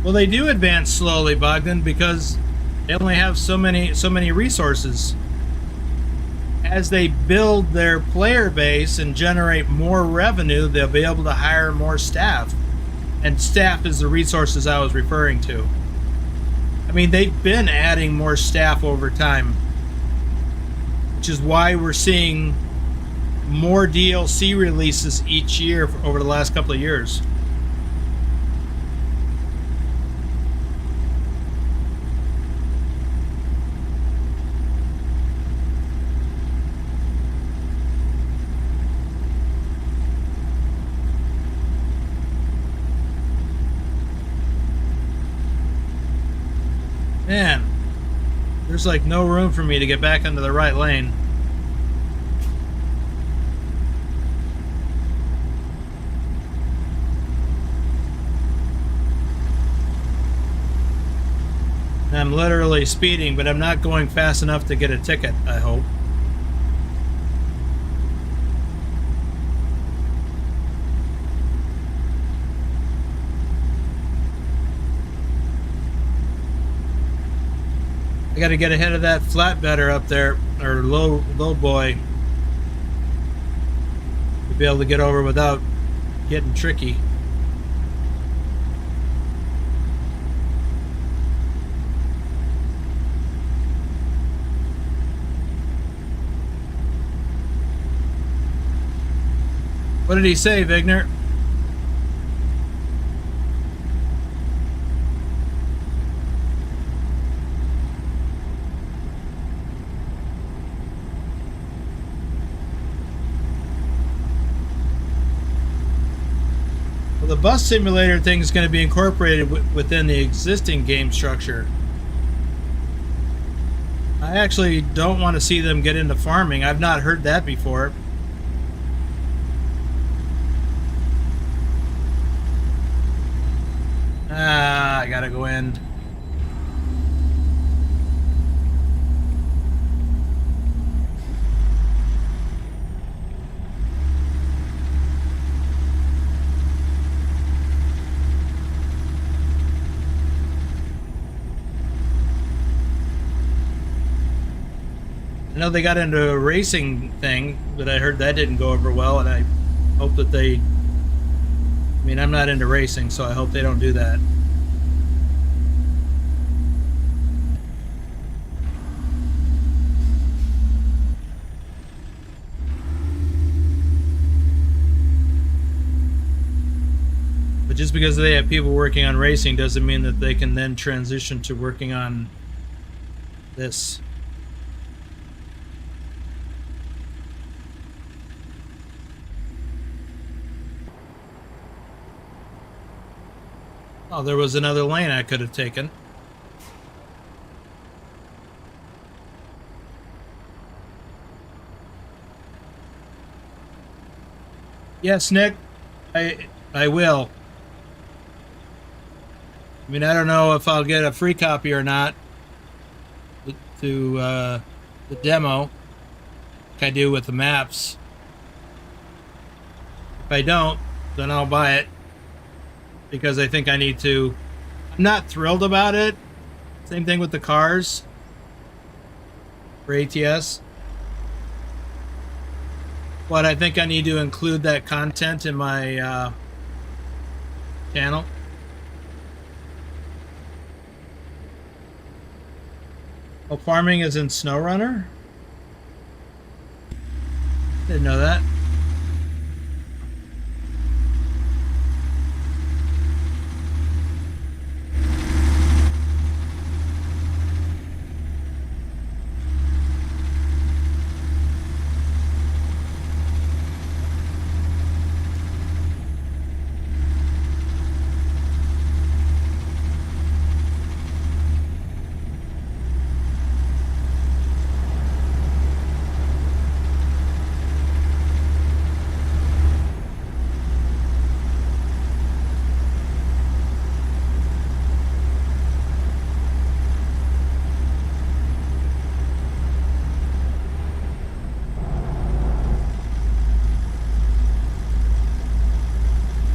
Well, they do advance slowly, Bogdan, because they only have so many resources. As they build their player base and generate more revenue, they'll be able to hire more staff. And staff is the resources I was referring to. I mean, they've been adding more staff over time, which is why we're seeing more DLC releases each year over the last couple of years. Man, looks like no room for me to get back into the right lane. I'm literally speeding, but I'm not going fast enough to get a ticket, I hope. I gotta get ahead of that flatbedder up there, or low boy, to be able to get over without getting tricky. What did he say, Vigner? Well, the bus simulator thing is going to be incorporated within the existing game structure. I actually don't want to see them get into farming. I've not heard that before. I gotta go in. I know they got into a racing thing, but I heard that didn't go over well, and I hope that they... I mean, I'm not into racing, so I hope they don't do that. But just because they have people working on racing doesn't mean that they can then transition to working on this. Oh, there was another lane I could have taken. Yes, Nick, I will. I mean, I don't know if I'll get a free copy or not to the demo, like I do with the maps. If I don't, then I'll buy it, because I think I need to. I'm not thrilled about it. Same thing with the cars for ATS. But I think I need to include that content in my channel. Oh, farming is in SnowRunner? Didn't know that.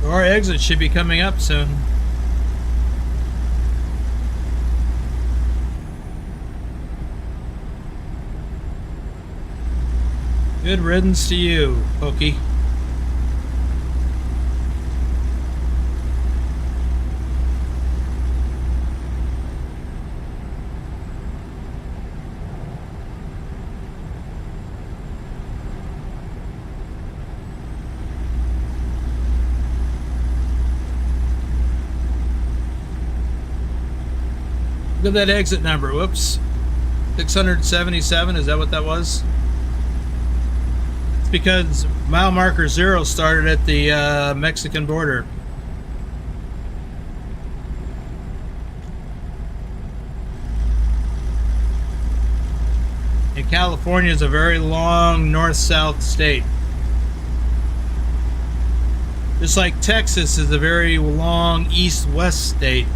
Our exit should be coming up soon. Good riddance to you, Pokey. Look at that exit number. Whoops. 677. Is that what that was? It's because mile marker 0 started at the Mexican border. California is a very long north-south state. Just like Texas is a very long east-west state.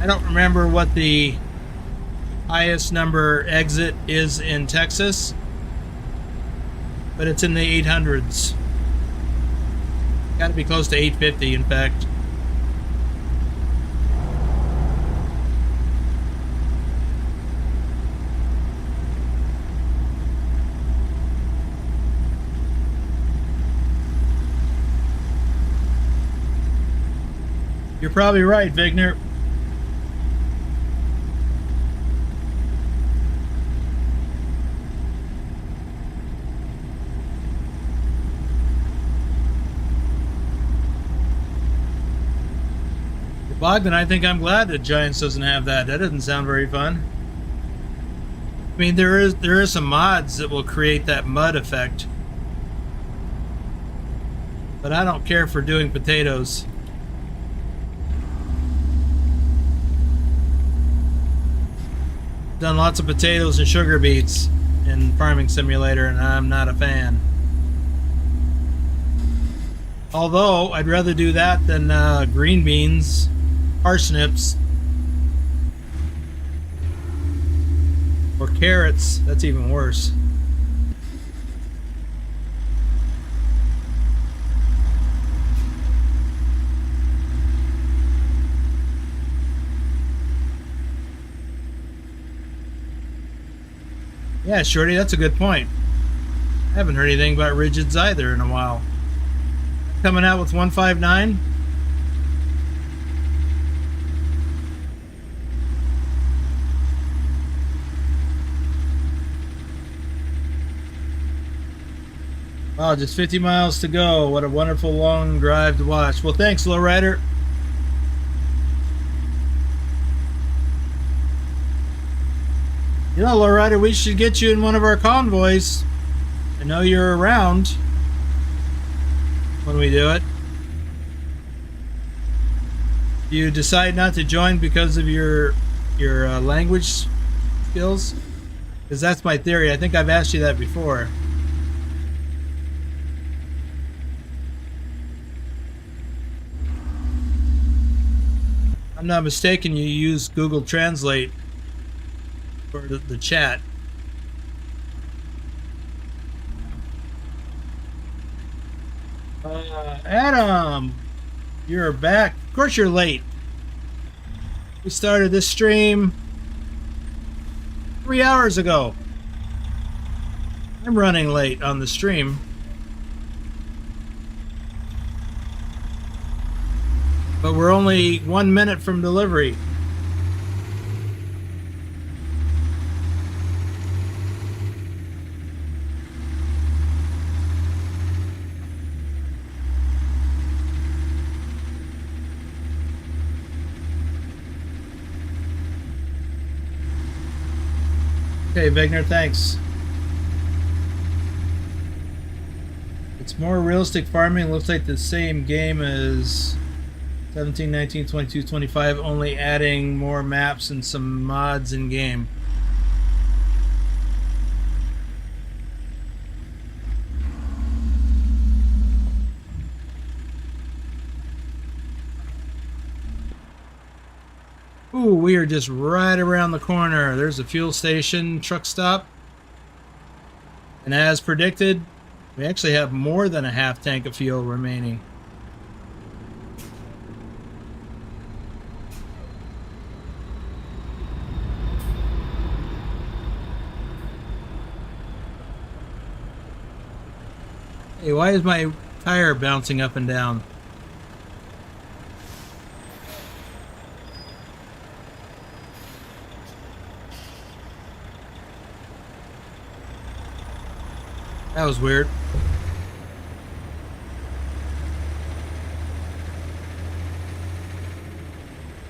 I don't remember what the highest number exit is in Texas, but it's in the 800s. Got to be close to 850, in fact. You're probably right, Vigner. Bogdan, I think I'm glad that Giants doesn't have that. That doesn't sound very fun. I mean, there is some mods that will create that mud effect, but I don't care for doing potatoes. Done lots of potatoes and sugar beets in Farming Simulator, and I'm not a fan. Although I'd rather do that than green beans, parsnips, or carrots. That's even worse. Yeah, Shorty, that's a good point. I haven't heard anything about rigids either in a while. Coming out with 159. Wow, just 50 miles to go. What a wonderful long drive to watch. Well, thanks, Lowrider. You know, Lowrider, we should get you in one of our convoys. I know you're around when we do it. You decide not to join because of your language skills? Because that's my theory. I think I've asked you that before. If I'm not mistaken, you use Google Translate for the chat. Adam, you're back. Of course you're late. We started this stream 3 hours ago. I'm running late on the stream. But we're only 1 minute from delivery. Okay, Wegner, thanks. It's more realistic farming. Looks like the same game as 17, 19, 22, 25, only adding more maps and some mods in game. Ooh, we are just right around the corner. There's a fuel station, truck stop. And as predicted, we actually have more than a half tank of fuel remaining. Hey, why is my tire bouncing up and down? That was weird.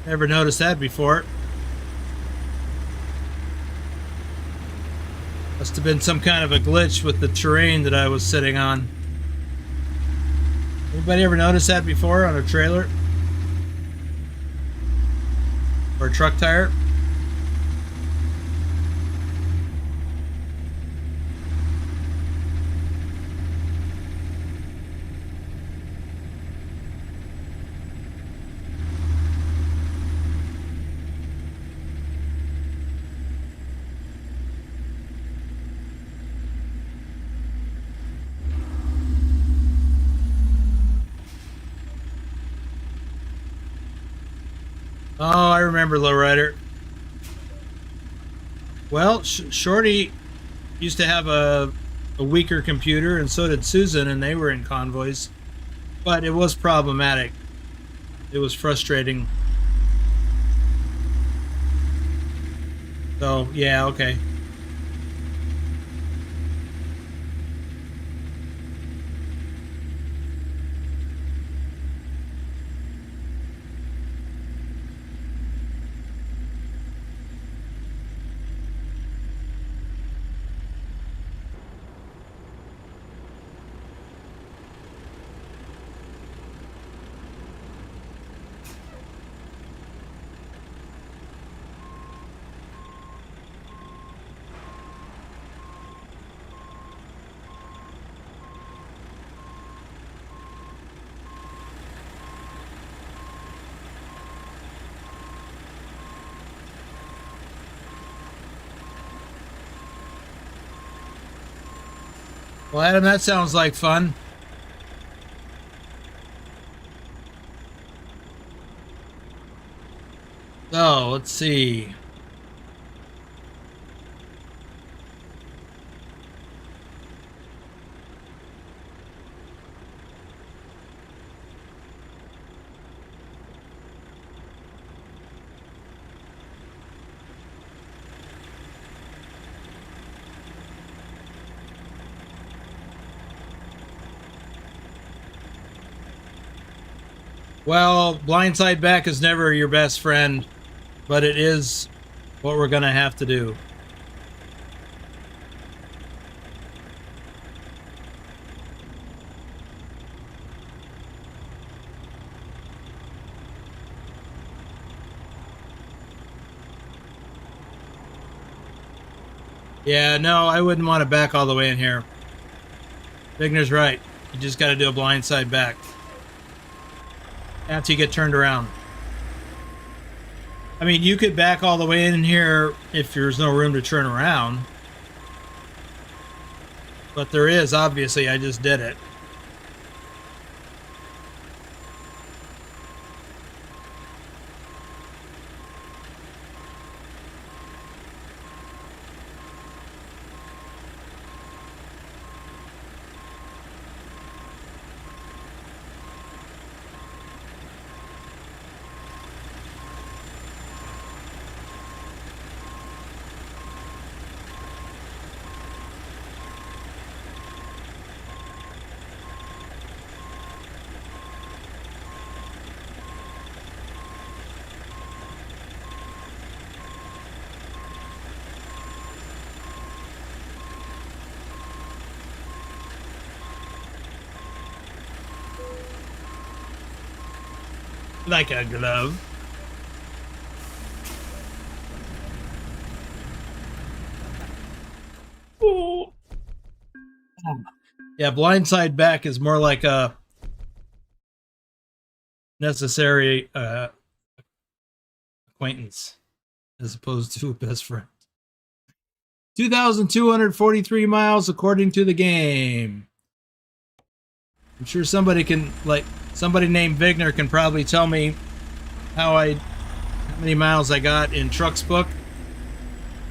Never noticed that before. Must have been some kind of a glitch with the terrain that I was sitting on. Anybody ever noticed that before on a trailer? Or a truck tire? Oh, I remember Lowrider. Well, Shorty used to have a weaker computer, and so did Susan, and they were in convoys. But it was problematic. It was frustrating. So, yeah, okay. Well, Adam, that sounds like fun. So, let's see. Well, blindside back is never your best friend, but it is what we're going to have to do. Yeah, no, I wouldn't want to back all the way in here. Vigner's right. You just got to do a blindside back after you get turned around. I mean, you could back all the way in here if there's no room to turn around. But there is, obviously. I just did it. Like a glove. Oh. Yeah, blindside back is more like a necessary acquaintance as opposed to a best friend. 2,243 miles according to the game. I'm sure somebody can, like, somebody named Vigner can probably tell me how many miles I got in TrucksBook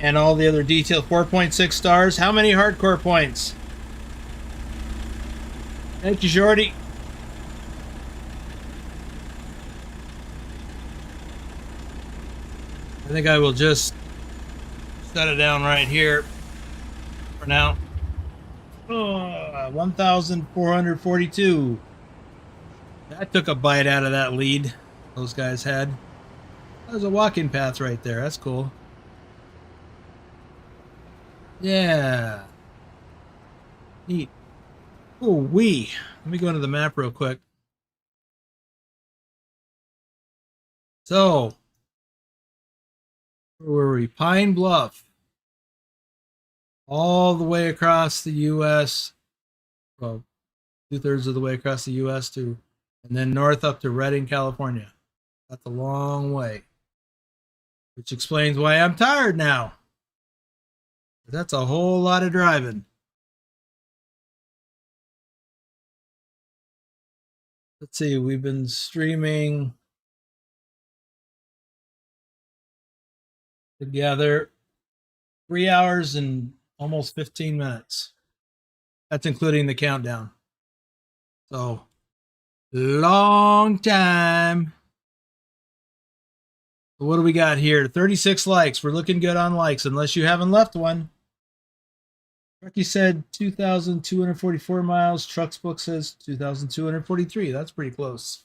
and all the other details. 4.6 stars. How many hardcore points? Thank you, Shorty. I think I will just set it down right here for now. 1,442. That took a bite out of that lead those guys had. There's a walking path right there. That's cool. Yeah. Neat. Oh, wee. Let me go into the map real quick. So, where were we? Pine Bluff. All the way across the U.S. Well, 2/3 of the way across the U.S. to, and then north up to Redding, California. That's a long way. Which explains why I'm tired now. That's a whole lot of driving. Let's see, we've been streaming together. 3 hours and almost 15 minutes. That's including the countdown. So, long time. What do we got here? 36 likes. We're looking good on likes, unless you haven't left one. Trucky said 2,244 miles. TrucksBook says 2,243. That's pretty close.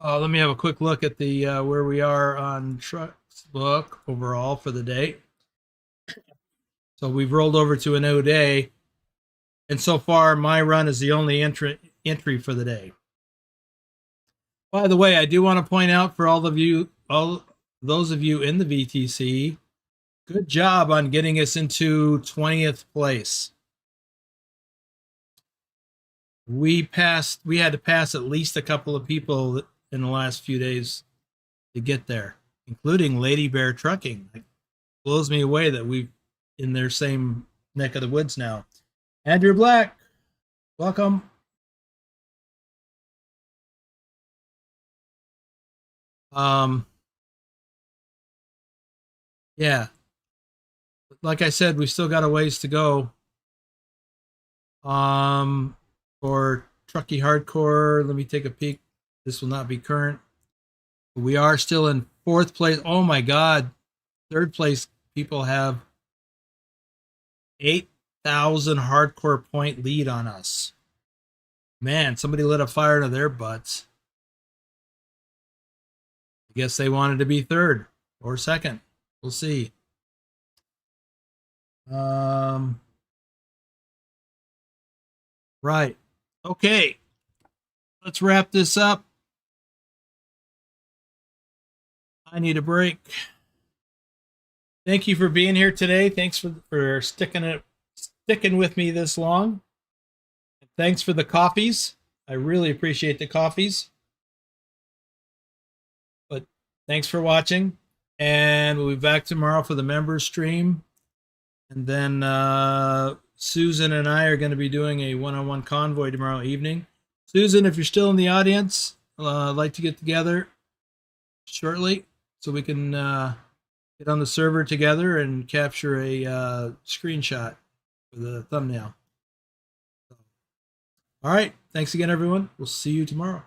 Let me have a quick look at the where we are on TrucksBook overall for the day. So we've rolled over to a new day, and so far my run is the only entry for the day. By the way, I do want to point out for all those of you in the VTC, good job on getting us into 20th place. We had to pass at least a couple of people in the last few days to get there, including Lady Bear Trucking. It blows me away that we've in their same neck of the woods now. Andrew Black, welcome. Yeah, like I said, we've still got a ways to go. For Trucky Hardcore, let me take a peek. This will not be current. We are still in 4th place. Oh my God. 3rd place people have 8,000 hardcore point lead on us. Man, somebody lit a fire to their butts. I guess they wanted to be 3rd or 2nd. We'll see. Right. Okay. Let's wrap this up. I need a break. Thank you for being here today. Thanks for sticking with me this long. Thanks for the coffees. I really appreciate the coffees. But thanks for watching, and we'll be back tomorrow for the members stream. And then Susan and I are going to be doing a one-on-one convoy tomorrow evening. Susan, if you're still in the audience, I'd like to get together shortly so we can get on the server together and capture a screenshot for the thumbnail. All right. Thanks again, everyone. We'll see you tomorrow.